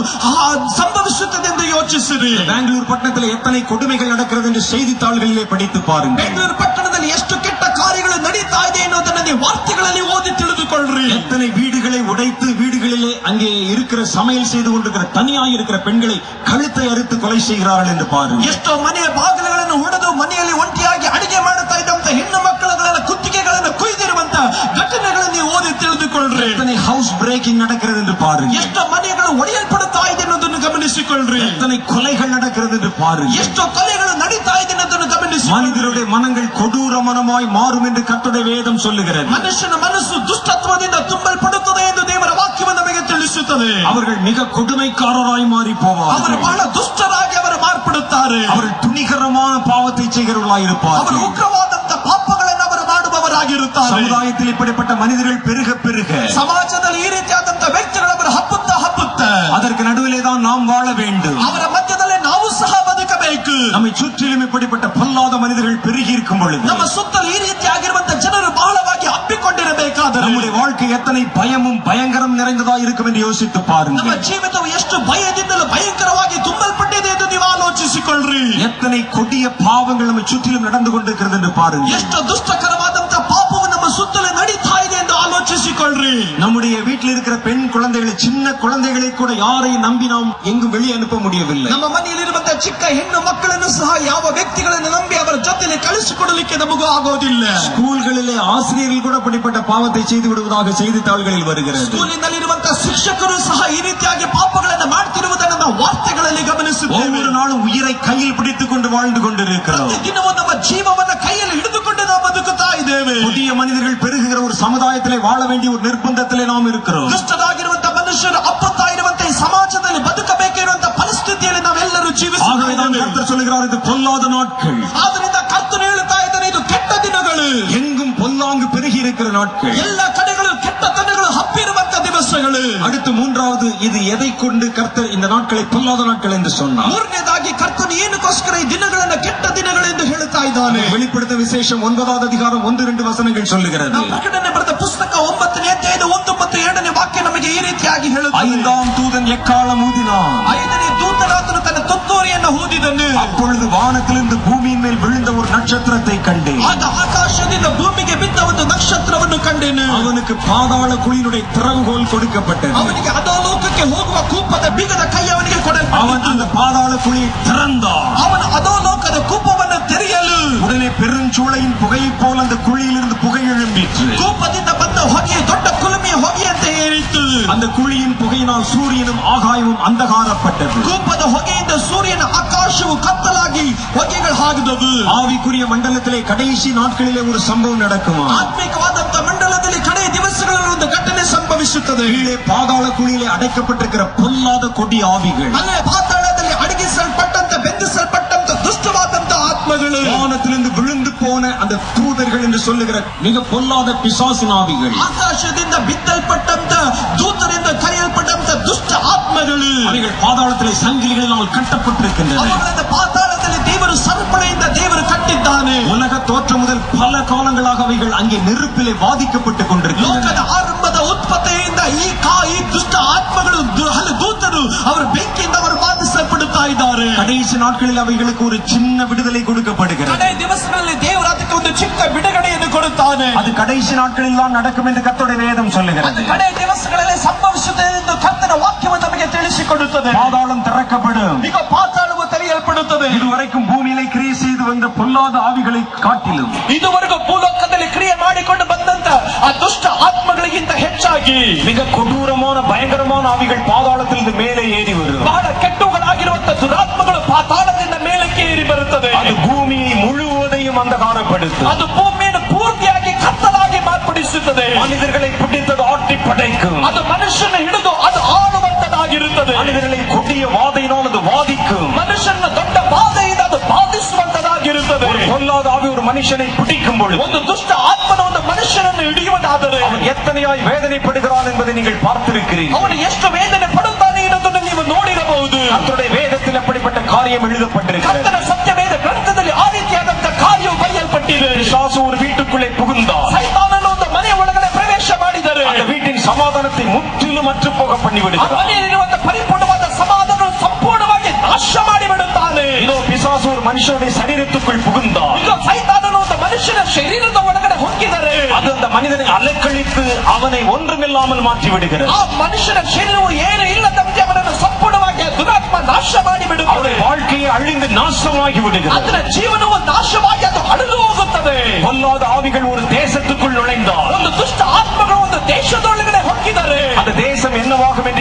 ಸಂಭವಿಸುತ್ತದೆ ಎಂದು ಯೋಚಿಸಿರಿ. பெங்களூர் பட்டணத்தில் எத்தனை கொடுமைகள் நடக்கிறது என்று செய்தித்தாள்களிலே படித்து பாருங்கள். ಬೆಂಗಳೂರು ಪಟ್ಟಣದಲ್ಲಿ ಎಷ್ಟು ಕೆಟ್ಟ ಕಾರ್ಯಗಳು ನಡೀತಾ ಇದೆ ಎನ್ನುವುದನ್ನು ನೀವು ವಾರ್ತೆಗಳಲ್ಲಿ ಓದಿ ತಿಳಿದುಕೊಳ್ಳ್ರಿ. எத்தனை வீடுகளை உடைத்து வீடுகளிலே அங்கே இருக்கிற சமையல் செய்து கொண்டிருக்கிற தனியாய் இருக்கிற பெண்களை கழுத்தை அறுத்து கொலை செய்கிறார்கள் என்று பாருங்கள். ಎಷ್ಟೋ ಮನೆಯ ಬಾಗಿಲುಗಳನ್ನು ಒಡೆದು ಮನೆಯಲ್ಲಿ ಒಂಟಿಯಾಗಿ ಅಡಿಗೆ ಮಾಡುತ್ತಾ ಇದ್ದಂತ ಹೆಣ್ಣು ಮಕ್ಕಳನ್ನ ಕುತ್ತಿಗೆಗಳನ್ನು ಕೊಯ್ದಿರುವಂತ ಘಟನೆಗಳನ್ನು ನೀವು ಓದಿ ತಿಳಿದುಕೊಳ್ಳ್ರಿ. எத்தனை ஹவுஸ் பிரேக்கிங் நடக்கிறது என்று பாருங்க. ಎಷ್ಟು ಮನೆಗಳು ಒಡೆಯಲ್ಪಡುತ್ತಾ ಇದೆ ಅನ್ನೋದನ್ನು ಗಮನಿಸಿಕೊಳ್ಳ್ರಿ. எத்தனை கொலைகள் நடக்கிறது என்று பாருங்க. ಎಷ್ಟು ಕೊಲೆಗಳು ನಡೀತಾ ಇದೆ ಅನ್ನೋದನ್ನು ಗಮನಿಸಿ. மனிதருடைய மனங்கள் கொடூர மனமாய் மாறும் என்று கர்த்தருடைய வேதம் சொல்லுகிறது. ಮನುಷ್ಯನ ಮನಸ್ಸು ದುಷ್ಟತ್ವದಿಂದ ತುಂಬಲ್ಪಡುತ್ತದೆ ಎಂದು ದೇವರ ವಾಕ್ಯವು ನಮಗೆ ತಿಳಿಸುತ್ತದೆ. அவர்கள் மிக கொடுமைக்காரராய் மாறி ಅವರು போவார்கள். ಬಹಳ ದುಷ್ಟರಾಗಿ ಅವರು ಮಾರ್ಪಡುತ್ತಾರೆ. அவர்கள் துணிகரமான பாவத்தை செய்கிறவர்களாய் ಅವರು இருப்பார்கள். ಉಗ್ರವಾದಂತ ಪಾಪಗಳನ್ನು ಅವರು ಮಾಡುವವರಾಗಿರುತ್ತಾರೆ. சமுதாயத்தில் இப்படிப்பட்ட மனிதர்கள் பெருக பெருக ಸಮಾಜದಲ್ಲಿ ಈ ರೀತಿಯಾದಂತ ವ್ಯಕ್ತಿಗಳು ಅವರು ಹಬ್ಬುತ್ತ அதற்கு நடுவிலே தான் நாம் வாழ வேண்டும். ಅವರ ಮಧ್ಯದಲ್ಲೇ ನಾವು ಸಹ ಬದುಕಬೇಕು. நம்மை சுற்றிலும் இப்படிப்பட்ட பொல்லாத மனிதர்கள் பெருகி இருக்கும் பொழுது ನಮ್ಮ ಸುತ್ತಲೂ ಈ ರೀತಿಯಾಗಿರುವಂತ ಜನರು ಬಹಳವಾಗಿ ಹಬ್ಬಿಕೊಂಡಿರಬೇಕಾದರೆ நம்முடைய வாழ்க்கை எத்தனை பயமும் பயங்கரம் நிறைந்ததா இருக்கும் என்று யோசித்து ನಮ್ಮ பாருங்கள். ಜೀವಿತವು ಎಷ್ಟು ಭಯದಿಂದಲೂ ಭಯಂಕರವಾಗಿ ತುಂಬಲ್ಪಟ್ಟಿದೆ ಎಂದು ನೀವು ಆಲೋಚಿಸಿಕೊಳ್ಳ್ರಿ. எத்தனை கொடிய பாவங்கள் நம்மை சுற்றிலும் நடந்து கொண்டிருக்கிறது என்று பாருங்கள். ಎಷ್ಟು ದುಷ್ಟಕರವಾದಂತ ಪಾಪವು ನಮ್ಮ ಸುತ್ತಲೂ ನಡೀತಾ ಇದೆ ಎಂದು ಆಲೋಚಿಸಿಕೊಳ್ಳ್ರಿ. நம்முடைய வீட்டில் இருக்கிற பெண் குழந்தைகளை, சின்ன குழந்தைகளை கூட யாரையும் நம்பி நாம் எங்கும் வெளியே அனுப்ப முடியவில்லை. ನಮ್ಮ ಮನೆಯಲ್ಲಿರುವಂತಹ ಚಿಕ್ಕ ಹೆಣ್ಣು ಮಕ್ಕಳನ್ನು ಸಹ ಯಾವ ವ್ಯಕ್ತಿಗಳನ್ನು ನಂಬಿ ಅವರ ಜೊತೆಯಲ್ಲಿ ಕಳಿಸಿಕೊಡಲಿಕ್ಕೆ ನಮಗೂ ಆಗೋದಿಲ್ಲ. ஸ்கூல்களிலே ஆசிரியர்கள் கூட அப்படிப்பட்ட பாவத்தை செய்து விடுவதாக செய்தித்தாள்களில் வருகிறது. ಸ್ಕೂಲಿನಲ್ಲಿರುವಂತಹ ಶಿಕ್ಷಕರು ಸಹ ಈ ರೀತಿಯಾಗಿ ಪಾಪಗಳನ್ನು ಮಾಡ್ತಿರುವುದನ್ನು ನಾವು ವಾರ್ತೆಗಳಲ್ಲಿ ಗಮನಿಸುತ್ತೇವೆ. ஒவ்வொரு நாளும் உயிரை கையில் பிடித்துக் கொண்டு வாழ்ந்து கொண்டிருக்கிறோம். ಪ್ರತಿದಿನವೂ ನಮ್ಮ ಜೀವವನ್ನ ಕೈಯಲ್ಲಿ ಹಿಡಿದುಕೊಂಡು ನಾವು ಬದುಕುತ್ತಾ ಇದ್ದೇವೆ. புதிய மனிதர்கள் பெருகுகிற ஒரு சமுதாயத்திலே வாழ வேண்டிய ஒரு நிர்பந்தத்திலே நாம் இருக்கிறோம். ದುಷ್ಟರಾಗಿರುವಂತಹ ಮನುಷ್ಯರು ಅಪ್ಪತ್ತಾ ಇರುವಂತಹ ಈ ಸಮಾಜದಲ್ಲಿ ಬದುಕಬೇಕಿರುವಂತಹ ಪರಿಸ್ಥಿತಿಯಲ್ಲಿ ನಾವೆಲ್ಲರೂ ಜೀವಿಸುತ್ತಿದ್ದೇವೆ. கர்த்தர் சொல்கிறார், இது பொல்லாத நாட்கள். ಆದ್ರಿಂದ ಕರ್ತನು ಹೇಳುತ್ತಾ ಇದ್ದಾನೆ, ಇದು ಕೆಟ್ಟ ದಿನಗಳು. எங்கும் பொல்லாங்கு பெருகி இருக்கிற நாட்கள். ಎಲ್ಲ ಕಡೆಗಳು ಕೆಟ್ಟತನಗಳು ಹಬ್ಬಿರುವಂತ ದಿವಸಗಳು. அடுத்து மூன்றாவது, இது எதை கொண்டு கர்த்தர் இந்த நாட்களை பொல்லாத நாட்கள் என்று சொன்னார். ಮೂರನೇದಾಗಿ ಕರ್ತನು ಏನಕ್ಕೋಸ್ಕರ ಈ ದಿನಗಳನ್ನು ಕೆಟ್ಟ ದಿನಗಳು ಎಂದು ಹೇಳುತ್ತಾ ಇದ್ದಾನೆ. வெளிப்படுத்த விசேஷம் 9வது அதிகாரம் 1-2 வசனங்கள் சொல்லுகிறது. ನಾವು ಪ್ರಕಟಣೆ ಬರೆದ ಪುಸ್ತಕ 9ನೇ ಅಧ್ಯಾಯದ 1 ಮತ್ತು 2ನೇ ವಾಕ್ಯ ನಮಗೆ ಈ ರೀತಿಯಾಗಿ ಹೇಳುತ್ತದೆ. 5ஆம் தூதன் எக்காளம் ஊதினான். 5ನೇ ದೂತನಾದನು ತನ್ನ ತುತ್ತೂರಿಯನ್ನು ಊದಿದನು. அப்பொழுது வானத்திலிருந்து பூமியின் மேல் விழுந்த ஒரு நட்சத்திரத்தை கண்டேன். ಆಗ ಆಕಾಶದಿಂದ ಭೂಮಿಗೆ ಬಿದ್ದ ಒಂದು ನಕ್ಷತ್ರವನ್ನು ಕಂಡೆನು. அவனுக்கு பாதாள குழியினுடைய திறவுகோல் கொடுக்கப்பட்டது. ಅವನಿಗೆ ಅಧೋಲೋಕಕ್ಕೆ ಹೋಗುವ ಕೂಪದ ಬೀಗದ ಕೈ ಅವನಿಗೆ அவன் ಕೊಡಲ್ಪಟ್ಟಿತು. அந்த பாதாள குழியை திறந்தான். ಅವನು ಅಧೋಲೋಕದ ಕೂಪವನ್ನು ತೆರೆಯಲು உடனே பெருஞ்சூளையின் புகையைப் போல் அந்த குழியிலிருந்து புகை எழும்பிற்று. ಕೂಪದಿಂದ ಬಂದ ಹೊಗೆ ದೊಡ್ಡ ಕುಲುಮೆಯ ಹೊಗೆಯಂತೆ ಏರಿತು. அந்த குழியின் புகையினால் சூரியனும் ஆகாயமும் அந்தகாரப்பட்டது. ಕೂಪದ ಹೊಗೆಯಿಂದ ಸೂರ್ಯನ ಆಕಾಶವು ಕತ್ತಲಾಗಿ ಹೊಗೆಗಳು ಹಾಗಿದವು. ஆவிக்குரிய மண்டலத்திலே கடைசி நாட்களிலே ஒரு சம்பவம் நடக்குமா? ಆತ್ಮಿಕವಾದಂತ ಮಂಡಲದಲ್ಲಿ ಕಡೆ ದಿವಸಗಳಲ್ಲಿ ಒಂದು ಘಟನೆ ಸಂಭವಿಸುತ್ತದೆ. கீழே பாதாள குழியிலே அடைக்கப்பட்டிருக்கிற பொல்லாத கொடி ஆவிகள், ಅಲ್ಲೇ ಪಾತಾಳದಲ್ಲಿ ಅಡಗಿಸಲ್ಪಟ್ಟಂತ ಬೆಂದಿಸಲ್ಪಟ್ಟಂತ ದುಷ್ಟವಾದಂತ ಆತ್ಮಗಳು, வானத்திலிருந்து விழுந்து போன அந்த தூதர்கள் என்று சொல்லுகிற மிக பொல்லாத பிசாசின் ஆவிகள், ಆಕಾಶದಿಂದ ಬಿದ್ದಲ್ಪಟ್ಟಂತ ದೂತರಿಂದ ಕರೆಯಲ್ಪಟ್ಟಂತ ದುಷ್ಟ ಆತ್ಮಗಳು, அவைகள் பாதாளத்திலே சங்கிலிகளினால் கட்டப்பட்டிருக்கின்றன. ಅವುಗಳಿಂದ ಪಾತಾಳದಲ್ಲಿ ದೇವರು ಸರಪಳಿಯಿಂದ ದೇವರು ಕಟ್ಟಿದ್ದಾನೆ. உலக தோற்றம் முதல் பல காலங்களாக அவைகள் அங்கே நெருப்பிலே வாதிக்கப்பட்டுக் கொண்டிருக்கின்றன. ಲೋಕದ ಆರಂಭದ ಉತ್ಪತ್ತಿಯಿಂದ ಈ ದುಷ್ಟ ಆತ್ಮಗಳು ಹಲವು ದೂತರು ಅವರು ಬೆಂಕಿಯಿಂದ ಅವರು ಬಾಧಿಸಲ್ಪಡುತ್ತಾ ಇದ್ದಾರೆ. கடைசி நாட்களில் அவைகளுக்கு ஒரு சின்ன விடுதலை கொடுக்கப்படுகிறது. ಕಡೆ ದಿವಸಗಳಲ್ಲಿ ದೇವರು ಅದಕ್ಕೆ ಒಂದು ಚಿಕ್ಕ ಬಿಡುಗಡೆಯನ್ನು ಕೊಡುತ್ತಾನೆ. அது கடைசி நாட்களில் தான் நடக்கும் என்று கர்த்தருடைய வேதம் சொல்லுகிறது. ಕಡೆ ದಿವಸಗಳಲ್ಲಿ ಸಂಭವಿಸುತ್ತದೆ ಎಂದು ಕರ್ತನ ವಾಕ್ಯವು ನಮಗೆ ತಿಳಿಸಿಕೊಡುತ್ತದೆ. பாதாளம் திறக்கப்படும். ಈಗ ಪಾತಾಳವು ತೆರೆಯಲ್ಪಡುತ್ತದೆ. இதுவரைக்கும் பூமியிலே கிரியை செய்து வந்த பொல்லாத ஆவிகளை காட்டிலும் ಇದುವರೆಗೂ ಭೂಲೋಕದಲ್ಲಿ ಕ್ರಿಯೆ ಮಾಡಿಕೊಂಡು ಬಂದಂತ ಆ ದುಷ್ಟ ಆತ್ಮಗಳಿಗಿಂತ ಹೆಚ್ಚಾಗಿ மிக கொடூரமான பயங்கரமான ஆவிகள் பாதாளத்திலிருந்து மேலே ஏறி வரும். ಬಹಳ ಕೆಟ್ಟುಗಳಾಗಿರುವಂತ ದುರಾತ್ಮಗಳು ಪಾತಾಳದಿಂದ ಮೇಲಕ್ಕೆ ಏರಿ ಬರುತ್ತದೆ. அது பூமியை முழுவதையும் அந்தகாரப்படுத்தும். ಅದು ಭೂಮಿಯನ್ನು ಪೂರ್ತಿಯಾಗಿ ಕತ್ತಲಾಗಿ ಮಾರ್ಪಡಿಸುತ್ತದೆ. மனிதர்களை பிடித்தது ஆட்டி படைக்கும். ಅದು ಮನುಷ್ಯನ ಹಿಡಿದು ಅದು ಆಳುವಂತದಾಗಿರುತ್ತದೆ. மனிதர்களை கொடிய வாதையினால் அது வாதிக்கும். ಮನುಷ್ಯನ ದೊಡ್ಡ ಬಾಧೆಯಿಂದ ಅದು ಬಾಧಿಸುವಂತದಾಗಿರುತ್ತದೆ. ஒரு பொல்லாத ஆவி ஒரு மனுஷனை பிடிக்கும் பொழுது ಒಂದು ದುಷ್ಟ ಆತ್ಮನ ಒಂದು ಮನುಷ್ಯನನ್ನು ಹಿಡಿಯುವುದಾದರೆ அவன் எத்தனையாய் வேதனைப்படுகிறான் என்பதை நீங்கள் பார்த்திருக்கிறீர்கள். ಅವನು ಎಷ್ಟು ವೇದನೆ ಪಡುತ್ತಾನೆ ಎನ್ನುವುದನ್ನು ನೀವು ನೋಡಿರಬಹುದು. கர்த்தருடைய வேதத்தில் அப்படிப்பட்ட காரியம் எழுதப்பட்டிருக்கிறது. ಕರ್ತನ ಸತ್ಯವೇದ ಗ್ರಂಥದಲ್ಲಿ ಆ ರೀತಿಯಾದಂತ ಕಾರ್ಯವು ಬರೆಯಲ್ಪಟ್ಟಿದೆ. பிசாசு ஒரு வீட்டுக்குள்ளே புகுந்தார். ಸೈತಾನನು ಒಂದು ಮನೆಯ ಒಳಗಡೆ ಪ್ರವೇಶ ಮಾಡಿದರೆ அந்த வீட்டின் சமாதானத்தை முற்றிலும் அற்று போக பண்ணி ಆ விடுகிறார். ಮನೆಯಲ್ಲಿರುವಂತ ಪರಿಪೂರ್ಣವಾದ ಸಮಾಧಾನ ಸಂಪೂರ್ಣವಾಗಿ ನಾಶ ಮಾಡಿಬಿಡುತ್ತಾನೆ. இதோ பிசாசு ஒரு மனுஷனுடைய சரீரத்துக்குள் புகுந்தார். ಈಗ ಸೈತಾನನು ಒಂದು ಮನುಷ್ಯನ ಶರೀರದ ಒಳಗಡೆ ಹೊಕ್ಕಿದರೆ அது அந்த மனிதனை அலைக்கழித்து அவனை ஒன்றுமில்லாமல் மாற்றி விடுகிறது. ಆ ಮನುಷ್ಯನ ಶರೀರವು ಏನು ಇಲ್ಲದಂತೆ ಅವನನ್ನು ಸಂಪೂರ್ಣವಾಗಿ ದುರಾತ್ಮ ನಾಶ ಮಾಡಿಬಿಡುತ್ತದೆ. அவருடைய வாழ்க்கையை அழிந்து நாசமாகி விடுகிறது. ಅದರ ಜೀವನವು ನಾಶವಾಗಿ ಅದು ಅಳಿದು ಹೋಗುತ್ತದೆ. பொல்லாத ஆவிகள் ஒரு தேசத்துக்குள் நுழைந்தார். ಒಂದು ದುಷ್ಟ ಆತ್ಮಗಳು ಒಂದು ದೇಶದೊಳಗಡೆ ಹೊಕ್ಕಿದರೆ அந்த தேசம் என்னவாகும் என்று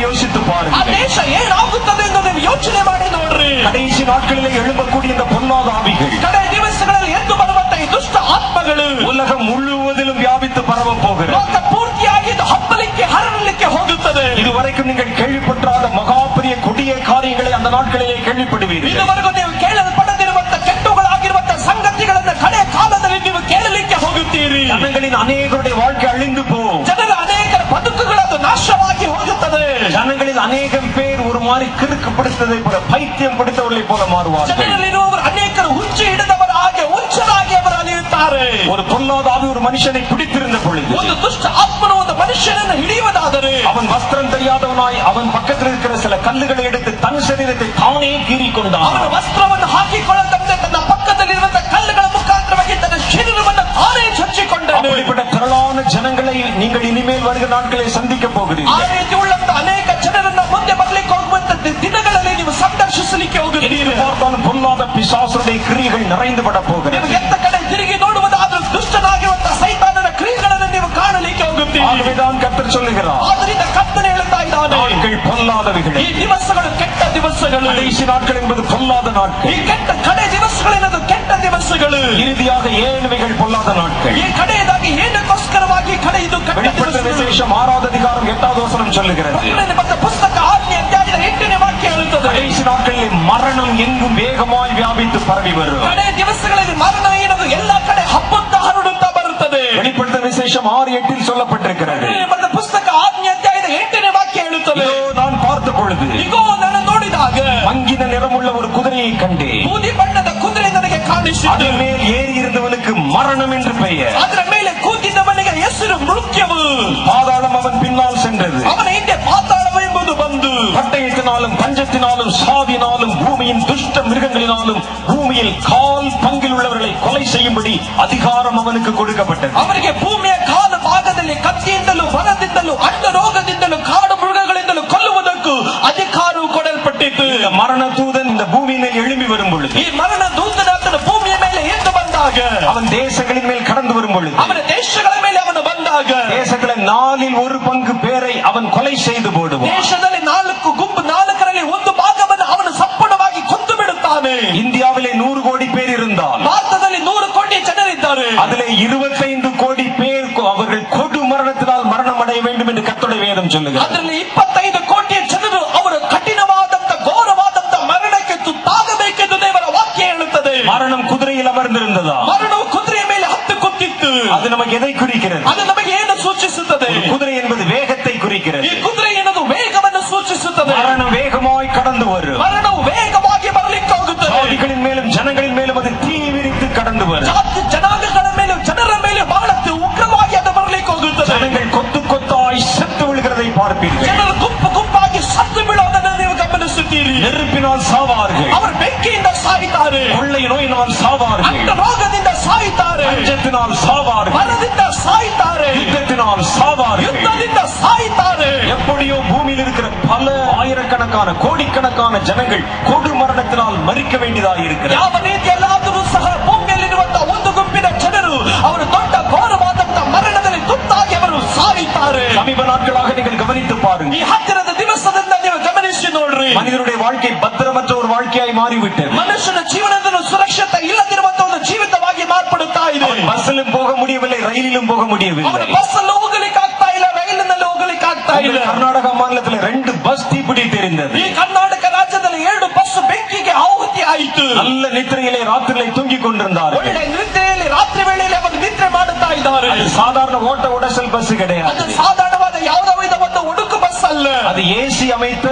நாட்களிலே எழும்பக்கூடிய இந்த பொல்லாத ஆவிகள் ಕಡೆ ದಿವಸಗಳಲ್ಲಿ ಎದ್ದು ಬರುವಂತ ಈ ದುಷ್ಟ ಆತ್ಮಗಳು உலகம் முழுவதிலும் வியாபித்து பரவ போகிறது. ಲೋಕ ಪೂರ್ತಿಯಾಗಿ ಇದು ಹಬ್ಬಲಿಕ್ಕೆ ಹರಡಲಿಕ್ಕೆ ಹೋಗುತ್ತದೆ. இதுவரைக்கும் நீங்கள் கேள்விப்பட்டாத மகா பெரிய கொடிய காரியங்களை அந்த நாட்களிலே கேள்விப்படுவீர்கள். ಇದುವರೆಗೂ ನೀವು ಕೇಳಲ್ಪಡದಿರುವಂತ ಕೆಟ್ಟುಗಳಾಗಿರುವಂತ ಸಂಗತಿಗಳನ್ನು ಕಡೆ ಕಾಲದಲ್ಲಿ ನೀವು ಕೇಳಲಿಕ್ಕೆ ಹೋಗುತ್ತೀರಿ. ஜனங்களின் அநேகருடைய வாழ்க்கை அழிந்து போகும். ಜನರ ಅನೇಕರ ಬದುಕುಗಳದು ನಾಶವಾಗಿ ಹೋಗುತ್ತದೆ. ஜனங்களில் அநேகம் பேர் ஒரு மாதிரி கிறுக்கு பிடித்ததை போல பைத்தியம் பிடித்தவர்களை போல மாறுவார்கள். ಜನರಲ್ಲಿರುವವರು ಅನೇಕರು ಹುಚ್ಚು ಹಿಡಿದವರ ಹಾಗೆ ಹುಚ್ಚರಾಗಿ ಅವರು ಅಲಿಯುತ್ತಾರೆ. ஒரு பொல்லாத ஆவி ஒரு மனுஷனை பிடித்திருந்த பொழுது ಒಂದು ದುಷ್ಟ ಆತ್ಮನು ಒಂದು ಮನುಷ್ಯನನ್ನು ಹಿಡಿಯುವುದಾದರೆ அவன் வஸ்திரம் தெரியாதவனாய் அவன் பக்கத்தில் இருக்கிற சில கல்லுகளை எடுத்து தன் சரீரத்தை தானே கீறிக்கொண்டான். ಅವನ ವಸ್ತ್ರವನ್ನು ಹಾಕಿಕೊಳ್ಳದಂತೆ ತನ್ನ ಪಕ್ಕದಲ್ಲಿರುವಂತಹ ಕಲ್ಲುಗಳ ಮುಖಾಂತರವಾಗಿ ತನ್ನ ಶರೀರವನ್ನು ತಾನೇ ಚಚ್ಚಿಕೊಂಡನು. அப்படிப்பட்ட திரளான ஜனங்களை நீங்கள் இனிமேல் வருகிற நாட்களை சந்திக்க ಆ போகிறீர்கள். ರೀತಿ ಉಳ್ಳಂತ ಅನೇಕ ಜನರನ್ನ ಮುಂದೆ ಬರ್ಲಿಕ್ಕೆ ಹೋಗುವಂತ ದಿನಗಳಲ್ಲಿ ನೀವು ಸಂದರ್ಶಿಸಲಿಕ್ಕೆ ಹೋಗುತ್ತೀರಿ. பார்த்தாலும் பொல்லாத பிசாசுடைய கிரியைகள் நிறைந்து பட போகிறது. ನೀವು ಎತ್ತ ಕಡೆ ತಿರುಗಿ ನೋಡುವುದಾದ್ರೂ ದುಷ್ಟನಾಗಿರುವಂತಹ ಸೈತಾನನ ಕ್ರಿಯೆಗಳನ್ನು ನೀವು ಕಾಣಲಿಕ್ಕೆ ಹೋಗುತ್ತೀರಿ. ஆகவேதான் கர்த்தர் சொல்லுகிறார், ಆದ್ದರಿಂದ ಕರ್ತನೆ ಹೇಳ್ತಾ ಇದ್ದಾನೆ, நாட்கள் பொல்லாதவைகள். ಈ ದಿವಸಗಳು ಕೆಟ್ಟ ದಿವಸಗಳು. கடைசி நாட்கள் என்பது பொல்லாத நாட்கள். ಈ ಕೆಟ್ಟ ಕಡೆ ದಿವಸಗಳೇನದು ಕೆಟ್ಟ ದಿವಸಗಳು. இறுதியாக ஏழுவைகள் பொல்லாத நாட்கள். ಈ ಕಡೆಯದಾಗಿ ಏನಕ್ಕೋಸ್ಕರವಾಗಿ ಕಡೆ ಇದು ಕೆಟ್ಟ வெளிப்படுத்த ದಿವಸಗಳು. விசேஷம் 6வது அதிகாரம் 8வது வசனம் சொல்லுகிறது, ಮತ್ತು ಪುಸ್ತಕ 6ನೇ ಅಧ್ಯಾಯದ 8ನೇ ವಾಕ್ಯ ಹೇಳುತ್ತದೆ, கடைசி நாட்களில் மரணம் எங்கும் வேகமாய் வியாபித்து பரவி வரும். ಕಡೆ ದಿವಸಗಳಲ್ಲಿ ಮರಣ ಏನದು ಎಲ್ಲಾ ಕಡೆ ಹಬ್ಬುತ್ತಾ ಹರಡುತ್ತಾ ಬರುತ್ತದೆ. வெளிப்படுத்த விசேஷம் 6:8 சொல்லப்பட்டிருக்கிறது, ಮತ್ತು ಪುಸ್ತಕ 6ನೇ ಅಧ್ಯಾಯದ 8ನೇ ವಾಕ್ಯ ಹೇಳುತ್ತದೆ, இதோ நான் பார்த்த பொழுது ಇಗೋ ನಾನು ನೋಡಿದಾಗ மங்கின நிறமுள்ள ஒரு குதிரையை கண்டேன். ಬೂದಿ ಬಣ್ಣದ ಕುದುರೆ ನನಗೆ ಕಾಣಿಸಿತು. அதன் மேல் ஏறி இருந்தவனுக்கு மரணம் என்று பெயர். ಅದರ ಮೇಲೆ ಕೂತಿದ್ದವನಿಗೆ ಹೆಸರು ಮೃತ್ಯವು. பாதாளம் அவன் பின்னால் சென்றது. ಅವನ ಹಿಂದೆ ಪಾತಾಳವು ಎಂಬುದು ಬಂದು பட்டயத்தினாலும் பஞ்சத்தினாலும் சாவினாலும் பூமியின் துஷ்ட மிருகங்களினாலும் பூமியில் கால் பங்கில் உள்ளவர்களை கொலை செய்யும்படி அதிகாரம் அவனுக்கு கொடுக்கப்பட்டது. ಅವರಿಗೆ ಭೂಮಿಯ ಕಾಲ ಭಾಗದಲ್ಲಿ ಕತ್ತಿಯಿಂದಲೂ ಬರದಿಂದಲೂ ಅಡ್ಡ ರೋಗದಿಂದಲೂ ಕಾಡು ಮೃಗಗಳಿಂದಲೂ ಕೊಲ್ಲುವುದಕ್ಕೂ ಅಧಿಕಾರವು ಕೊಡಲ್ಪಟ್ಟಿತು. இந்த மரண தூதன் இந்த பூமியின் மேல் எழும்பி வரும் பொழுது, ಈ ಮರಣ ದೂತನಾತನ ಭೂಮಿಯ ಮೇಲೆ ಎದ್ದು ಬಂದಾಗ, அவன் தேசங்களின் மேல் கடந்து வரும் பொழுது, ಅವನ ದೇಶಗಳ ಮೇಲೆ ಅವನು ಬಂದಾಗ, தேசங்களை 4/1 பேரை அவன் கொலை செய்து போடுவான். ದೇಶದಲ್ಲಿ 4 ಗುಂಪು 4ರಲ್ಲಿ 1 ಭಾಗವನ್ನು ಅವನು ಸಂಪೂರ್ಣವಾಗಿ ಕೊಂದು ಬಿಡುತ್ತಾನೆ. இந்தியாவிலே 100 கோடி பேர் இருந்தால் ಭಾರತದಲ್ಲಿ 100 ಕೋಟಿ ಜನರಿದ್ದಾರೆ. அதிலே 25 கோடி பேர் அவர்கள் கொடு மரணத்தினால் மரணம் அடைய வேண்டும் என்று கர்த்தருடைய வேதம் சொல்லுகிறது. ಅದರಲ್ಲಿ 25 ಕೋಟಿ ಜನರು ಅವರು ಕಠಿಣವಾದಂತ ಘೋರವಾದಂತ ಮರಣಕ್ಕೆ ತುತ್ತಾಗಬೇಕೆಂದು ದೇವರ ವಾಕ್ಯ ಹೇಳುತ್ತದೆ. மரணம் குதிரையில் அமர்ந்திருந்ததா? ಮರಣವು ಕುದುರೆಯ ಮೇಲೆ ಹತ್ತು ಕೂತಿತ್ತು. அது நமக்கு எதை குறிக்கிறது? ಅದು ನಮಗೆ ಏನು ಸೂಚಿಸುತ್ತದೆ? குதிரை என்பது வேகத்தை குறிக்கிறது. ಈ ಕುದುರೆ ಏನದು ವೇಗವನ್ನು ಸೂಚಿಸುತ್ತದೆ. மரணம் வேகமாய் கடந்து வரும். ಮರಣವು ವೇಗವಾಗಿ ಬರಲಿಕ್ಕೆ ಹೋಗುತ್ತದೆ. ஜாதிகளின் மேலும் ஜனங்களின் மேலும் அது தீ விரித்து கடந்து வரும். ಜಾತಿ ಜನಾಂಗಗಳ ಮೇಲೆ ಜನರ ಮೇಲೆ ಬಹಳ ಉಗ್ರವಾಗಿ ಅದು ಬರಲಿಕ್ಕೆ ಹೋಗುತ್ತದೆ. ஜனங்கள் கொத்து கொத்தாய் செத்து விழுகிறதை பார்ப்பீர்கள். ಜನರು ಗುಂಪು ಗುಂಪಾಗಿ ಸತ್ತು ಬೀಳೋದನ್ನು ನೀವು ಗಮನಿಸುತ್ತೀರಿ. நெருப்பினால் சாவார்கள். ಅವರು ಬೆಂಕಿಯಿಂದ ಸಾಯ್ತಾರೆ. கொள்ளை நோயினால் சாவார்கள். ಅಂಟ ರೋಗದಿಂದ ಸಾಯ್ತಾರೆ. பஞ்சத்தினால் சாவார்கள். ಮರದಿಂದ ಸಾಯ್ತಾರೆ. யுத்தத்தினால் சாவார்கள். ಯುದ್ಧದಿಂದ ಸಾಯ್ತಾರೆ. எப்படியோ பூமியில் இருக்கிற பல ஆயிரக்கணக்கான கோடிக்கணக்கான ஜனங்கள் கொடு மரணத்தினால் மறிக்க வேண்டியதாக இருக்கிறது. ಯಾವ ರೀತಿಯಲ್ಲಾದರೂ ಸಹ ಭೂಮಿಯಲ್ಲಿರುವಂತಹ ಒಂದು ಗುಂಪಿನ ಜನರು ಅವರು ದೊಡ್ಡ ಘೋರವಾದಂತಹ ಮರಣದಲ್ಲಿ ತುತ್ತಾಗಿ ಅವರು ಸಾಯ್ತಾರೆ. சமீப நாட்களாக நீங்கள் கவனித்து ಈ பாருங்கள். ಹತ್ತಿರದ ದಿವಸದಿಂದ ನೀವು ಗಮನಿಸಿ ನೋಡ್ರಿ. மனிதனுடைய வாழ்க்கை பத்திரமற்ற ஒரு வாழ்க்கையாய் மாறிவிட்டது. ಮನುಷ್ಯನ ಜೀವನದಲ್ಲಿ ಸುರಕ್ಷತೆ ಇಲ್ಲದಿರುವಂತಹ ಒಂದು ಜೀವಿತವಾಗಿ ಮಾರ್ಪಡುತ್ತಾ ಇದೆ. பஸ்ஸிலும் போக முடியவில்லை, ரயிலிலும் போக முடியவில்லை. ಅವನು ಬಸ್ ಅನ್ನು ಹೋಗಲಿಕ್ಕೆ ಆಗ್ತಾ ಇಲ್ಲ, ರೈಲಿನಲ್ಲಿ ಹೋಗಲಿಕ್ಕೆ ಆಗ್ತಾ ಇಲ್ಲ. கர்நாடக மாநிலத்தில் 2 பஸ் தீப்பிடித்து எரிந்தது. ಈ ಕರ್ನಾಟಕ ರಾಜ್ಯದಲ್ಲಿ 2 ಬಸ್ ಬೆಂಕಿಗೆ ಆಹುತಿ ಆಯಿತು. நல்ல நித்திரையிலே ராத்திரிலே தூங்கிக் கொண்டிருந்தார்கள். ಒಳ್ಳೆ ನಿದ್ರೆಯಲ್ಲಿ ರಾತ್ರಿ ವೇಳೆಯಲ್ಲಿ ಅವರು ನಿದ್ರೆ ಮಾಡುತ್ತಾ ಇದ್ದಾರೆ. அது சாதாரண ஓட்ட உடசல் பஸ் ಅದು கிடையாது. ಸಾಧಾರಣವಾದ ಯಾವುದೋ ಒಂದು ಉಡುಕು ಬಸ್ ಅಲ್ಲ. அது ஏசி அமைத்த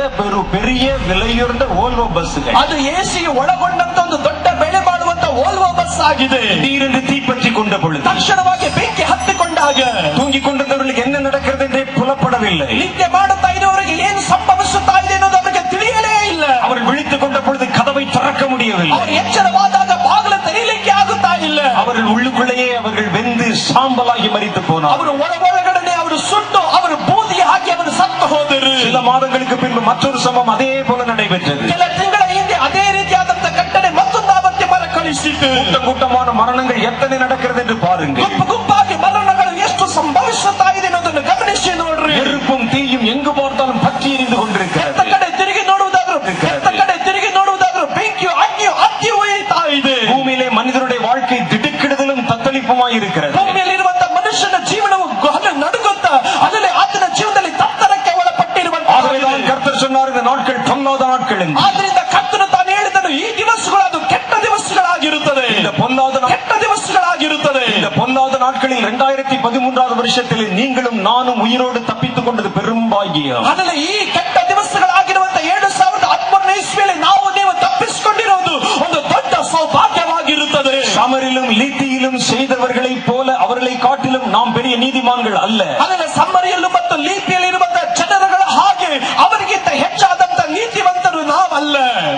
பெரிய விலையுயர்ந்த ஓல்வோ பஸ்கள். ಅದು ಎಸಿ ಒಳಗೊಂಡಂತ ಒಂದು ದೊಡ್ಡ ಬೆಳೆ ಮಾಡುವಂತ ಓಲ್ವೋ ಬಸ್ ಆಗಿದೆ. திடீரென்று தீப்பற்றி கொண்ட பொழுது ತಕ್ಷಣವಾಗಿ ಬೆಂಕಿ ಹತ್ತಿಕೊಂಡಾಗ தூங்கிக் கொண்டிருந்தவர்களுக்கு என்ன நடக்கிறது என்றே புலப்படவில்லை. ನಿದ್ದೆ ಮಾಡುತ್ತಾ ಇರುವವರಿಗೆ ಏನು ಸಂಭವಿಸುತ್ತಾ ಇದೆ ಅನ್ನೋದು ಅವರಿಗೆ ತಿಳಿಯಲೇ ಇಲ್ಲ. அவர்கள் விழித்துக் கொண்ட பொழுது கதவை திறக்க முடியவில்லை. ಅವರು ಎಚ್ಚರವಾದಾಗ ಬಾಗಿಲು ತೆರೀಲಿಕ್ಕೆ ಆಗುತ್ತಾ ಇಲ್ಲ. அவர்கள் உள்ளுக்குள்ளேயே அவர்கள் வெந்து சாம்பலாகி மரித்து போனார். ಅವರು ಒಳಗಡೆ ಅವರು ಸುಟ್ಟು ಅವರು ಬೂದಿ ಹಾಕಿ ಅವರು ಸತ್ತು ಹೋದರು. சில மாதங்களுக்கு பின்பு மற்றொரு சம்பவம் அதே போல நடைபெற்றது. ಕೆಲ ತಿಂಗಳ ಹಿಂದೆ ಅದೇ ರೀತಿಯಾದಂತ ಘಟನೆ ಮತ್ತೊಂದು ಆವತ್ತಿ ಮರುಕಳಿಸಿತು. கூட்டம் கூட்டமான மரணங்கள் எத்தனை நடக்கிறது என்று பாருங்கள். ಗುಂಪು ಗುಂಪಾಗಿ ಮರಣಗಳು ಎಷ್ಟು ಸಂಭವಿಸುತ್ತಾ ಇದೆ ಅನ್ನೋದನ್ನು ಗಮನಿಸಿ ನೋಡ್ರಿ. நெருப்பும் தீயும் எங்கு பார்த்தாலும் பற்றி எரிந்து ಎತ್ತ கொண்டிருக்கிறது. ಕಡೆ ತಿರುಗಿ ನೋಡುವುದಾದ್ರು ಬೆಂಕಿಯು கொந்தளிப்புமாய் இருக்கிறது. ಭೂಮಿಯಲ್ಲಿರುವಂತಹ ಮನುಷ್ಯನ ಜೀವನವು ನಡುಗುತ್ತ ಅದರಲ್ಲಿ ಆತನ ಜೀವನದಲ್ಲಿ ತತ್ತರಕ್ಕೆ ಒಳಪಟ್ಟಿರುವಂತಹ ಕರ್ತರು சொன்னார் இந்த நாட்கள் பொல்லாத நாட்கள் என்று. ಆದ್ರಿಂದ ಕರ್ತನು ತಾನು ಹೇಳಿದನು ಈ ದಿವಸಗಳು ಅದು ಕೆಟ್ಟ ದಿವಸಗಳಾಗಿರುತ್ತದೆ. இந்த பொல்லாத ಕೆಟ್ಟ ದಿವಸಗಳಾಗಿರುತ್ತದೆ. இந்த பொல்லாத நாட்களில் 2013 வருஷத்தில் நீங்களும் நானும் உயிரோடு தப்பித்துக் கொண்டது பெரும் பாக்கியம். ಅದರಲ್ಲಿ ಈ ಕೆಟ್ಟ ದಿವಸಗಳಾಗಿರುವಂತಹ 2013 ಇಸ್ವಿಯಲ್ಲಿ ನಾವು ನೀವು ತಪ್ಪಿಸಿಕೊಂಡಿರುವುದು ಒಂದು ದೊಡ್ಡ ಸೌಭಾಗ್ಯವಾಗಿರುತ್ತದೆ. சமரிலும் லீத்தியிலும் செய்தவர்களைப் போல அவர்களை காட்டிலும் நாம் பெரிய நீதிமான்கள் அல்ல. ಅದರಲ್ಲಿ ಸಮ್ಮರಿಯಲ್ಲೂ ಮತ್ತು ಲೀಪಿಯಲ್ಲಿರುವಂತಹ ಜನರುಗಳ ಹಾಗೆ ಅವರಿಗಿಂತ ಹೆಚ್ಚಾದಂತ ನೀತಿವಂತರು ನಾವಲ್ಲ.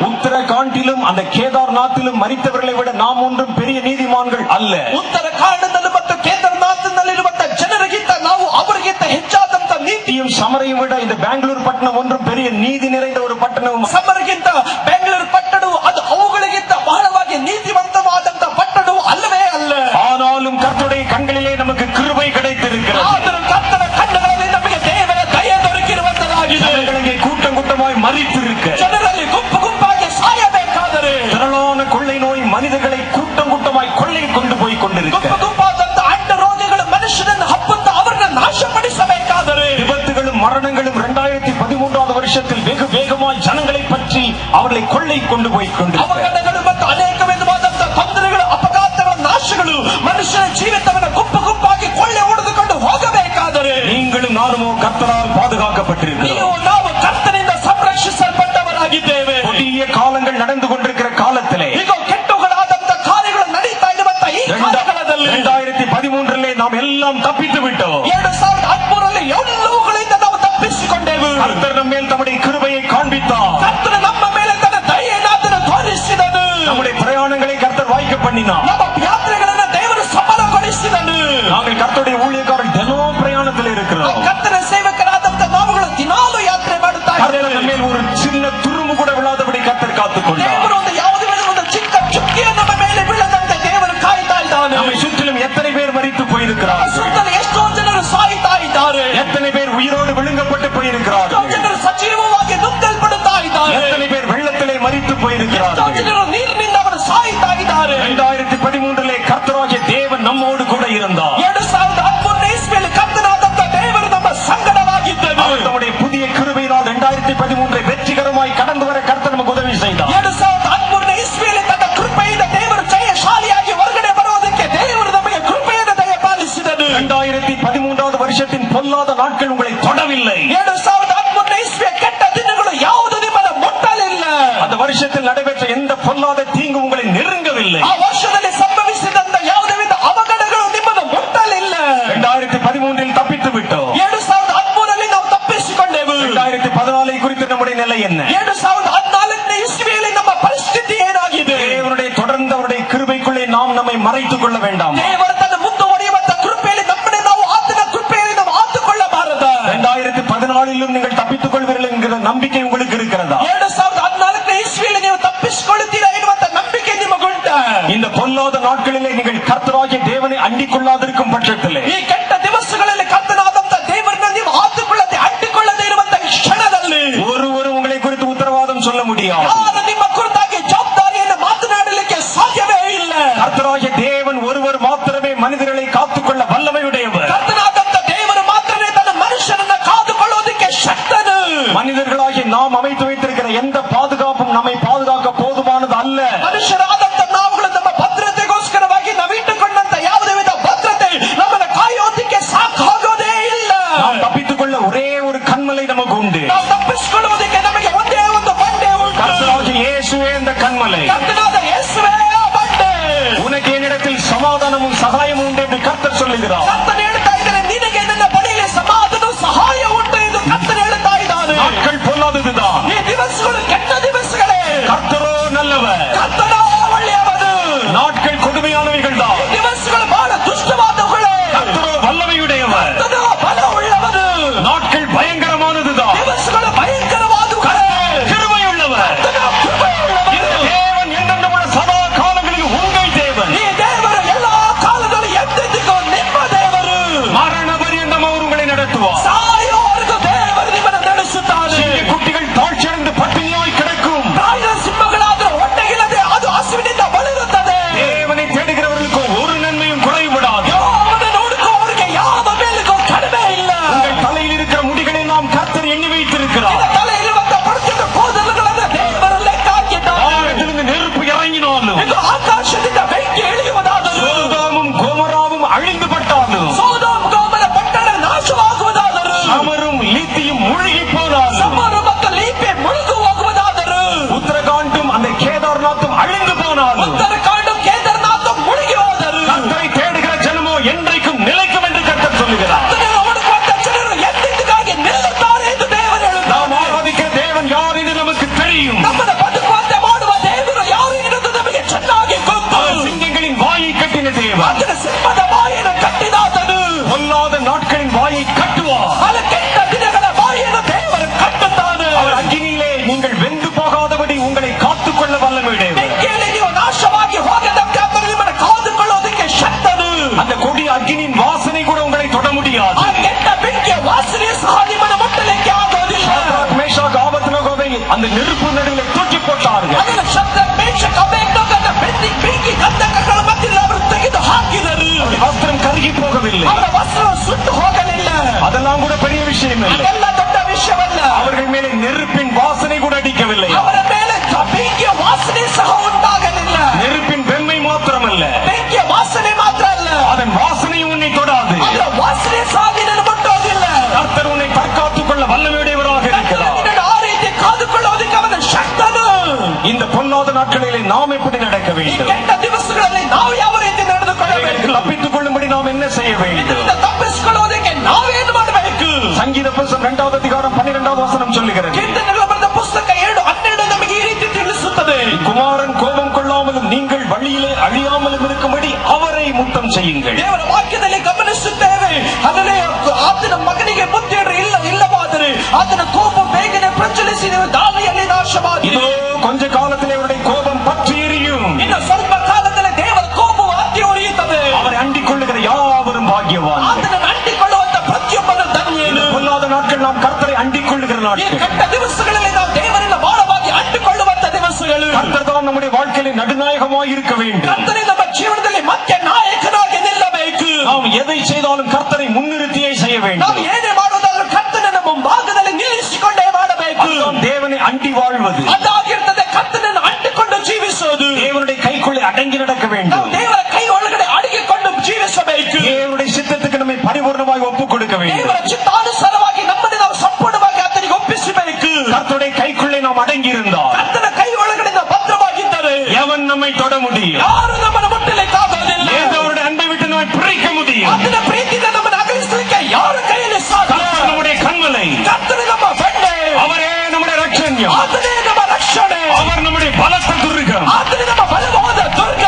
உத்தரகாண்டிலும் அந்த கேதார்நாத்திலும் மரித்தவர்களை விட நாம் ஒன்றும் பெரிய நீதிமான்கள் அல்ல. ಉತ್ತರಾಖಂಡದಲ್ಲಿ ಮತ್ತು ಕೇದಾರ್ನಾಥ್ನಲ್ಲಿರುವಂತಹ ಜನರಿಗಿಂತ ನಾವು ಅವರಿಗಿಂತ ಹೆಚ್ಚಾದಂತ நீதியும் சமரையும் விட இந்த பெங்களூர் பட்டணம் ஒன்றும் பெரிய நீதி நிறைந்த ஒரு பட்டணம். ಸಮರಿಗಿಂತ ಬೆಂಗಳೂರು ಪಟ್ಟಣವು ಅದು ಅವುಗಳಿಗಿಂತ ಬಹಳವಾಗಿ ನೀತಿವಂತವಾದಂತ ಪಟ್ಟಣವು ಅಲ್ಲವೇ ಅಲ್ಲ. ஆனாலும் கர்த்தருடைய கண்களிலே நமக்கு கிருபை கிடைத்திருக்கிறது. ಆದರೂ ಕರ್ತನ ಕಣ್ಣುಗಳಲ್ಲಿ ನಮಗೆ ದೇವರ ದಯೆ ದೊರಕಿರುವಂತದಾಗಿದೆ. ಜನಗಳಿಗೆ கூட்டம் கூட்டமாய் மரித்திருக்க, ಜನರಲ್ಲಿ ಗುಂಪು ಗುಂಪಾಗಿ ಸಾಯಬೇಕಾದರೆ, திரளான கொள்ளை நோய் மனிதர்களை கூட்டம் கூட்டமாய் கொள்ளை கொண்டு போய் கொண்டிருக்க, ಗುಂಪು ಗುಂಪಾದಂತ ಅಡ್ಡ ರೋಗಗಳು ಮನುಷ್ಯನನ್ನು ಹಬ್ಬುತ್ತ ಅವರನ್ನು ನಾಶಪಡಿಸಬೇಕಾದರೆ, விபத்துகளும் மரணங்களும் 2013 வருஷத்தில் வெகு வேகமாய் ஜனங்களை பற்றி அவர்களை கொள்ளை கொண்டு போய் கொண்டிருக்க, ಅವಘಡಗಳು ಮತ್ತು ಅನೇಕ ವಿಧವಾದಂತ ತೊಂದರೆಗಳು, ಅಪಘಾತಗಳು, ನಾಶಗಳು ಮನುಷ್ಯನ ಜೀವಿತವನ್ನು ಗುಂಪು ಗುಂಪಾಗಿ ಕೊಳ್ಳೆ ಹೊಡೆದುಕೊಂಡು ಹೋಗಬೇಕಾದರೆ, நீங்களும் நானுமோ கர்த்தரால் பாதுகாக்கப்பட்டிருக்கிறோம். ನೀವು ನಾವು ಕರ್ತನಿಂದ ಸಂರಕ್ಷಿಸಲ್ಪಟ್ಟವರಾಗಿದ್ದೇವೆ. கொடிய காலங்கள் நடந்து கொண்டிருக்கிற காலத்திலே ಈಗ ಕೆಟ್ಟುಗಳಾದಂತ ಕಾರ್ಯಗಳು ನಡೀತಾ ಇರುವಂತ ಈ ಕಾಲಗಳಲ್ಲಿ 2013 நாம் எல்லாம் தப்பித்து விட்டோம். 2013 ಎಲ್ಲವುಗಳಿಂದ ನಾವು ತಪ್ಪಿಸಿಕೊಂಡೆವು. கர்த்தர் ನಮ್ಮ மேல் தம்முடைய கிருபையை காண்பித்தார். ಕರ್ತನು ನಮ್ಮ ಮೇಲೆ ತನ್ನ ದಯೆಯನ್ನು ತೋರಿಸಿದನು. நம்முடைய பிரயாணங்களை கர்த்தர் வாய்க்க பண்ணினார். ನಮ್ಮ ಯಾತ್ರೆಗಳನ್ನು ದೇವರು ಸಫಲಗೊಳಿಸಿದನು. நாங்கள் கர்த்தருடைய ஊழியக்காரர்கள் தினம் பிரயாணத்தில் இருக்கிறோம். ಕರ್ತನ ಸೇವಕರಾದಂತ ನಾವುಗಳು ದಿನಾಲೂ ಯಾತ್ರೆ ಮಾಡುತ್ತಾ கர்த்தர் ಇದ್ದೇವೆ. நம்ம மேல் ஒரு சின்ன துரும்பு கூட விழாதபடி கர்த்தர் காத்துக்கொண்டார். ದೇವರು ಒಂದು ಯಾವುದೇ ಒಂದು ಚಿಕ್ಕ ಚುಕ್ಕಿಯನ್ನು ನಮ್ಮ ಮೇಲೆ ಬೀಳದಂತೆ ದೇವರು ಕಾಯ್ತಾ ಇದ್ದಾನೆ. நம்மை சுற்றிலும் எத்தனை பேர் மரித்து போயிருக்கிறார்கள், ಸುತ್ತಲೂ ಎಷ್ಟೋ ಜನರು ಸಾಯ್ತಾ ಇದ್ದಾರೆ. எத்தனை பேர் உயிரோடு விழுங்கப்பட்டு ಎಷ್ಟೋ போயிருக்கிறார்கள், ಜನರು ಸಜೀವವಾಗಿ ನುಗ್ಗಲ್ಪಡುತ್ತಾ ಇದ್ದಾರೆ. எத்தனை பேர் வெள்ளத்திலே மரித்து ಎಷ್ಟೋ போயிருக்கிறார்கள். ಜನರು ನೀರಿನಿಂದ ಅವರು ಸಾಯ್ತಾ ಇದ್ದಾರೆ. 2013 கர்த்தராகிய தேவன் நம்மோடு கூட இருந்தார். 2013 ಇಸ್ವಿಯಲ್ಲಿ ಕರ್ತನಾದಂತ ದೇವರು ನಮ್ಮ ಸಂಗಡವಾಗಿದ್ದನು. அவர் தம்முடைய புதிய கிருபையினால் 2013 வெற்றிகரமாய் கடந்து வர கர்த்தர் நமக்கு உதவி செய்தார். 2013 ಇಸ್ವಿಯಲ್ಲಿ ತನ್ನ ಕೃಪೆಯಿಂದ ದೇವರು ಜಯಶಾಲಿಯಾಗಿ ಹೊರಗಡೆ ಬರುವುದಕ್ಕೆ ದೇವರು ನಮಗೆ ಕೃಪೆಯನ್ನು ದಯಪಾಲಿಸಿದನು. 2013 வருஷத்தின் பொல்லாத நாட்கள் உங்களை தொடவில்லை. 2013 ಇಸ್ವಿಯ ಕೆಟ್ಟ ದಿನಗಳು ಯಾವುದು ನಿಮ್ಮನ್ನು ಮುಟ್ಟಲಿಲ್ಲ. அந்த வருஷத்தில் நடைபெற்ற எந்த பொல்லாத தீங்கு உங்களை நெருங்கவில்லை. ಆ ವರ್ಷದಲ್ಲಿ ಸಂಭವಿಸಿದಂತ ಯಾವುದೇ ವಿಧ ಅವಘಡಗಳು ನಿಮ್ಮನ್ನು ಮುಟ್ಟಲಿಲ್ಲ. 2013 தப்பித்து விட்டோம். 2013 ನಾವು ತಪ್ಪಿಸಿಕೊಂಡೆವು. 2014 குறித்து நம்முடைய நிலை என்ன? 2014 ಇಸ್ವಿಯಲ್ಲಿ ನಮ್ಮ ಪರಿಸ್ಥಿತಿ ಏನಾಗಿದೆ? தேவனுடைய தொடர்ந்து அவருடைய கிருபைக்குள்ளே நாம் நம்மை மறைத்துக் கொள்ள வேண்டாம். ದೇವರ ತನ್ನ ಮುಂದುವರಿಯುವಂತ ಕೃಪೆಯಲ್ಲಿ ನಮ್ಮನ್ನು ನಾವು ಆತನ ಕೃಪೆಯಲ್ಲಿ ನಾವು ಆತುಕೊಳ್ಳಬಾರದ. 2014 நீங்கள் தப்பித்துக் கொள்வீர்கள் என்கிற நம்பிக்கை உங்களுக்கு இருக்கிறதா? 2014 ಇಸ್ವಿಯಲ್ಲಿ ನೀವು ತಪ್ಪಿಸಿಕೊಳ್ಳುತ್ತೀರಾ ಎನ್ನುವಂತ ನಂಬಿಕೆ ನಿಮಗುಂಟ? இந்த பொல்லாத நாட்களிலே நீங்கள் கர்த்தராகிய தேவனை அண்டிக் கொள்ளாதிருக்கும் பட்சத்திலே, ಈ ಕೆಟ್ಟ ದಿವಸಗಳಲ್ಲಿ ಕರ್ತನಾದಂತ ದೇವರನ್ನ ನೀವು ಆತುಕೊಳ್ಳದೆ ಅಂಟಿಕೊಳ್ಳದೆ ಇರುವಂತ ಈ ಕ್ಷಣದಲ್ಲಿ ஒருவரும் உங்களை குறித்து உத்தரவாதம் சொல்ல முடியாது. ಯಾರು ನಿಮ್ಮ ಕುರಿತಾಗಿ ಜವಾಬ್ದಾರಿಯನ್ನು ಮಾತನಾಡಲಿಕ್ಕೆ ಸಾಧ್ಯವೇ ಇಲ್ಲ. கர்த்தராகிய தேவன் ஒருவர் மாத்திரமே மனிதர்களை காத்துக்கொள்ள வல்லமையுடையவர். ಕರ್ತನಾದಂತ ದೇವರು ಮಾತ್ರನೇ ತನ್ನ ಮನುಷ್ಯನನ್ನ ಕಾದುಕೊಳ್ಳುವುದಕ್ಕೆ ಶಕ್ತನು. மனிதர்களாகிய நாம் அமைத்து வைத்திருக்கிற எந்த பாதுகாப்பும் நம்மை பாதுகாக்க போதுமானது அல்ல. ಮನುಷ್ಯರಾದಂತ ನಾವುಗಳು ನಮ್ಮ ಭದ್ರತೆಗೋಸ್ಕರವಾಗಿ ನಾವು ಇಟ್ಟುಕೊಂಡಂತ ಯಾವುದೇ ವಿಧ ಭದ್ರತೆ ನಮ್ಮನ್ನು ಕಾಯೋದಕ್ಕೆ ಸಾಕಾಗೋದೇ ಇಲ್ಲ. நாம் தப்பித்துக் கொள்ள ஒரே ஒரு கண்மலை நமக்கு உண்டு. ನಾವು ತಪ್ಪಿಸಿಕೊಳ್ಳುವುದಕ್ಕೆ ನಮಗೆ ಒಂದೇ ಒಂದು ಬಂಡೆ ಉಂಟು. கர்த்தராகிய இயேசுவே இந்த கண்மலை. ಕರ್ತನಾದ ಯೇಸುವೇ ಆ ಬಂಡೆ. உனக்கு என்னிடத்தில் சமாதானமும் சகாயமும் உண்டு என்று கர்த்தர் சொல்லுகிறார். ಕರ್ತನು ಹೇಳ್ತಾ ಇದ್ದಾನೆ, ನಿನಗೆ ನನ್ನ ಬಳಿಯಲ್ಲಿ ಸಮಾಧಾನ ಸಹಾಯ ಉಂಟು ಎಂದು ಕರ್ತನು ಹೇಳ್ತಾ ಇದ್ದಾನೆ. நாட்கள் பொல்லாததுதான், ಈ ದಿವಸಗಳು ಕೆಟ್ಟ ದಿವಸಗಳೇ. கர்த்தரோ நல்லவர். ಕರ್ತನು ಒಳ್ಳೆಯವನು. நாட்கள் கொடுமையானவைகள் தான், ಈ ದಿವಸಗಳು ಬಹಳ ದುಷ್ಟವಾದವುಗಳೇ. கர்த்தரோ வல்லமையுடையவர். ಕರ್ತನು ಬಲವುಳ್ಳವನು. நாட்கள் பயங்கரமானதுதான், ದಿವಸಗಳು ಭಯಂಕರವಾದವುಗಳೇ. கிருபையுள்ளவர். ಕರ್ತನು ಕೃಪೆಯುಳ್ಳವನು. இந்த தேவன் என்னென்ன சதா காலங்களில் உங்கள் தேவன். ಈ ದೇವರು ಎಲ್ಲಾ ಕಾಲದಲ್ಲಿ ಎಂದೆಂದಿಗೂ ನಿಮ್ಮ ದೇವರು. ಅಳಿಂದು ಪಟ್ಟಾலும் ಸೋದೋಮ್ ಗೋಮರ ಪಟ್ಟಣ ನಾಶವಾಗುವುದಾದರೂ ಸಮரும் லீத்தியும் முழுகி போனாலும் ಸಮರು ಮತ್ತು ಲೀಪೆ ಮುಳುಗು ಹೋಗುವುದಾದರೂ உத்தரகாண்டும் அந்த கேதார்நாத்தும் அழிந்து போனாலும் ಉತ್ತರಕಾಂಡ ಕೇದಾರನಾಥ ಮುಳುಗಿ ಹೋದರು கர்த்தரை தேடுகிற ஜனமோ என்றைக்கும் நிலைக்கும் என்று கர்த்தர் சொல்லுகிறார். ಕರ್ತನನ್ನು ಹುಡುಕುವಂತ ಜನರು ಎಂದೆಂದಿಗಾಗಿ ನಿಲ್ಲುತ್ತಾರೆ ಎಂದು ದೇವರು ಹೇಳುತ್ತಾರೆ. நாம் ஆராதிக்கிற தேவன் யார் என்று நமக்கு தெரியும். ನಮ್ಮನ್ನು ಬದುಕುವಂತೆ ಮಾಡುವ ದೇವರು ಯಾರು ಎನ್ನುವುದು ನಮಗೆ ಚೆನ್ನಾಗಿ ಗೊತ್ತು. அவர் சிங்கங்களின் வாயை கட்டின தேவன். ಆತನ ಸಿಂಹದ ಬಾಯನ್ನು ಕಟ್ಟಿದಾತನು. பொல்லாத நாட்களின் வாயை கட்டுவார். ಅಲ್ಲ ಕೆಟ್ಟ ದಿನಗಳ ಬಾಯನ್ನು ದೇವರು ಕಟ್ಟುತ್ತಾನೆ. அவர் அக்கினியிலே நீங்கள் வெந்து போகாதபடி உங்களை ಕಾತ್ತುಕೊಳ್ಳ வல்லமையுடையவர். ಬೆಂಕಿಯಲ್ಲಿ ನೀವು ನಾಶವಾಗಿ ಹೋಗದಂತೆ ಆತನು ನಿಮ್ಮನ್ನು ಕಾದುಕೊಳ್ಳೋದಕ್ಕೆ ಶಕ್ತನು. அந்த கொடிய அக்கினியின் வாசனை கூட உங்களை தொட முடியாது. ಆ ಕೆಟ್ಟ ಬೆಂಕಿಯ ವಾಸನೆ ಸಹ ನಿಮ್ಮನ್ನು ಮುಟ್ಟಲಿಕ್ಕೆ ಆಗೋದಿಲ್ಲ. சாத்ராக், மேஷாக், ஆபத்நேகோவை அந்த நெருப்பு நடுவில் தூக்கி போட்டார்கள். ಅದನ್ನು ಶದ್ರಕ್, ಮೇಷಕ್, ಅಬೇದ್ನೆಗೋನ ಬೆಂಕಿ ಗಂಧಕಗಳ ಮಧ್ಯದಲ್ಲಿ ಅವರು ತೆಗೆದು ಹಾಕಿದರು. வஸ்திரம் கருகி போகவில்லை. ಅವರ ವಸ್ತ್ರ ಸುಟ್ಟು ಹೋಗಲಿಲ್ಲ. அதெல்லாம் கூட பெரிய விஷயம் இல்லை. ಅದೆಲ್ಲ ದೊಡ್ಡ ವಿಷಯವಲ್ಲ. அவர்கள் மேலே நெருப்பின் வாசனை கூட அடிக்கவில்லை. ಅವರ ಮೇಲೆ ಬೆಂಕಿಯ ವಾಸನೆ ಸಹ ಉಂಟಾಗಲಿಲ್ಲ. நெருப்பின் வெண்மை மாத்திரமல்ல, ಬೆಂಕಿಯ ವಾಸನೆ ಮಾತ್ರ ಅಲ್ಲ, அதன் வாசனை உன்னை தொடாது. ಅದರ ವಾಸನೆ ಸಹ ನಿನ್ನನ್ನು ಮುಟ್ಟೋದಿಲ್ಲ. கர்த்தர் உன்னை தற்காத்துக் கொள்ள வல்லமையுடையவராக இருக்கிறார். ನಿನ್ನನ್ನು ಆ ರೀತಿ ಕಾದುಕೊಳ್ಳೋದಕ್ಕೆ ಅವನ ಶಕ್ತನು. இந்த பொல்லாத நாட்களிலே நாம் எப்படி நடக்க ಈ வேண்டும்? ಕೆಟ್ಟ ದಿವಸಗಳಲ್ಲಿ ನಾವು ಯಾವ ರೀತಿ ನಡೆದುಕೊಳ್ಳಬೇಕು? இவைகளுக்கு தப்பித்துக் கொள்ளும்படி நாம் என்ன செய்ய வேண்டும்? ಇದರಿಂದ ತಪ್ಪಿಸಿಕೊಳ್ಳೋದಕ್ಕೆ ನಾವೇನು ಮಾಡಬೇಕು? சங்கீத புஸ்தகம் 2வது அதிகாரம் 12வது வசனம் சொல்லுகிறது. ಕೀರ್ತನೆಗಳ ಬರೆದ ಪುಸ್ತಕ 7:12 ನಮಗೆ ಈ ರೀತಿ ತಿಳಿಸುತ್ತದೆ. குமாரன் கோபம் கொள்ளாமலும் நீங்கள் வழியிலே அழியாமலும் இருக்கும்படி அவரை முத்தம் செய்யுங்கள். ದೇವರ ವಾಕ್ಯದಲ್ಲಿ ಗಮನಿಸುತ್ತೇವೆ. ಅದನ್ನೇ ಆತನ ಮಗನಿಗೆ ಮುತ್ತಿಡ್ರಿ, ಇಲ್ಲವಾದರೆ ಆತನ ಕೋಪ ಬೇಗನೆ ಪ್ರಜ್ವಲಿಸಿ ನೀವು ದಾರಿಯಲ್ಲಿ ನಾಶವಾಗಿ. இதோ கொஞ்ச காலத்திலே அவருடைய கோபம் பற்றி எரியும். ಇನ್ನು ಸ್ವಲ್ಪ ಕಾಲದಲ್ಲಿ ದೇವರ ಕೋಪವು ಹತ್ತಿ ಉರಿಯುತ್ತದೆ. அவரை அண்டிக் கொள்ளுகிற யாவரும் பாக்கியவான். ಆತನನ್ನು ಅಂಟಿಕೊಳ್ಳುವಂತ ಪ್ರತಿಯೊಬ್ಬನ ಧನ್ಯನು. பொல்லாத நாட்கள் நாம் கர்த்தரை அண்டிக் கொள்ளுகிற ಈ நாட்கள். ಕೆಟ್ಟ ದಿವಸಗಳಲ್ಲಿ ನಾವು ದೇವರನ್ನ ಬಹಳವಾಗಿ ಅಂಟಿಕೊಳ್ಳುವಂತ ದಿವಸಗಳು. கர்த்தர் தான் நம்முடைய வாழ்க்கையில நடுநாயகமாய் இருக்க வேண்டும். ಕರ್ತನೇ ನಮ್ಮ ಜೀವನದಲ್ಲಿ ಮತ್ತೆ ನಾಯಕನಾಗಿ ನಿಲ್ಲಬೇಕು. நாம் எதை செய்தாலும் கர்த்தரை முன்னிறுத்தியே செய்ய ನಾವು வேண்டும். ಏನೇ ಮಾಡೋದಾದ್ರೂ ಕರ್ತನನ್ನು ಮುಂಭಾಗದಲ್ಲಿ ನಿಲ್ಲಿಸಿಕೊಂಡೇ ಮಾಡಬೇಕು. அதுதான் தேவனை அண்டி வாழ்வது. ಅದಾಗಿರ್ತದೆ ಕರ್ತನನ್ನು ಅಂಟಿಕೊಂಡು ಜೀವಿಸೋದು. தேவனுடைய கைக்குள்ளே அடங்கி நடக்க ನಾವು வேண்டும். ದೇವರ ಕೈ ಒಳಗಡೆ ಅಡಗಿಕೊಂಡು ಜೀವಿಸಬೇಕು. தேவனுடைய சித்தத்துக்கு நம்மை பரிபூர்ணமாய் ஒப்புக் கொடுக்க வேண்டும். ದೇವರ ಚಿತ್ತಾನುಸಾರವಾಗಿ ನಮ್ಮನ್ನು ನಾವು ಸಂಪೂರ್ಣವಾಗಿ ಆತನಿಗೆ ಒಪ್ಪಿಸಬೇಕು. கர்த்தருடைய கைக்குள்ளே நாம் அடங்கி இருந்தால் ಕರ್ತನ ಕೈ ಒಳಗಡೆ ನಾವು ಭದ್ರವಾಗಿದ್ದರೆ எவன் நம்மை தொட முடியும்? ಯಾರು ನಮ್ಮನ್ನು ಮುಟ್ಟಲಿಕ್ಕಾಗೋದಿಲ್ಲ. ஏதோருடைய அன்பை விட்டு நம்மை பிரிக்க முடியும்? ಆತನ ಪ್ರೀತಿಯಿಂದ ನಮ್ಮನ್ನು ಅಗಲಿಸಲಿಕ್ಕೆ ಯಾರ ಕೈಯಲ್ಲಿ ಸಾಧ್ಯ? கர்த்தர் நம்முடைய கண்மலை, ಕರ್ತನ ನಮ್ಮ ಬಂಡೆ, அவரே நம்முடைய ரட்சண்யம், ಆತನೇ ನಮ್ಮ ರಕ್ಷಣೆ, அவர் நம்முடைய பலத்த துர்கம். ಆತನೇ ನಮ್ಮ ಬಲವಾದ ದುರ್ಗ.